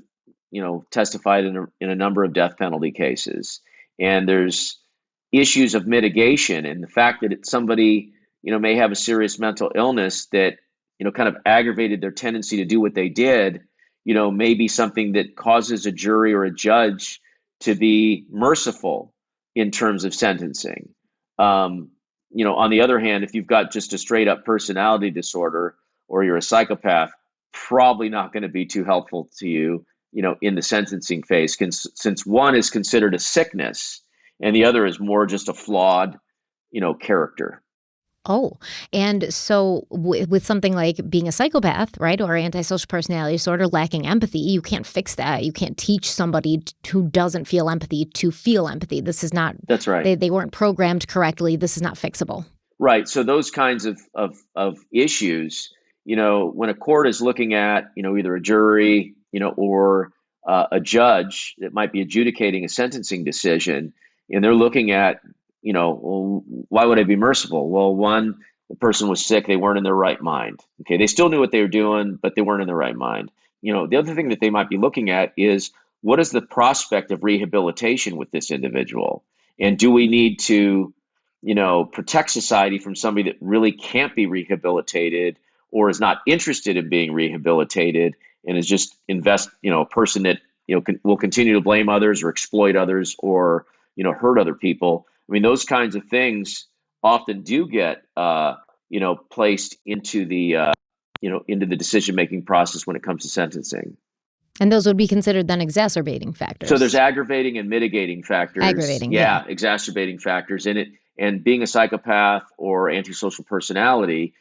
testified in a number of death penalty cases, and there's issues of mitigation, and the fact that somebody, may have a serious mental illness that, kind of aggravated their tendency to do what they did, may be something that causes a jury or a judge to be merciful in terms of sentencing. On the other hand, if you've got just a straight up personality disorder or you're a psychopath, probably not going to be too helpful to you, in the sentencing phase, since one is considered a sickness and the other is more just a flawed, character. Oh, and so with something like being a psychopath, right, or antisocial personality disorder, lacking empathy, you can't fix that. You can't teach somebody who doesn't feel empathy to feel empathy. This is not. That's right. They weren't programmed correctly. This is not fixable. Right. So those kinds of issues, when a court is looking at, either a jury, or a judge that might be adjudicating a sentencing decision, and they're looking at, well, why would I be merciful? Well, one, the person was sick. They weren't in their right mind. Okay. They still knew what they were doing, but they weren't in their right mind. The other thing that they might be looking at is, what is the prospect of rehabilitation with this individual? And do we need to, protect society from somebody that really can't be rehabilitated or is not interested in being rehabilitated and is just a person that, will continue to blame others or exploit others or, hurt other people. I mean, those kinds of things often do get, placed into the, into the decision-making process when it comes to sentencing. And those would be considered then exacerbating factors. So there's aggravating and mitigating factors. Aggravating, exacerbating factors in it. And being a psychopath or antisocial personality,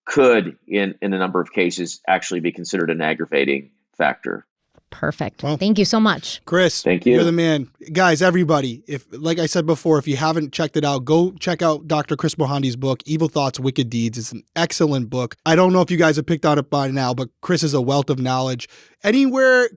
could in a number of cases actually be considered an aggravating factor. Perfect. Well, thank you so much. Chris, thank you. You're the man. Guys, everybody, like I said before, if you haven't checked it out, go check out Dr. Chris Mohanty's book, Evil Thoughts, Wicked Deeds. It's an excellent book. I don't know if you guys have picked on it by now, but Chris is a wealth of knowledge. Anywhere,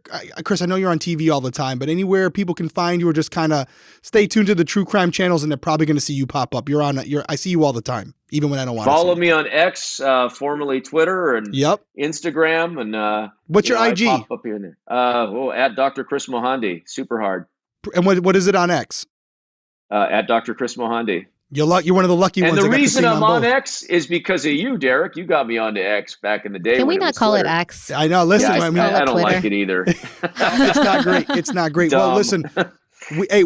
Chris, I know you're on TV all the time, but anywhere people can find you, or just kind of stay tuned to the true crime channels, and they're probably going to see you pop up. I see you all the time, even when I don't want to. Follow me on X, formerly Twitter, and Instagram, and what's your IG? I pop up here and there. At Dr. Chris Mohanty, super hard. And what is it on X? At Dr. Chris Mohanty. You're one of the lucky ones. And the reason I'm on X is because of you, Derek. You got me onto X back in the day. Can we not call Twitter. it X? I know. Listen, I don't Twitter. like it either. It's not great. It's not great. Well, listen,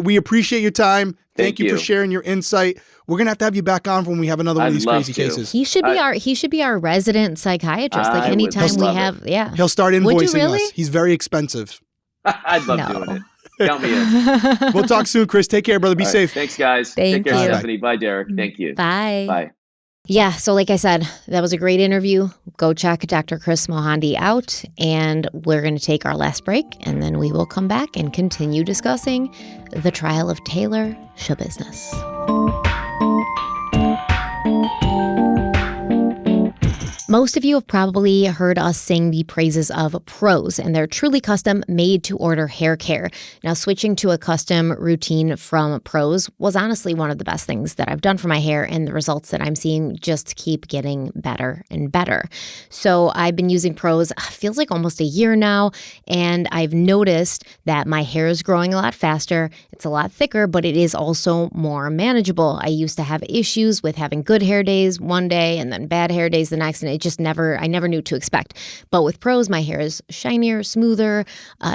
we appreciate your time. Thank you for sharing your insight. We're gonna have to have you back on when we have another one of these crazy cases. He should be our resident psychiatrist. Like anytime we have, he'll start invoicing really? us. He's very expensive. I'd love doing it. Count me in. We'll talk soon, Chris. Take care, brother. Be safe. Thanks, guys. Thank Take care, you. Stephanie. Bye, Derek. Thank you. Bye. Bye. Yeah, so like I said, that was a great interview. Go check Dr. Chris Mohanty out, and we're going to take our last break, and then we will come back and continue discussing the trial of Taylor Schabusiness. Most of you have probably heard us sing the praises of Prose and their truly custom made-to-order hair care. Now, switching to a custom routine from Prose was honestly one of the best things that I've done for my hair, and the results that I'm seeing just keep getting better and better. So I've been using Prose, feels like almost a year now, and I've noticed that my hair is growing a lot faster. It's a lot thicker, but it is also more manageable. I used to have issues with having good hair days one day and then bad hair days the next, and I never knew to expect. But with Prose, my hair is shinier, smoother,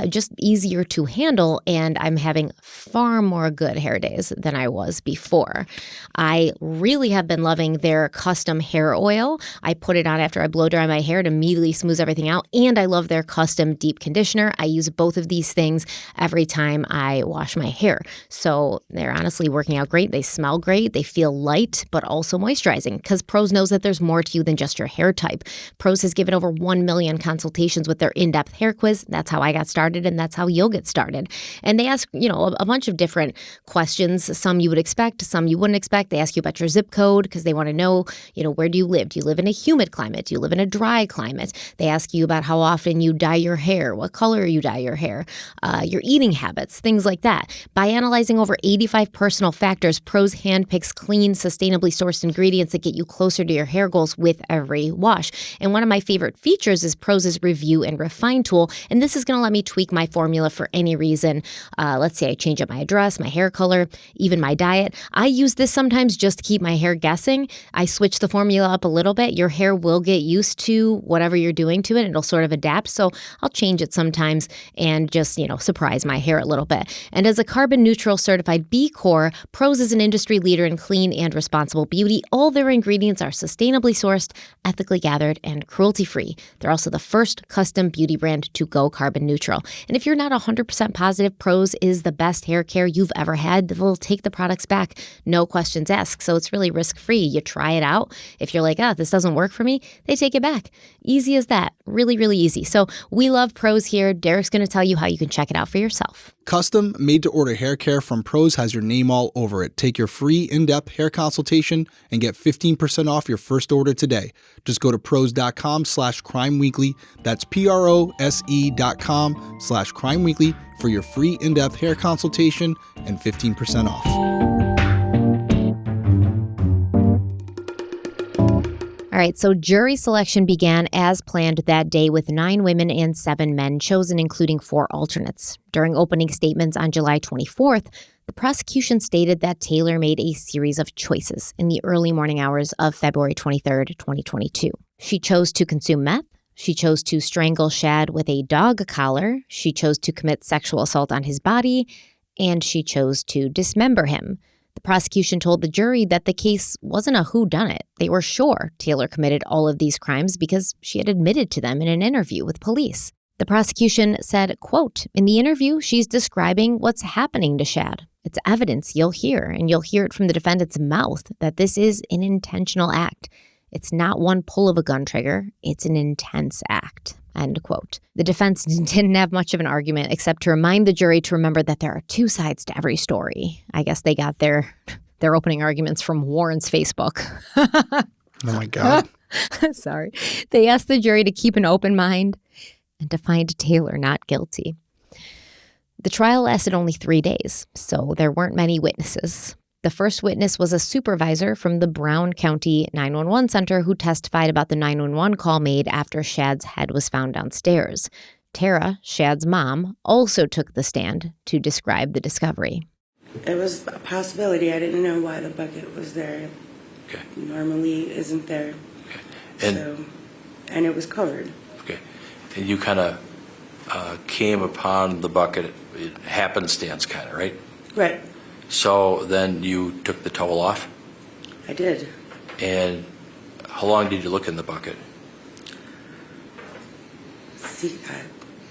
just easier to handle, and I'm having far more good hair days than I was before. I really have been loving their custom hair oil. I put it on after I blow dry my hair. It immediately smooths everything out, and I love their custom deep conditioner. I use both of these things every time I wash my hair. So they're honestly working out great. They smell great. They feel light, but also moisturizing, because Prose knows that there's more to you than just your hair type. Prose has given over 1 million consultations with their in-depth hair quiz. That's how I got started, and that's how you'll get started. And they ask, a bunch of different questions. Some you would expect, some you wouldn't expect. They ask you about your zip code because they want to know, where do you live? Do you live in a humid climate? Do you live in a dry climate? They ask you about how often you dye your hair, what color you dye your hair, your eating habits, things like that. By analyzing over 85 personal factors, Prose handpicks clean, sustainably sourced ingredients that get you closer to your hair goals with every wash. And one of my favorite features is Prose's review and refine tool. And this is going to let me tweak my formula for any reason. Let's say I change up my address, my hair color, even my diet. I use this sometimes just to keep my hair guessing. I switch the formula up a little bit. Your hair will get used to whatever you're doing to it. It'll sort of adapt. So I'll change it sometimes and just, surprise my hair a little bit. And as a carbon neutral certified B Corp, Prose is an industry leader in clean and responsible beauty. All their ingredients are sustainably sourced, ethically gathered, and cruelty-free. They're also the first custom beauty brand to go carbon neutral. And if you're not 100% positive Prose is the best hair care you've ever had, they'll take the products back. No questions asked. So it's really risk-free. You try it out. If you're like, this doesn't work for me, they take it back. Easy as that. Really, really easy. So we love Prose here. Derek's going to tell you how you can check it out for yourself. Custom made-to-order hair care from Prose has your name all over it. Take your free in-depth hair consultation and get 15% off your first order today. Just go to prose.com/crimeweekly. That's prose.com/crimeweekly for your free in-depth hair consultation and 15% off. All right, so jury selection began as planned that day with 9 women and 7 men chosen, including 4 alternates. During opening statements on July 24th, the prosecution stated that Taylor made a series of choices in the early morning hours of February 23rd, 2022. She chose to consume meth. She chose to strangle Shad with a dog collar. She chose to commit sexual assault on his body. And she chose to dismember him. The prosecution told the jury that the case wasn't a whodunit. They were sure Taylor committed all of these crimes because she had admitted to them in an interview with police. The prosecution said, quote, "In the interview, she's describing what's happening to Shad. It's evidence you'll hear, and you'll hear it from the defendant's mouth, that this is an intentional act. It's not one pull of a gun trigger. It's an intense act. End quote. The defense didn't have much of an argument except to remind the jury to remember that there are two sides to every story. I guess they got their opening arguments from Warren's Facebook. Oh my God. Sorry. They asked the jury to keep an open mind and to find Taylor not guilty. The trial lasted only 3 days, so there weren't many witnesses. The first witness was a supervisor from the Brown County 911 Center who testified about the 911 call made after Shad's head was found downstairs. Tara, Shad's mom, also took the stand to describe the discovery. It was a possibility. I didn't know why the bucket was there. Okay. Normally isn't there. Okay. And it was covered. Okay. And you kind of came upon the bucket, happenstance kind of, right? Right. So then you took the towel off? I did. And how long did you look in the bucket? See,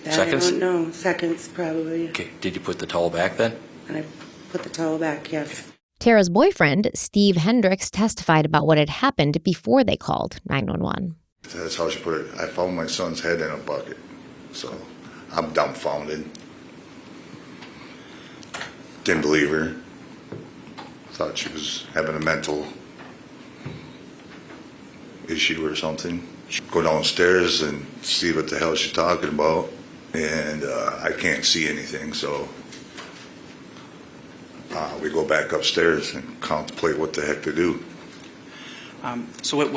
that Seconds? I don't know. Seconds, probably. Okay. Did you put the towel back then? And I put the towel back, yes. Tara's boyfriend, Steve Hendricks, testified about what had happened before they called 911. That's how she put it. I found my son's head in a bucket. So I'm dumbfounded. Didn't believe her. Thought she was having a mental issue or something. Go downstairs and see what the hell she's talking about. And I can't see anything, so we go back upstairs and contemplate what the heck to do. I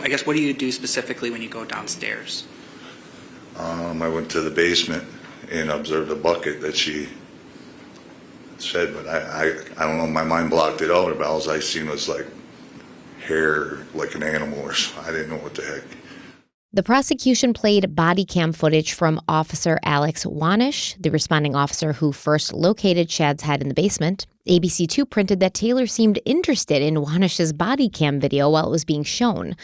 guess what do you do specifically when you go downstairs? I went to the basement and observed a bucket that she said, but I don't know, my mind blocked it out. About all I seen was like hair, like an animal or something. I didn't know what the heck. The prosecution played body cam footage from Officer Alex Wanish, the responding officer who first located Shad's head in the basement. ABC2 printed that Taylor seemed interested in Wanish's body cam video while it was being shown.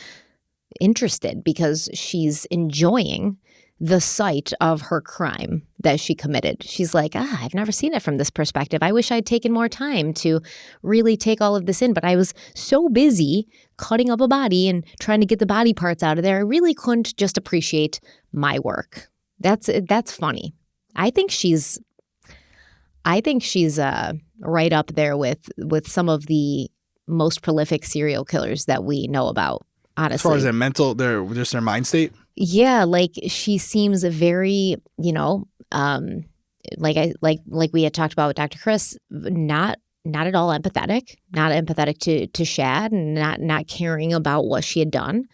Interested because she's enjoying the sight of her crime that she committed. She's like, I've never seen it from this perspective. I wish I'd taken more time to really take all of this in, but I was so busy cutting up a body and trying to get the body parts out of there. I really couldn't just appreciate my work. That's funny. I think she's right up there with some of the most prolific serial killers that we know about, honestly. As far as their mental, their mind state? Yeah, like she seems very, like we had talked about with Dr. Chris, not at all empathetic, not empathetic to Shad, and not caring about what she had done.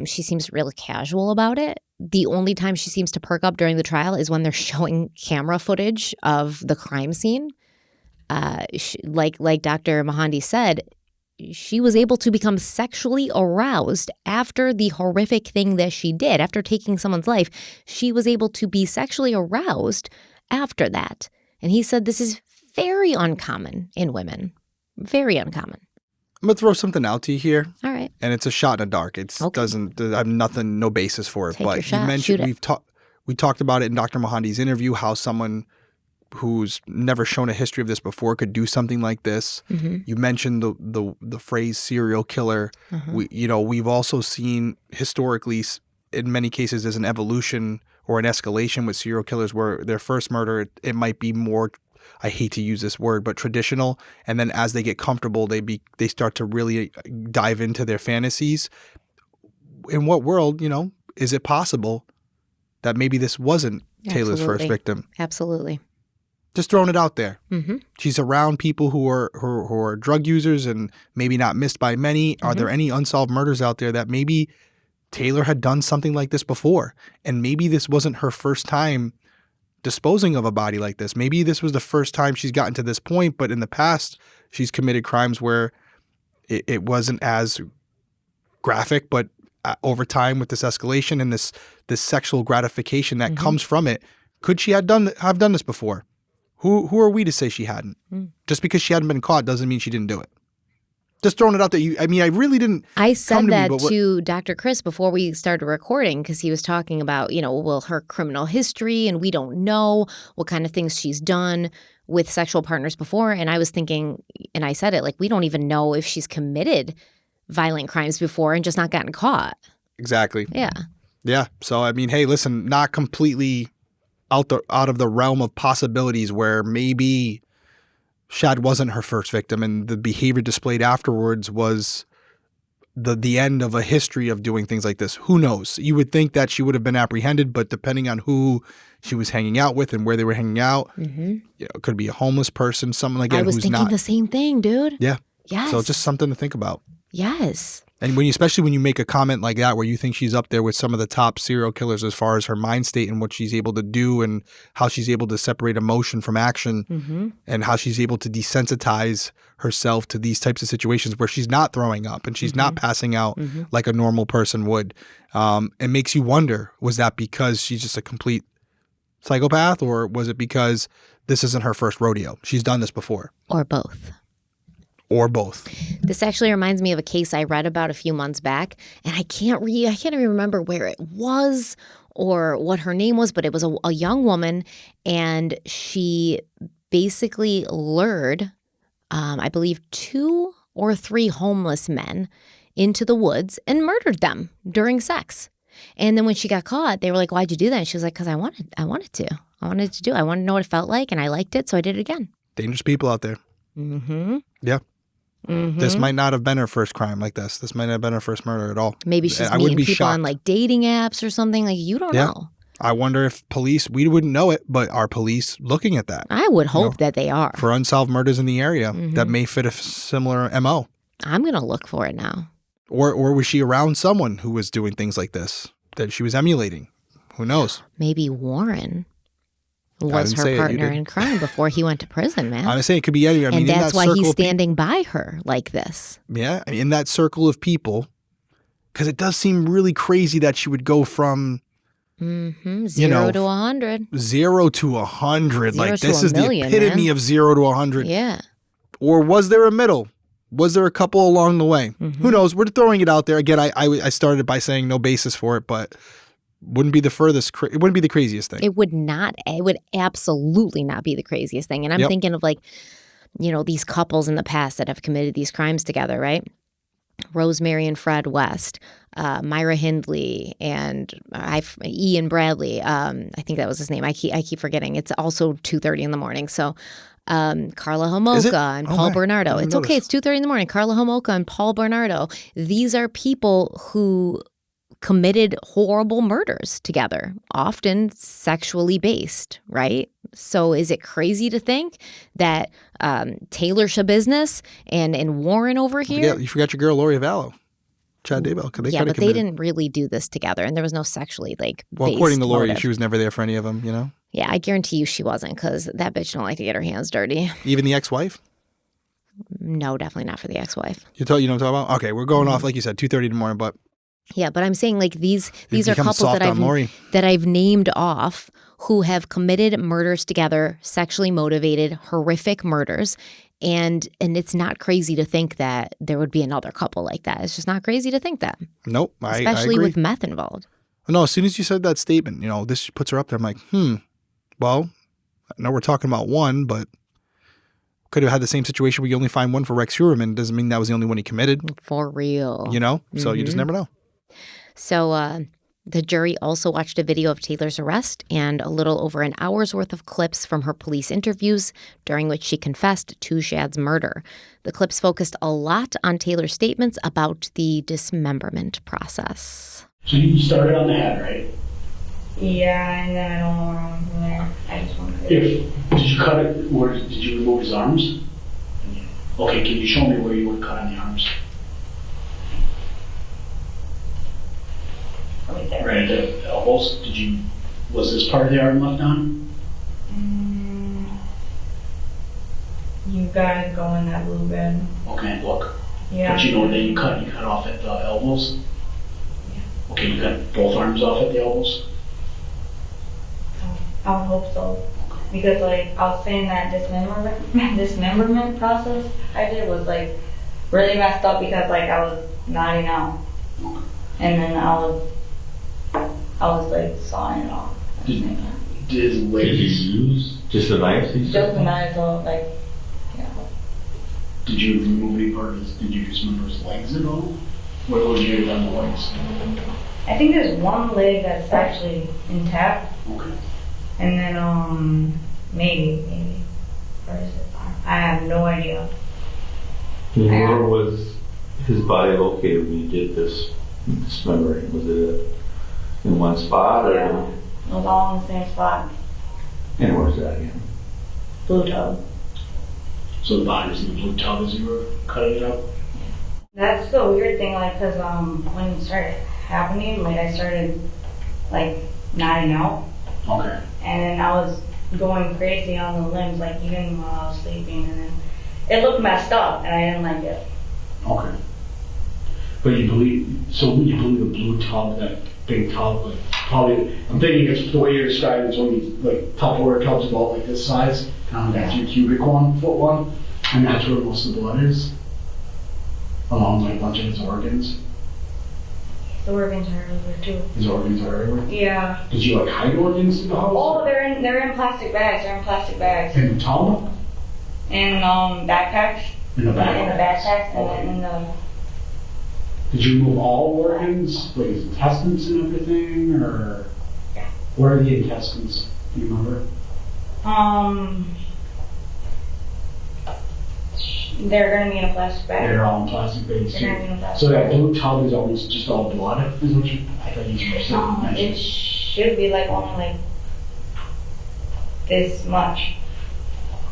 She seems really casual about it. The only time she seems to perk up during the trial is when they're showing camera footage of the crime scene. Like Dr. Mahandi said, she was able to become sexually aroused after the horrific thing that she did. After taking someone's life, she was able to be sexually aroused after that. And he said this is very uncommon in women. Very uncommon. I'm going to throw something out to you here. All right. And it's a shot in the dark. It doesn't, I have nothing, no basis for it. Take your But shot, you mentioned, shoot we talked about it in Dr. Mohandi's interview, how someone who's never shown a history of this before could do something like this. Mm-hmm. You mentioned the phrase serial killer. Mm-hmm. We've also seen historically, in many cases, there's an evolution or an escalation with serial killers where their first murder, it might be more, I hate to use this word, but traditional. And then as they get comfortable, they start to really dive into their fantasies. In what world, is it possible that maybe this wasn't Taylor's first victim? Absolutely. Just throwing it out there. Mm-hmm. She's around people who are drug users and maybe not missed by many. Mm-hmm. Are there any unsolved murders out there that maybe Taylor had done something like this before? And maybe this wasn't her first time disposing of a body like this. Maybe this was the first time she's gotten to this point, but in the past she's committed crimes where it wasn't as graphic, but over time with this escalation and this sexual gratification that comes from it, could she have done this before? Who are we to say she hadn't? Just because she hadn't been caught doesn't mean she didn't do it. Just throwing it out there. I really didn't. I said that to Dr. Chris before we started recording because he was talking about, her criminal history, and we don't know what kind of things she's done with sexual partners before. And I was thinking, and I said it, like, we don't even know if she's committed violent crimes before and just not gotten caught. Exactly. Yeah. Yeah. So, I mean, hey, listen, not completely out of the realm of possibilities where maybe Shad wasn't her first victim and the behavior displayed afterwards was the end of a history of doing things like this. Who knows? You would think that she would have been apprehended, but depending on who she was hanging out with and where they were hanging out, you know, it could be a homeless person, someone like that who's not. I was thinking the same thing, dude. Yeah. Yes. So just something to think about. Yes. And especially when you make a comment like that, where you think she's up there with some of the top serial killers as far as her mind state and what she's able to do and how she's able to separate emotion from action and how she's able to desensitize herself to these types of situations where she's not throwing up and she's not passing out like a normal person would. It makes you wonder, was that because she's just a complete psychopath, or was it because this isn't her first rodeo? She's done this before. Or both. Or both. This actually reminds me of a case I read about a few months back, and I can't even remember where it was or what her name was, but it was a young woman, and she basically lured, I believe, 2 or 3 homeless men into the woods and murdered them during sex. And then when she got caught, they were like, "Why'd you do that?" And she was like, "Because I wanted to. I wanted to know what it felt like, and I liked it, so I did it again." Dangerous people out there. Yeah. This might not have been her first crime like this. This might not have been her first murder at all. Maybe she's meeting people on like dating apps or something. Like, you don't know. I wonder if police, we wouldn't know it, but are police looking at that? I would hope that they are. For unsolved murders in the area that may fit a similar MO. I'm going to look for it now. Or was she around someone who was doing things like this that she was emulating? Who knows? Maybe Warren was her partner in crime before he went to prison, man. I'm saying it could be anywhere. And that's why he's standing by her like this. Yeah, in that circle of people, because it does seem really crazy that she would go from 0 to 100. 0 to 100. Like, this is the epitome of 0 to 100. Yeah. Or was there a middle? Was there a couple along the way? Who knows? We're throwing it out there. Again, I started by saying no basis for it, but wouldn't be the furthest. It wouldn't be the craziest thing. It would not. It would absolutely not be the craziest thing. And I'm thinking of, like, you know, these couples in the past that have committed these crimes together, right? Rosemary and Fred West, Myra Hindley, and Ian Bradley. I think that was his name. I keep forgetting. It's also 2:30 in the morning. So Carla Homolka and Paul Bernardo. It's okay. It's 2:30 in the morning. Carla Homolka and Paul Bernardo. These are people who committed horrible murders together, often sexually based, right? So is it crazy to think that Taylor Schabusiness and Warren over here? You forgot your girl, Lori Vallow. Chad Daybell. Yeah, but they didn't really do this together, and there was no sexually, like, well, according to Lori, motive. she was never there for any of them, you know? Yeah, I guarantee you she wasn't, because that bitch don't like to get her hands dirty. Even the ex-wife? No, definitely not for the ex-wife. You know what I'm talking about? Okay, we're going off, like you said, 2:30 in the morning, but... Yeah, but I'm saying, like, these are couples that I've named off who have committed murders together, sexually motivated, horrific murders, and it's not crazy to think that there would be another couple like that. It's just not crazy to think that. Nope, I especially agree. with meth involved. No, as soon as you said that statement, you know, this puts her up there. I'm like, well, I know we're talking about one, but could have had the same situation where you only find one for Rex Heuermann. Doesn't mean that was the only one he committed. For real. You know? So you just never know. So the jury also watched a video of Taylor's arrest and a little over an hour's worth of clips from her police interviews, during which she confessed to Shad's murder. The clips focused a lot on Taylor's statements about the dismemberment process. So you started on the head, right? Yeah, and then I don't know where I went from there. I just want to. Did you cut it, or did you remove his arms? Okay, can you show me where you would cut on the arms? Right there. Right at the elbows. Was this part of the arm left on? You gotta go in that blue bed. Okay, look. Yeah. But you know that you cut off at the elbows? Yeah. Okay, you cut both arms off at the elbows? I would hope so. Because, like, I was saying that dismemberment process I did was, like, really messed up because, like, I was nodding out. And then I was like sawing it off. Did you use just the knife? Just the knife, so, like, yeah. Did you remove any part of his, did you dismember his legs at all? What would you have done to the legs? I think there's one leg that's actually intact. Okay. And then, maybe. Where is it? I have no idea. And where was his body located when you did this dismembering? Was it in one spot? Yeah. It was all in the same spot. And where's that again? Blue tub. So the body was in the blue tub as you were cutting it up? That's the weird thing, like, cause when it started happening, like, I started, like, nodding out. Okay. And then I was going crazy on the limbs, like, even while I was sleeping, and then it looked messed up, and I didn't like it. Okay. But you believe the blue tub, that big tub, like, probably, I'm thinking it's the way you're describing it's only, like, Tupperware tubs about like this size, kind of that 2 cubic 1 foot one, and that's where most of the blood is, along with like a bunch of his organs. The organs are everywhere too. His organs are everywhere? Yeah. Did you like hide organs in the house? Oh, they're in plastic bags. They're in plastic bags. In the tub? In backpacks. In the backpacks? In the backpacks, and then in the... Did you remove all organs? Like his intestines and everything, or? Yeah. Where are the intestines? Do you remember? They're gonna be in a plastic bag. They're all in plastic bags too. They're gonna be in a plastic So that bag. blue tub is almost just all blood, is what you, I thought you were saying. It should be like only like this much.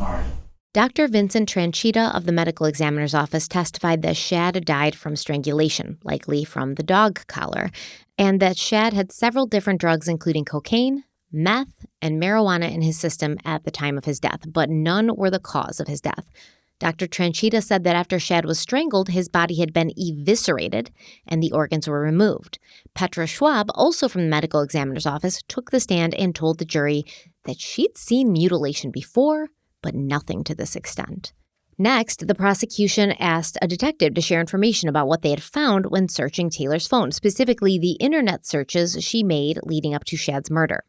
Alright. Dr. Vincent Tranchita of the medical examiner's office testified that Shad died from strangulation, likely from the dog collar, and that Shad had several different drugs, including cocaine, meth, and marijuana in his system at the time of his death, but none were the cause of his death. Dr. Tranchita said that after Shad was strangled, his body had been eviscerated and the organs were removed. Petra Schwab, also from the medical examiner's office, took the stand and told the jury that she'd seen mutilation before, but nothing to this extent. Next, the prosecution asked a detective to share information about what they had found when searching Taylor's phone, specifically the internet searches she made leading up to Shad's murder.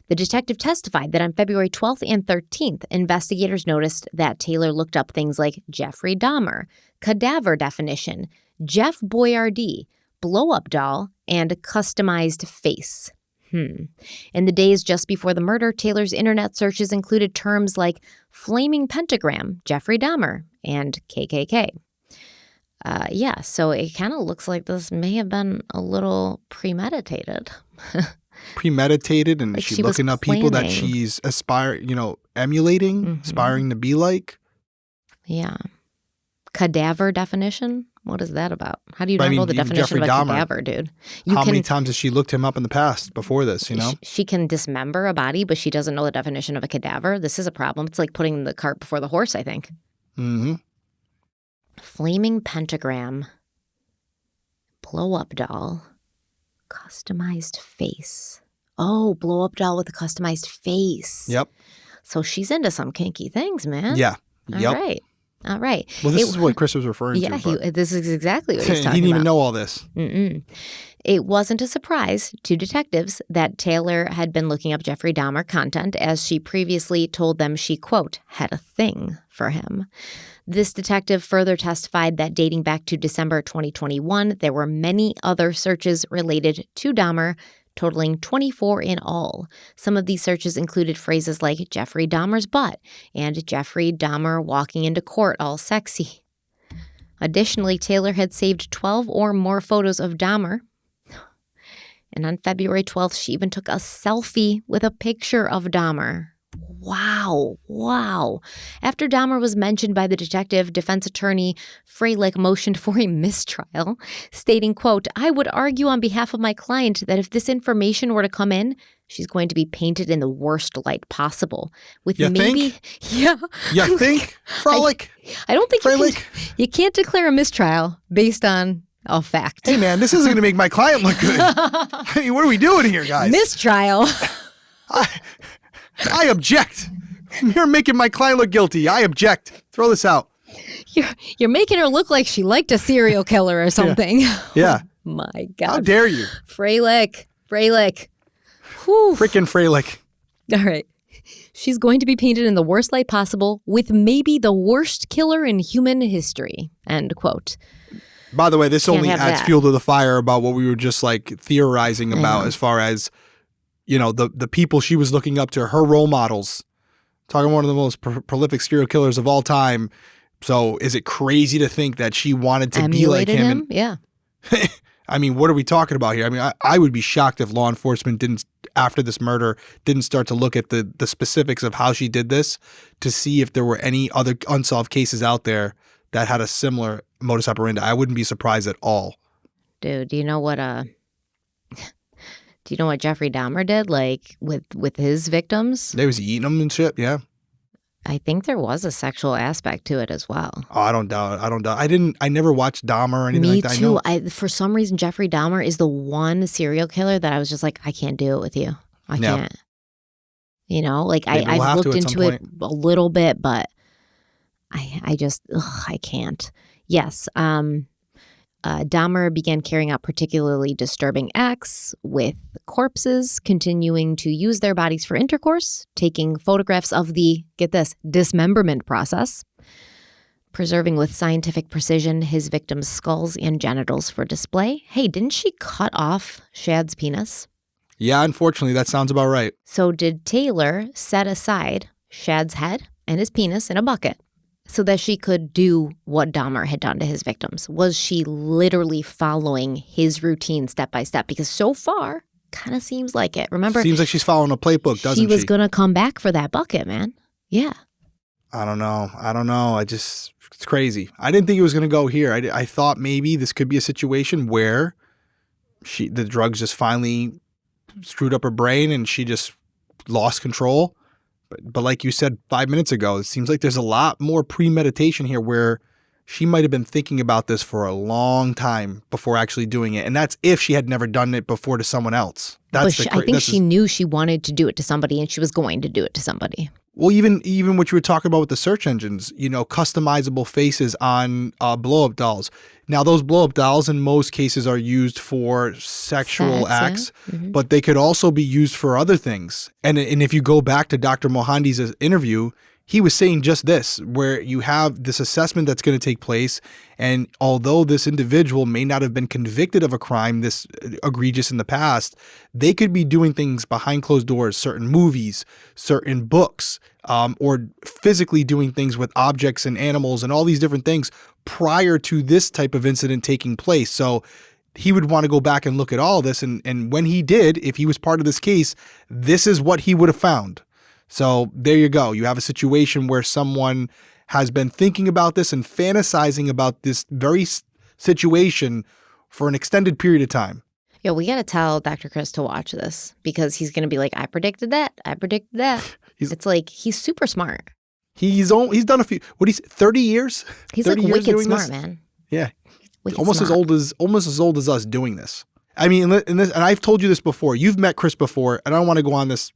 The detective testified that on February 12th and 13th, investigators noticed that Taylor looked up things like Jeffrey Dahmer, cadaver definition, Jeff Boyardee, blow-up doll, and customized face. In the days just before the murder, Taylor's internet searches included terms like flaming pentagram, Jeffrey Dahmer, and KKK. So it kind of looks like this may have been a little premeditated. Premeditated, and Like she's she was looking up people that planning. she's emulating, aspiring to be like. Yeah. Cadaver definition? What is that about? How do you But not I know mean, the even definition Jeffrey of a Dahmer. cadaver, dude? How many times has she looked him up in the past before this, you know? She can dismember a body, but she doesn't know the definition of a cadaver. This is a problem. It's like putting the cart before the horse, I think. Mm-hmm. Flaming pentagram, blow-up doll, customized face. Oh, blow-up doll with a customized face. Yep. So she's into some kinky things, man. Yeah. All Yep. right. All right. Well, this is what Chris was referring Yeah, to. but this is exactly what he he's talking didn't even about. know all this. It wasn't a surprise to detectives that Taylor had been looking up Jeffrey Dahmer content, as she previously told them she, quote, had a thing for him. This detective further testified that dating back to December 2021, there were many other searches related to Dahmer, totaling 24 in all. Some of these searches included phrases like Jeffrey Dahmer's butt and Jeffrey Dahmer walking into court all sexy. Additionally, Taylor had saved 12 or more photos of Dahmer. And on February 12th, she even took a selfie with a picture of Dahmer. Wow. After Dahmer was mentioned by the detective, defense attorney Freilich motioned for a mistrial, stating, quote, I would argue on behalf of my client that if this information were to come in, she's going to be painted in the worst light possible. With You maybe, think? Yeah. You think, Frolic? I don't think Freilich? you can't declare a mistrial based on a fact. Hey, man, this isn't going to make my client look good. I mean, what are we doing here, guys? Mistrial. I object. You're making my client look guilty. I object. Throw this out. You're making her look like she liked a serial killer or something. Yeah. My God. How dare you? Freilich. Whew. Freaking Freilich. All right. She's going to be painted in the worst light possible with maybe the worst killer in human history, end quote. By the way, this Can't only have adds that. fuel to the fire about what we were just like theorizing about as far as, you know, the people she was looking up to, her role models. Talking one of the most prolific serial killers of all time. So is it crazy to think that she wanted to be like Emulated him? Yeah. I mean, what are we talking about here? I mean, I would be shocked if law enforcement didn't, after this murder, didn't start to look at the specifics of how she did this to see if there were any other unsolved cases out there that had a similar modus operandi. I wouldn't be surprised at all. Dude, do you know what Jeffrey Dahmer did, like, with his victims? They was eating them and shit, yeah. I think there was a sexual aspect to it as well. Oh, I don't doubt it. I never watched Dahmer or anything Me like that. too. I know. For some reason, Jeffrey Dahmer is the one serial killer that I was just like, I can't do it with you. I Yeah. can't. You know, like Maybe we'll I've have to looked at some into it point. a little bit, but I just, I can't. Yes. Dahmer began carrying out particularly disturbing acts with corpses, continuing to use their bodies for intercourse, taking photographs of the, get this, dismemberment process, preserving with scientific precision his victims' skulls and genitals for display. Hey, didn't she cut off Shad's penis? Yeah, unfortunately, that sounds about right. So did Taylor set aside Shad's head and his penis in a bucket so that she could do what Dahmer had done to his victims? Was she literally following his routine step by step? Because so far, kind of seems like it. Remember? Seems like she's following a playbook, doesn't she? She was going to come back for that bucket, man. Yeah. I don't know. It's crazy. I didn't think it was going to go here. I thought maybe this could be a situation where the drugs just finally screwed up her brain and she just lost control. But like you said 5 minutes ago, it seems like there's a lot more premeditation here where she might have been thinking about this for a long time before actually doing it. And that's if she had never done it before to someone else. I think she knew she wanted to do it to somebody and she was going to do it to somebody. Well, even what you were talking about with the search engines, you know, customizable faces on blow-up dolls. Now, those blow-up dolls in most cases are used for sexual acts, but they could also be used for other things. And if you go back to Dr. Mohandi's interview, he was saying just this, where you have this assessment that's going to take place. And although this individual may not have been convicted of a crime this egregious in the past, they could be doing things behind closed doors, certain movies, certain books, or physically doing things with objects and animals and all these different things prior to this type of incident taking place. So he would want to go back and look at all this. And when he did, if he was part of this case, this is what he would have found. So there you go. You have a situation where someone has been thinking about this and fantasizing about this very situation for an extended period of time. Yeah, we got to tell Dr. Chris to watch this because he's going to be like, I predicted that. I predicted that. It's like, he's super smart. He's done a few, 30 years? He's 30 like years wicked smart, this? man. Yeah. Wicked almost smart. as old as us doing this. I mean, and I've told you this before. You've met Chris before, and I don't want to go on this,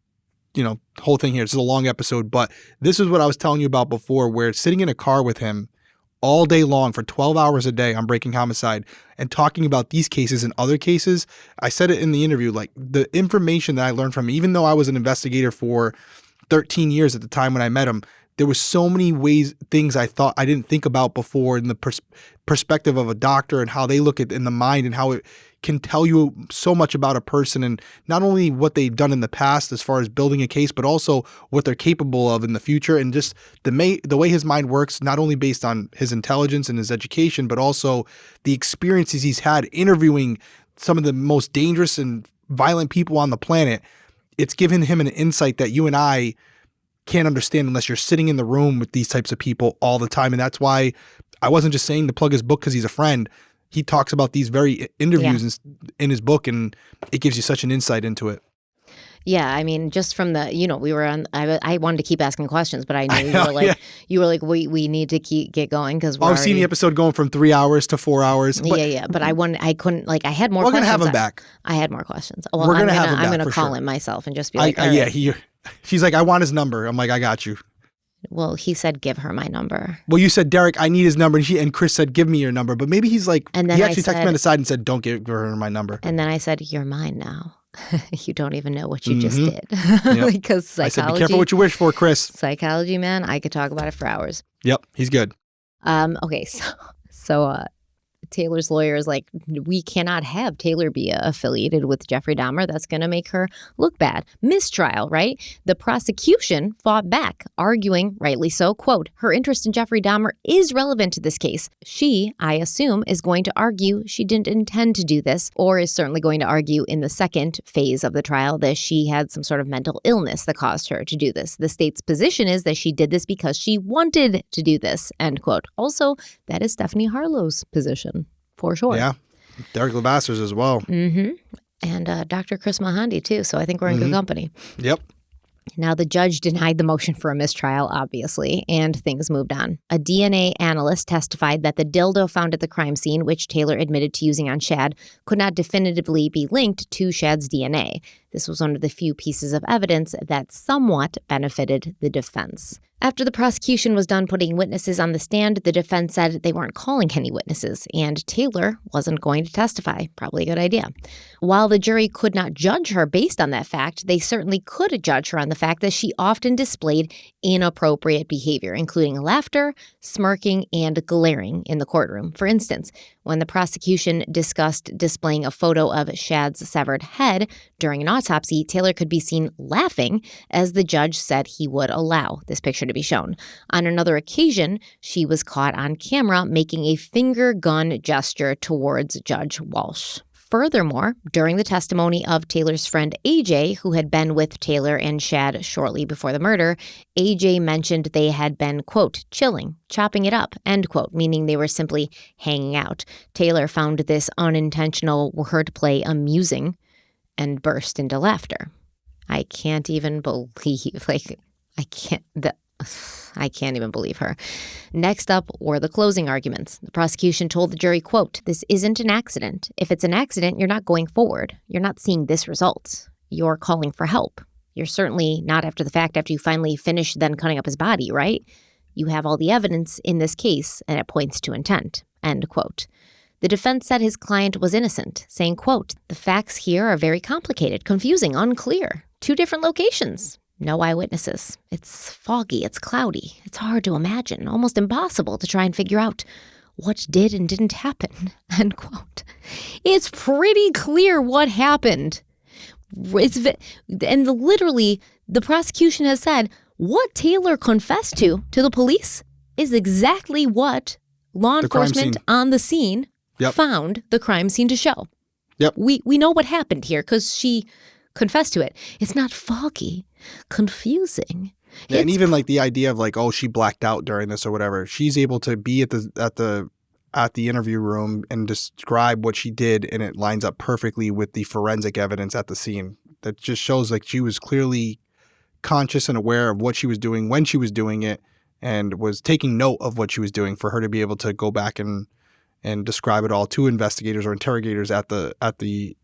whole thing here. This is a long episode, but this is what I was telling you about before, where sitting in a car with him all day long for 12 hours a day on Breaking Homicide and talking about these cases and other cases. I said it in the interview, like the information that I learned from him, even though I was an investigator for 13 years at the time when I met him, there was so many things I thought I didn't think about before in the perspective of a doctor and how they look at in the mind and how it can tell you so much about a person and not only what they've done in the past as far as building a case, but also what they're capable of in the future and just the way his mind works, not only based on his intelligence and his education, but also the experiences he's had interviewing some of the most dangerous and violent people on the planet. It's given him an insight that you and I can't understand unless you're sitting in the room with these types of people all the time. And that's why I wasn't just saying to plug his book because he's a friend. He talks about these very interviews in his book, and it gives you such an insight into it. Yeah, I mean, just from the, we were on, I wanted to keep asking questions, but I knew you were like, we need to get going because I've seen the episode going from 3 hours to 4 hours. But but I couldn't, like, I had more we're questions. We're going to have him back. I had more questions. Well, we're going to have him back. I'm going to call sure. him myself and just be like, all right. She's like, I want his number. I'm like, I got you. Well, he said, give her my number. Well, you said, Derek, I need his number. And Chris said, give me your number. But maybe he's like, and then he actually texted me on the side and said, don't give her my number. And then I said, you're mine now. You don't even know what you just did. Yep. Because psychology. I said, be careful what you wish for, Chris. Psychology, man, I could talk about it for hours. Yep, he's good. Okay, so Taylor's lawyer is like, we cannot have Taylor be affiliated with Jeffrey Dahmer. That's going to make her look bad. Mistrial, right? The prosecution fought back, arguing, rightly so, quote, her interest in Jeffrey Dahmer is relevant to this case. She, I assume, is going to argue she didn't intend to do this, or is certainly going to argue in the second phase of the trial that she had some sort of mental illness that caused her to do this. The state's position is that she did this because she wanted to do this, end quote. Also, that is Stephanie Harlow's position. For sure. Yeah. Derek Levasseurs as well. Mm-hmm. And Dr. Chris Mahandi, too. So I think we're in good company. Yep. Now, the judge denied the motion for a mistrial, obviously, and things moved on. A DNA analyst testified that the dildo found at the crime scene, which Taylor admitted to using on Shad, could not definitively be linked to Shad's DNA. This was one of the few pieces of evidence that somewhat benefited the defense. After the prosecution was done putting witnesses on the stand, the defense said they weren't calling any witnesses, and Taylor wasn't going to testify. Probably a good idea. While the jury could not judge her based on that fact, they certainly could judge her on the fact that she often displayed inappropriate behavior, including laughter, smirking, and glaring in the courtroom. For instance, when the prosecution discussed displaying a photo of Shad's severed head during an autopsy, Taylor could be seen laughing as the judge said he would allow this picture to be shown. On another occasion, she was caught on camera making a finger gun gesture towards Judge Walsh. Furthermore, during the testimony of Taylor's friend AJ, who had been with Taylor and Shad shortly before the murder, AJ mentioned they had been, quote, chilling, chopping it up, end quote, meaning they were simply hanging out. Taylor found this unintentional wordplay amusing and burst into laughter. I can't even believe, I can't even believe her. Next up were the closing arguments. The prosecution told the jury, quote, this isn't an accident. If it's an accident, you're not going forward. You're not seeing this result. You're calling for help. You're certainly not after the fact after you finally finish then cutting up his body, right? You have all the evidence in this case, and it points to intent, end quote. The defense said his client was innocent, saying, quote, the facts here are very complicated, confusing, unclear. 2 different locations. No eyewitnesses. It's foggy. It's cloudy. It's hard to imagine, almost impossible to try and figure out what did and didn't happen, end quote. It's pretty clear what happened. Literally, the prosecution has said what Taylor confessed to the police is exactly what law enforcement on the scene found the crime scene to show. Yep. We know what happened here because she confessed to it. It's not foggy, confusing. Yeah, and even like the idea of like, oh, she blacked out during this or whatever. She's able to be at the interview room and describe what she did, and it lines up perfectly with the forensic evidence at the scene. That just shows like she was clearly conscious and aware of what she was doing when she was doing it, and was taking note of what she was doing for her to be able to go back and describe it all to investigators or interrogators at the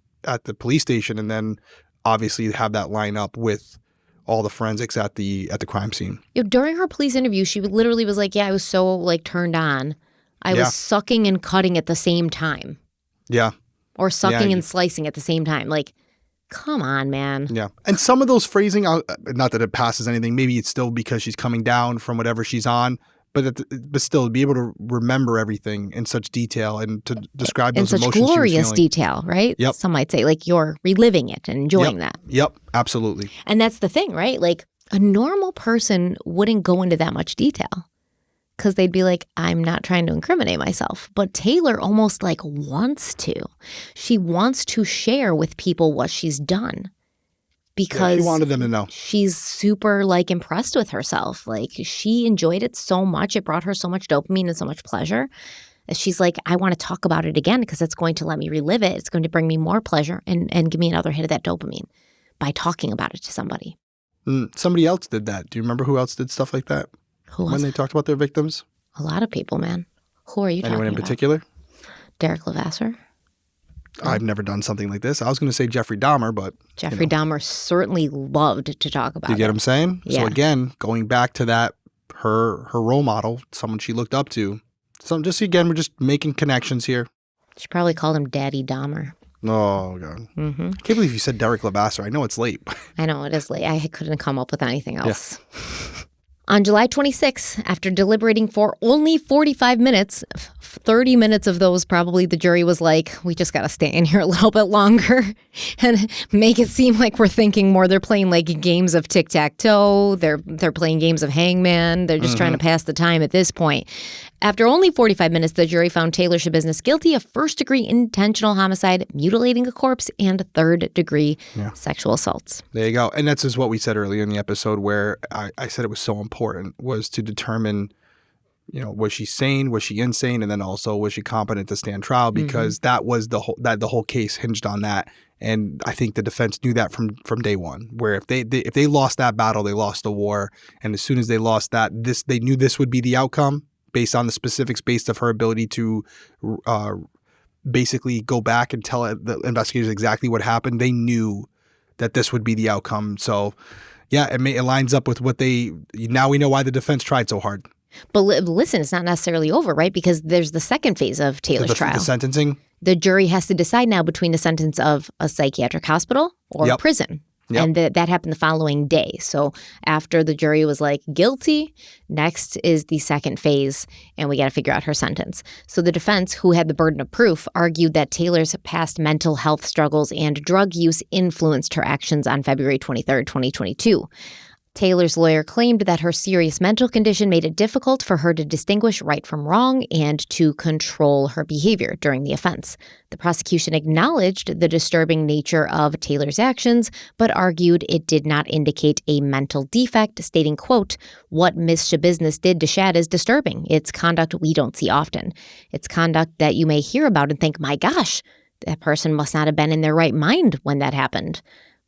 police station, and then obviously have that line up with all the forensics at the crime scene. During her police interview, she literally was like, yeah, I was so like turned on. I was sucking and cutting at the same time. Yeah. Or sucking and slicing at the same time. Like, come on, man. Yeah. And some of those phrasing, not that it passes anything, maybe it's still because she's coming down from whatever she's on, but still, be able to remember everything in such detail and to describe those emotions. In such glorious detail, right? Yep. Some might say, like, you're reliving it and enjoying that. Yep, absolutely. And that's the thing, right? Like, a normal person wouldn't go into that much detail because they'd be like, I'm not trying to incriminate myself. But Taylor almost, like, wants to. She wants to share with people what she's done. Because she wanted them to know. She's super like impressed with herself. Like she enjoyed it so much. It brought her so much dopamine and so much pleasure. She's like, I want to talk about it again because it's going to let me relive it. It's going to bring me more pleasure and give me another hit of that dopamine by talking about it to somebody. Somebody else did that. Do you remember who else did stuff like that? Who was when they talked about their victims? A lot of people, man. Who are you talking about? Anyone in particular? Derek Levasseur. I've never done something like this. I was going to say Jeffrey Dahmer, but Jeffrey Dahmer certainly loved to talk about it. You get what I'm saying? Yeah. So again, going back to that, her role model, someone she looked up to. So we're just making connections here. She probably called him Daddy Dahmer. Oh, God. I can't believe you said Derek Labasser. I know it's late. I know, it is late. I couldn't come up with anything else. Yeah. On July 26, after deliberating for only 45 minutes, 30 minutes of those probably the jury was like, we just got to stay in here a little bit longer and make it seem like we're thinking more. They're playing like games of tic-tac-toe. They're playing games of hangman. They're just trying to pass the time at this point. After only 45 minutes, the jury found Taylor Schabusiness guilty of first-degree intentional homicide, mutilating a corpse, and third-degree sexual assaults. There you go. And that's just what we said earlier in the episode where I said it was so important was to determine, was she sane, was she insane, and then also was she competent to stand trial, because that was the whole case hinged on that. And I think the defense knew that from day one, where if they lost that battle, they lost the war. And as soon as they lost that, they knew this would be the outcome based on the specifics, based of her ability to basically go back and tell the investigators exactly what happened. They knew that this would be the outcome. So yeah, it lines up with what now we know why the defense tried so hard. But listen, it's not necessarily over, right? Because there's the second phase of Taylor's trial. The sentencing? The jury has to decide now between a sentence of a psychiatric hospital or a prison. Yep. And that happened the following day. So after the jury was like guilty, next is the second phase, and we got to figure out her sentence. So the defense, who had the burden of proof, argued that Taylor's past mental health struggles and drug use influenced her actions on February 23rd, 2022. Taylor's lawyer claimed that her serious mental condition made it difficult for her to distinguish right from wrong and to control her behavior during the offense. The prosecution acknowledged the disturbing nature of Taylor's actions, but argued it did not indicate a mental defect, stating, quote, "What Ms. Schabusiness did to Shad is disturbing. It's conduct we don't see often. It's conduct that you may hear about and think, my gosh, that person must not have been in their right mind when that happened."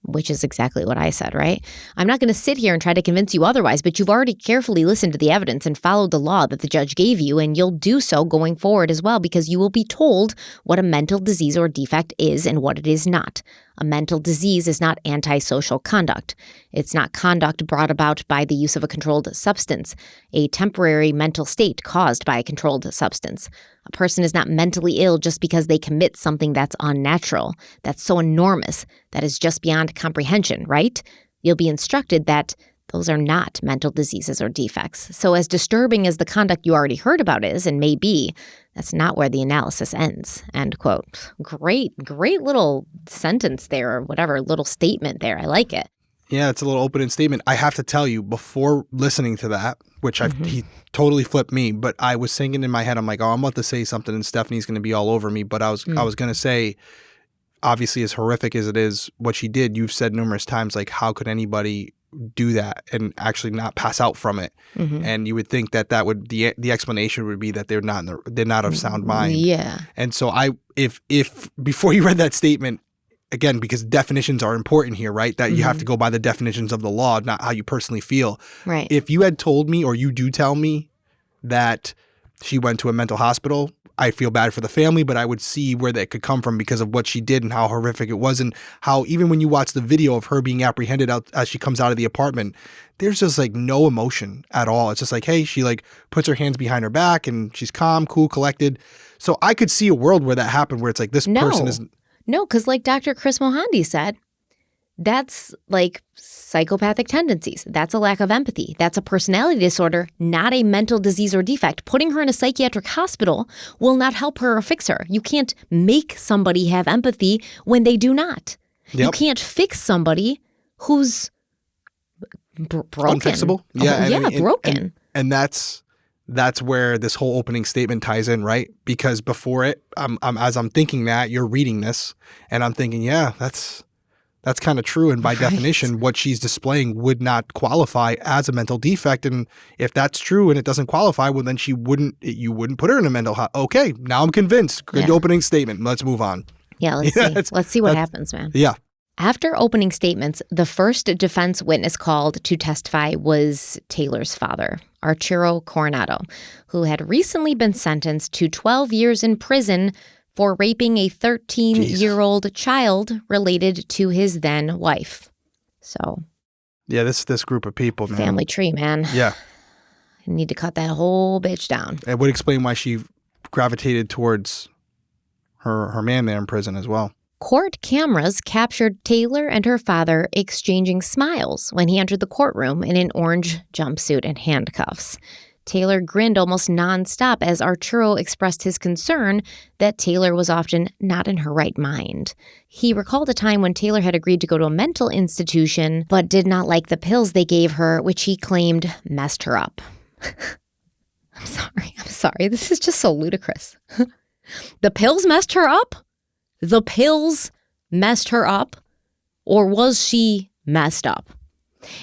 Which is exactly what I said, right? I'm not going to sit here and try to convince you otherwise, but you've already carefully listened to the evidence and followed the law that the judge gave you, and you'll do so going forward as well, because you will be told what a mental disease or defect is and what it is not. A mental disease is not antisocial conduct. It's not conduct brought about by the use of a controlled substance, a temporary mental state caused by a controlled substance. A person is not mentally ill just because they commit something that's unnatural, that's so enormous, that is just beyond comprehension, right? You'll be instructed that those are not mental diseases or defects. So as disturbing as the conduct you already heard about is, and may be, that's not where the analysis ends, end quote. Great little sentence there, or whatever, little statement there. I like it. Yeah, it's a little opening statement. I have to tell you, before listening to that, which he totally flipped me, but I was thinking in my head, I'm like, oh, I'm about to say something and Stephanie's going to be all over me. But I was going to say, obviously, as horrific as it is, what she did, you've said numerous times, like, how could anybody do that and actually not pass out from it? And you would think that would the explanation would be that they're not of sound mind. Yeah. And so if before you read that statement, again, because definitions are important here, right? That you have to go by the definitions of the law, not how you personally feel. Right. If you had told me, or you do tell me, that she went to a mental hospital, I feel bad for the family, but I would see where that could come from because of what she did and how horrific it was, and how even when you watch the video of her being apprehended out as she comes out of the apartment, there's just like no emotion at all. It's just like, hey, she like puts her hands behind her back and she's calm, cool, collected. So I could see a world where that happened, where it's like this person is... No, because like Dr. Chris Mohandi said, that's like psychopathic tendencies. That's a lack of empathy. That's a personality disorder, not a mental disease or defect. Putting her in a psychiatric hospital will not help her or fix her. You can't make somebody have empathy when they do not. Yep. You can't fix somebody who's broken. Unfixable? Yeah, broken. And that's where this whole opening statement ties in, right? Because before it, as I'm thinking that, you're reading this, and I'm thinking, yeah, that's kind of true. And by definition, what she's displaying would not qualify as a mental defect. And if that's true and it doesn't qualify, well, then you wouldn't put her in a mental hospital. Okay, now I'm convinced. Good opening statement. Let's move on. Yeah, let's see what happens, man. Yeah. After opening statements, the first defense witness called to testify was Taylor's father, Arturo Coronado, who had recently been sentenced to 12 years in prison for raping a 13-year-old child related to his then wife. So, yeah, this group of people, man. Family tree, man. Yeah. I need to cut that whole bitch down. It would explain why she gravitated towards her man there in prison as well. Court cameras captured Taylor and her father exchanging smiles when he entered the courtroom in an orange jumpsuit and handcuffs. Taylor grinned almost nonstop as Arturo expressed his concern that Taylor was often not in her right mind. He recalled a time when Taylor had agreed to go to a mental institution but did not like the pills they gave her, which he claimed messed her up. I'm sorry. This is just so ludicrous. The pills messed her up? The pills messed her up? Or was she messed up?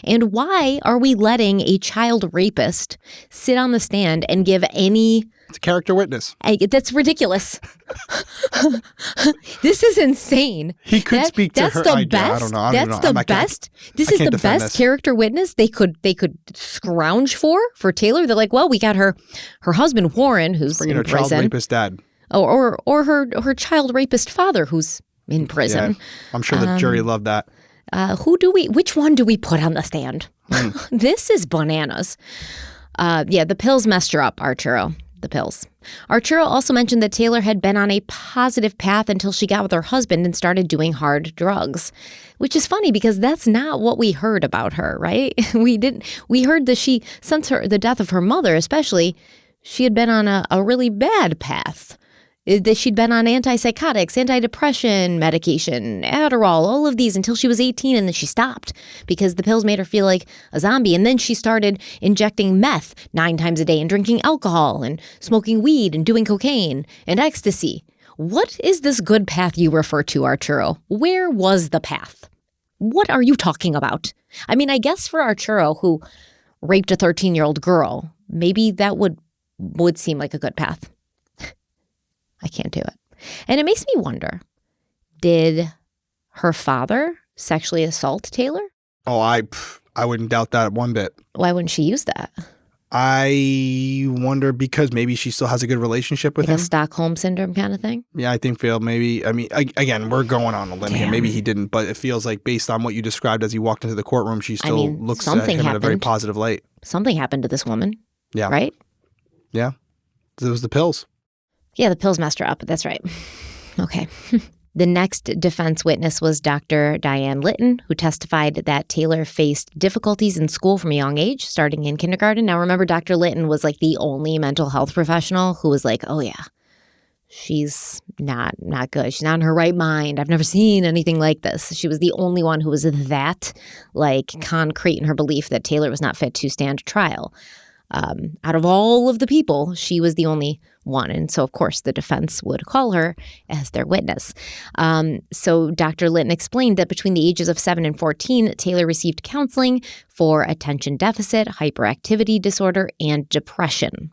And why are we letting a child rapist sit on the stand and give any... It's a character witness. That's ridiculous. This is insane. He could speak to her. That's the best. I don't know. That's the best. This is the best character witness they could scrounge for Taylor. They're like, well, we got her husband Warren, who's bringing in her child prison. rapist dad. Or her child rapist father, who's in prison. Yeah, I'm sure the jury loved that. Which one do we put on the stand? This is bananas. The pills messed her up, Arturo. The pills. Arturo also mentioned that Taylor had been on a positive path until she got with her husband and started doing hard drugs, which is funny because that's not what we heard about her, right? We heard that she, since the death of her mother especially, she had been on a really bad path. That she'd been on antipsychotics, antidepressant medication, Adderall, all of these until she was 18, and then she stopped because the pills made her feel like a zombie. And then she started injecting meth 9 times a day and drinking alcohol and smoking weed and doing cocaine and ecstasy. What is this good path you refer to, Arturo? Where was the path? What are you talking about? I mean, I guess for Arturo, who raped a 13-year-old girl, maybe that would seem like a good path. I can't do it. And it makes me wonder, did her father sexually assault Taylor? Oh, I wouldn't doubt that one bit. Why wouldn't she use that? I wonder because maybe she still has a good relationship with him. A Stockholm Syndrome kind of thing? Yeah, I think Phil, maybe. I mean, again, we're going on a limb here. Maybe he didn't, but it feels like based on what you described as he walked into the courtroom, she still looks at him in a very positive light. Something happened to this woman. Yeah. Right? Yeah. It was the pills. Yeah, the pills messed her up. That's right. Okay. The next defense witness was Dr. Diane Litton, who testified that Taylor faced difficulties in school from a young age, starting in kindergarten. Now, remember, Dr. Litton was like the only mental health professional who was like, oh, yeah, she's not good. She's not in her right mind. I've never seen anything like this. She was the only one who was that like concrete in her belief that Taylor was not fit to stand trial. Out of all of the people, she was the only one. And so, of course, the defense would call her as their witness. So Dr. Litton explained that between the ages of 7 and 14, Taylor received counseling for attention deficit, hyperactivity disorder, and depression,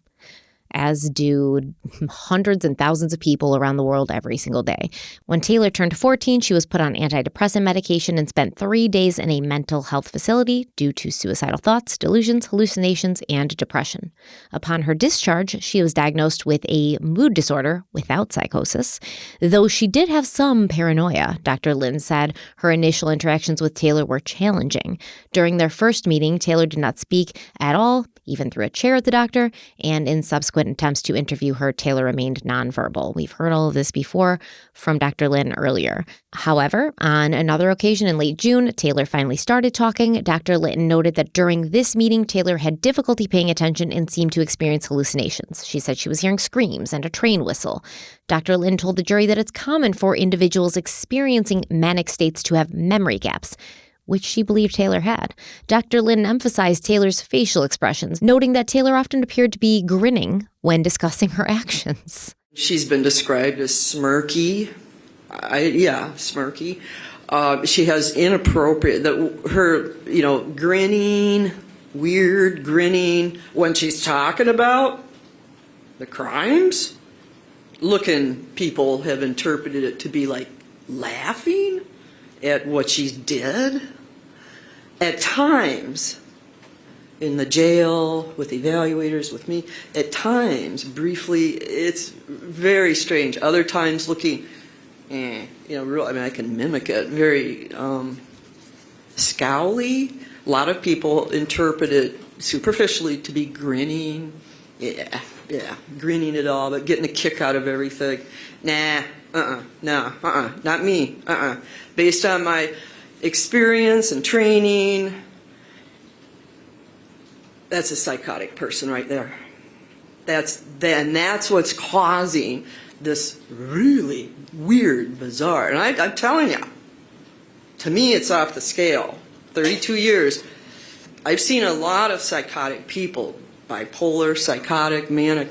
as do hundreds and thousands of people around the world every single day. When Taylor turned 14, she was put on antidepressant medication and spent 3 days in a mental health facility due to suicidal thoughts, delusions, hallucinations, and depression. Upon her discharge, she was diagnosed with a mood disorder without psychosis. Though she did have some paranoia, Dr. Lynn said her initial interactions with Taylor were challenging. During their first meeting, Taylor did not speak at all, even threw a chair at the doctor, and in subsequent attempts to interview her, Taylor remained nonverbal. We've heard all of this before from Dr. Lynn earlier. However, on another occasion in late June, Taylor finally started talking. Dr. Litton noted that during this meeting, Taylor had difficulty paying attention and seemed to experience hallucinations. She said she was hearing screams and a train whistle. Dr. Lynn told the jury that it's common for individuals experiencing manic states to have memory gaps, which she believed Taylor had. Dr. Lynn emphasized Taylor's facial expressions, noting that Taylor often appeared to be grinning when discussing her actions. She's been described as smirky. Smirky. She has inappropriate, grinning, weird grinning when she's talking about the crimes. People have interpreted it to be like laughing at what she did. At times, in the jail, with evaluators, with me, at times, briefly, it's very strange. Other times looking, I can mimic it, very scowly. A lot of people interpret it superficially to be grinning. Yeah, grinning it all, but getting a kick out of everything. Nah, not me. Based on my experience and training, that's a psychotic person right there. That's what's causing this really weird, bizarre. And I'm telling you, to me, it's off the scale. 32 years. I've seen a lot of psychotic people, bipolar, psychotic, manic,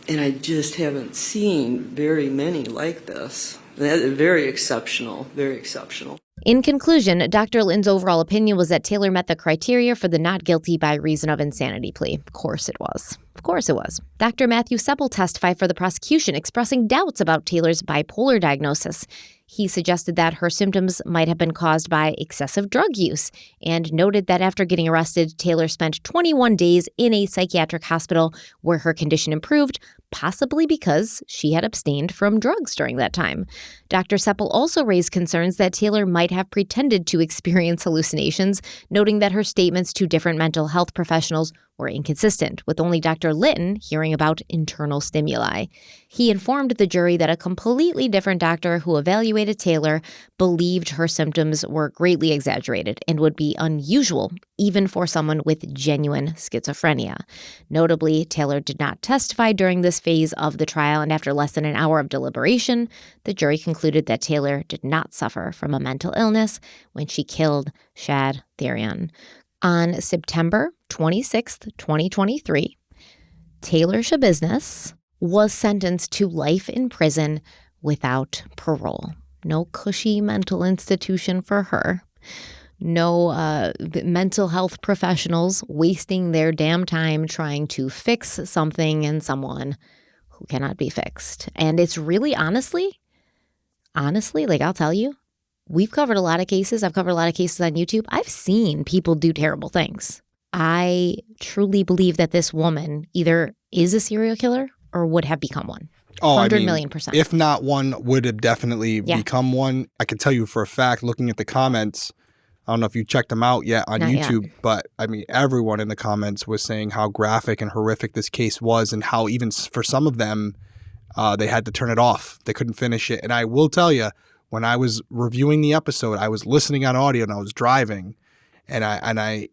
and I just haven't seen very many like this. Very exceptional, very exceptional. In conclusion, Dr. Linton's overall opinion was that Taylor met the criteria for the not guilty by reason of insanity plea. Of course it was. Of course it was. Dr. Matthew Seppel testified for the prosecution, expressing doubts about Taylor's bipolar diagnosis. He suggested that her symptoms might have been caused by excessive drug use and noted that after getting arrested, Taylor spent 21 days in a psychiatric hospital where her condition improved, possibly because she had abstained from drugs during that time. Dr. Seppel also raised concerns that Taylor might have pretended to experience hallucinations, noting that her statements to different mental health professionals were inconsistent, with only Dr. Linton hearing about internal stimuli. He informed the jury that a completely different doctor who evaluated Taylor believed her symptoms were greatly exaggerated and would be unusual, even for someone with genuine schizophrenia. Notably, Taylor did not testify during this phase of the trial, and after less than an hour of deliberation, the jury concluded that Taylor did not suffer from a mental illness when she killed Shad Thyrion. On September 26, 2023, Taylor Schabusiness was sentenced to life in prison without parole. No cushy mental institution for her. No mental health professionals wasting their damn time trying to fix something in someone who cannot be fixed. And it's really honestly, like I'll tell you, we've covered a lot of cases. I've covered a lot of cases on YouTube. I've seen people do terrible things. I truly believe that this woman either is a serial killer or would have become one. 100 million %. If not one, would have definitely become one. I can tell you for a fact, looking at the comments, I don't know if you checked them out yet on YouTube, but I mean, everyone in the comments was saying how graphic and horrific this case was and how even for some of them, they had to turn it off. They couldn't finish it. And I will tell you, when I was reviewing the episode, I was listening on audio and I was driving, and I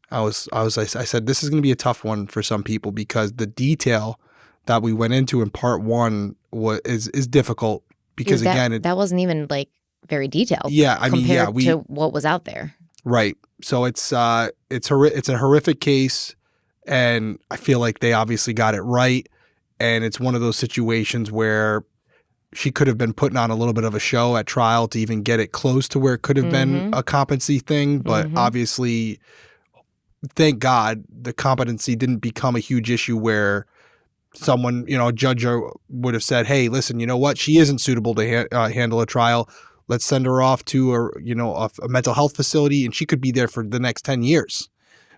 said, this is going to be a tough one for some people because the detail that we went into in part one is difficult because that wasn't even like very detailed. Yeah, I mean, compared to what was out there. Right. So it's a horrific case, and I feel like they obviously got it right, and it's one of those situations where she could have been putting on a little bit of a show at trial to even get it close to where it could have been a competency thing. But obviously, thank God, the competency didn't become a huge issue where someone, a judge would have said, hey, listen, you know what? She isn't suitable to handle a trial. Let's send her off to a mental health facility, and she could be there for the next 10 years.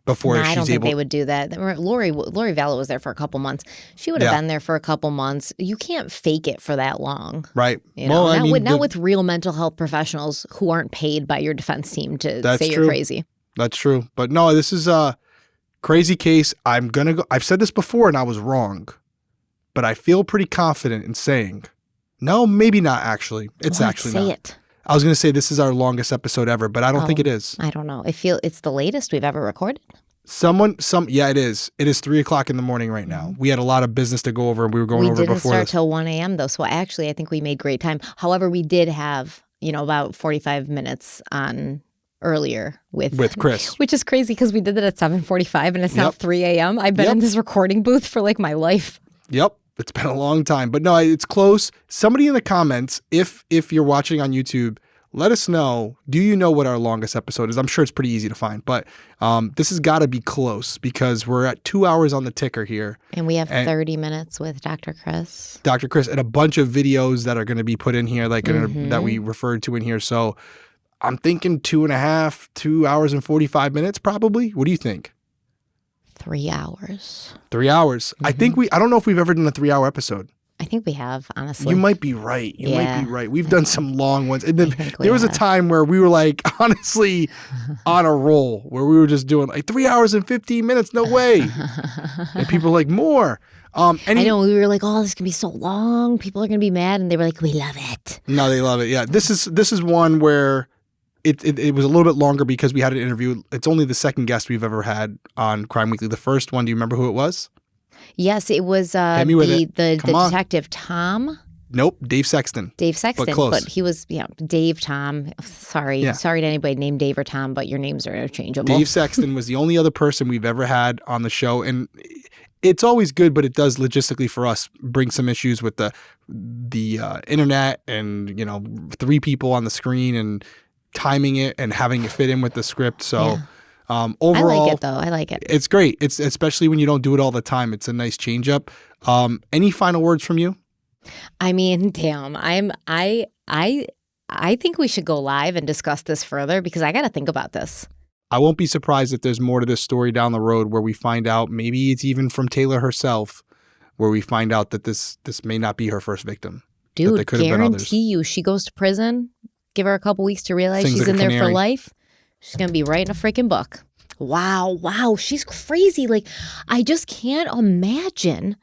Before I don't think they would do that. Lori Vallow was there for a couple months. She would have been there for a couple months. You can't fake it for that long. Right. Not with real mental health professionals who aren't paid by your defense team to say you're crazy. That's true. But no, this is a crazy case. I've said this before and I was wrong, but I feel pretty confident in saying, no, maybe not actually. It's actually not. Say it. I was going to say this is our longest episode ever, but I don't think it is. I don't know. I feel it's the latest we've ever recorded. It is. It is 3:00 in the morning right now. We had a lot of business to go over, and we were going over before this. We didn't start till 1 a.m. though, so actually I think we made great time. However, we did have, about 45 minutes on earlier with Chris. Which is crazy because we did it at 7:45 and it's now 3 a.m. I've been in this recording booth for like my life. Yep. It's been a long time, but no, it's close. Somebody in the comments, if you're watching on YouTube, let us know. Do you know what our longest episode is? I'm sure it's pretty easy to find, but this has got to be close because we're at 2 hours on the ticker here. And we have 30 minutes with Dr. Chris. Dr. Chris, and a bunch of videos that are going to be put in here that we referred to in here. So I'm thinking 2.5, 2 hours and 45 minutes probably. What do you think? 3 hours. 3 hours. I don't know if we've ever done a 3-hour episode. I think we have, honestly. You might be right. You might be right. We've done some long ones. And then there was a time where we were like, honestly, on a roll where we were just doing like 3 hours and 15 minutes. No way. And people were like, more. I know we were like, oh, this can be so long. People are going to be mad. And they were like, we love it. No, they love it. Yeah. This is one where it was a little bit longer because we had an interview. It's only the second guest we've ever had on Crime Weekly. The first one, do you remember who it was? Yes, it was the detective Tom. Nope, Dave Sexton. Dave Sexton, but close. But he was, Dave, Tom. Sorry to anybody named Dave or Tom, but your names are interchangeable. Dave Sexton was the only other person we've ever had on the show, and it's always good, but it does logistically for us bring some issues with the internet and 3 people on the screen and timing it and having it fit in with the script. So. Overall, I like it though. I like it. It's great. It's especially when you don't do it all the time. It's a nice change up. Any final words from you? I mean, damn. I think we should go live and discuss this further because I got to think about this. I won't be surprised if there's more to this story down the road where we find out maybe it's even from Taylor herself, where we find out that this may not be her first victim. Dude, guarantee you, she goes to prison. Give her a couple weeks to realize she's in there for life. She's going to be writing a freaking book. Wow. She's crazy. Like, I just can't imagine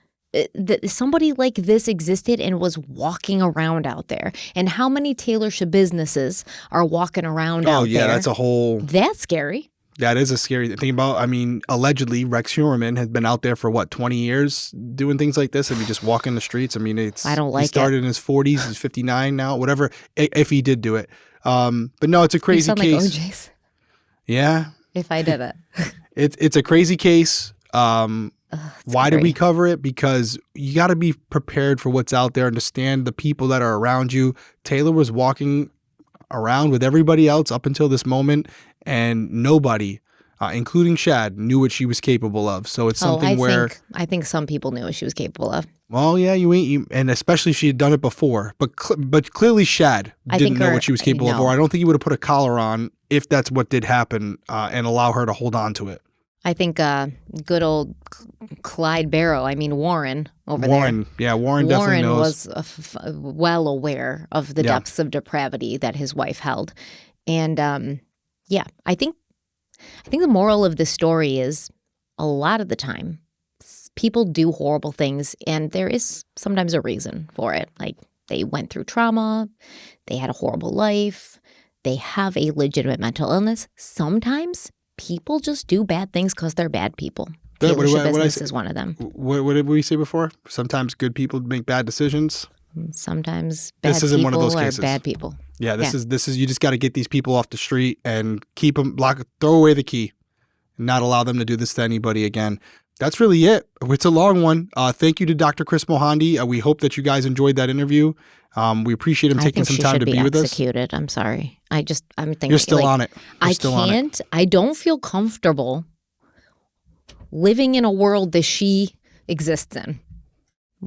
that somebody like this existed and was walking around out there. And how many Taylor Schabusinesses are walking around out there? That's scary. That is a scary thing about, allegedly Rex Heuermann has been out there for 20 years doing things like this and he just walking the streets. I don't like it. He started in his 40s, he's 59 now, whatever, if he did do it. But no, it's a crazy case. Like OJ's. Yeah. If I did it. It's a crazy case. Why did we cover it? Because you got to be prepared for what's out there, understand the people that are around you. Taylor was walking around with everybody else up until this moment, and nobody, including Shad, knew what she was capable of. So it's something I think some people knew what she was capable of. Well, yeah, and especially if she had done it before. But clearly Shad didn't know what she was capable of, or I don't think he would have put a collar on if that's what did happen and allow her to hold on to it. I think good old Clyde Barrow, Warren over there. Yeah, Warren definitely knows. Warren was well aware of the depths of depravity that his wife held. And I think the moral of this story is a lot of the time people do horrible things and there is sometimes a reason for it. Like they went through trauma, they had a horrible life, they have a legitimate mental illness. Sometimes people just do bad things because they're bad people. Taylor Schabusiness is one of them. What did we say before? Sometimes good people make bad decisions. Sometimes bad people are bad people. Yeah, this is you just got to get these people off the street and keep them throw away the key and not allow them to do this to anybody again. That's really it. It's a long one. Thank you to Dr. Chris Mohandi. We hope that you guys enjoyed that interview. We appreciate him taking some time to be with us. Executed. I'm sorry. I'm thinking you're still on it. I don't feel comfortable living in a world that she exists in.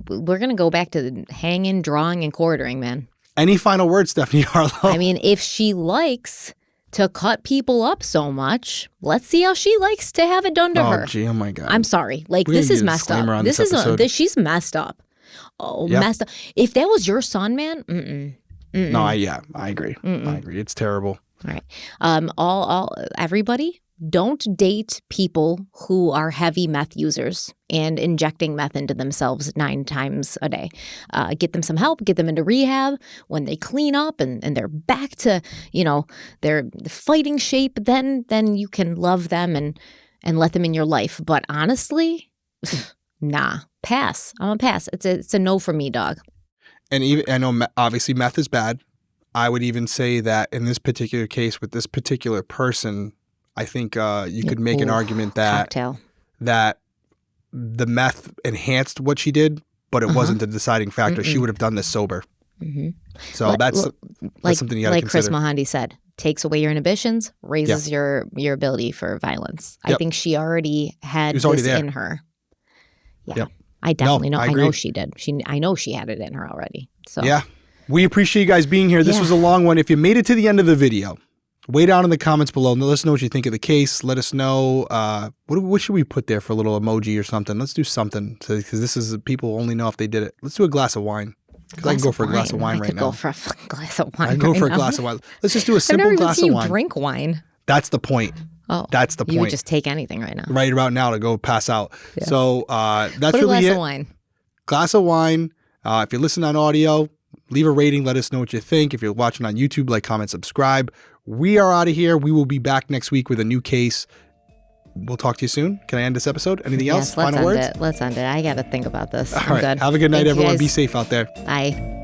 We're gonna go back to hanging, drawing, and quartering, man. Any final words, Stephanie Harlow? If she likes to cut people up so much, let's see how she likes to have it done to her. Oh my God. I'm sorry. This is messed up. She's messed up. Messed up. If that was your son, man, No, I agree. I agree. It's terrible. All right. Everybody, don't date people who are heavy meth users and injecting meth into themselves 9 times a day. Get them some help, get them into rehab. When they clean up and they're back to, their fighting shape, then you can love them and let them in your life. But honestly, nah, pass. I'm a pass. It's a no for me, dog. And even I know obviously meth is bad. I would even say that in this particular case with this particular person, I think you could make an argument that the meth enhanced what she did, but it wasn't the deciding factor. She would have done this sober. Mm-hmm. So that's something you got to consider. Like Chris Mohandi said, takes away your inhibitions, raises your ability for violence. I think she already had this in her. Yeah. Yep. I definitely know. I know she did. I know she had it in her already. So yeah. We appreciate you guys being here. This was a long one. If you made it to the end of the video, way down in the comments below, let us know what you think of the case. Let us know, what should we put there for a little emoji or something? Let's do something, because this is, people only know if they did it. Let's do a glass of wine. Because I can go for a glass of wine right now. I could go for a glass of wine. I can go for a glass of wine. Let's just do a simple glass of wine. You drink wine. That's the point. Oh, That's the point. You would just take anything right now. Right about now to go pass out. Yeah. So that's Put a really glass it. of wine. Glass of wine. If you're listening on audio, leave a rating. Let us know what you think. If you're watching on YouTube, like, comment, subscribe. We are out of here. We will be back next week with a new case. We'll talk to you soon. Can I end this episode? Anything else? Let's Final words? Let's end it. I got to think about this. All I'm right. good. Have a good night, Thank you, everyone. guys. Be safe out there. Bye.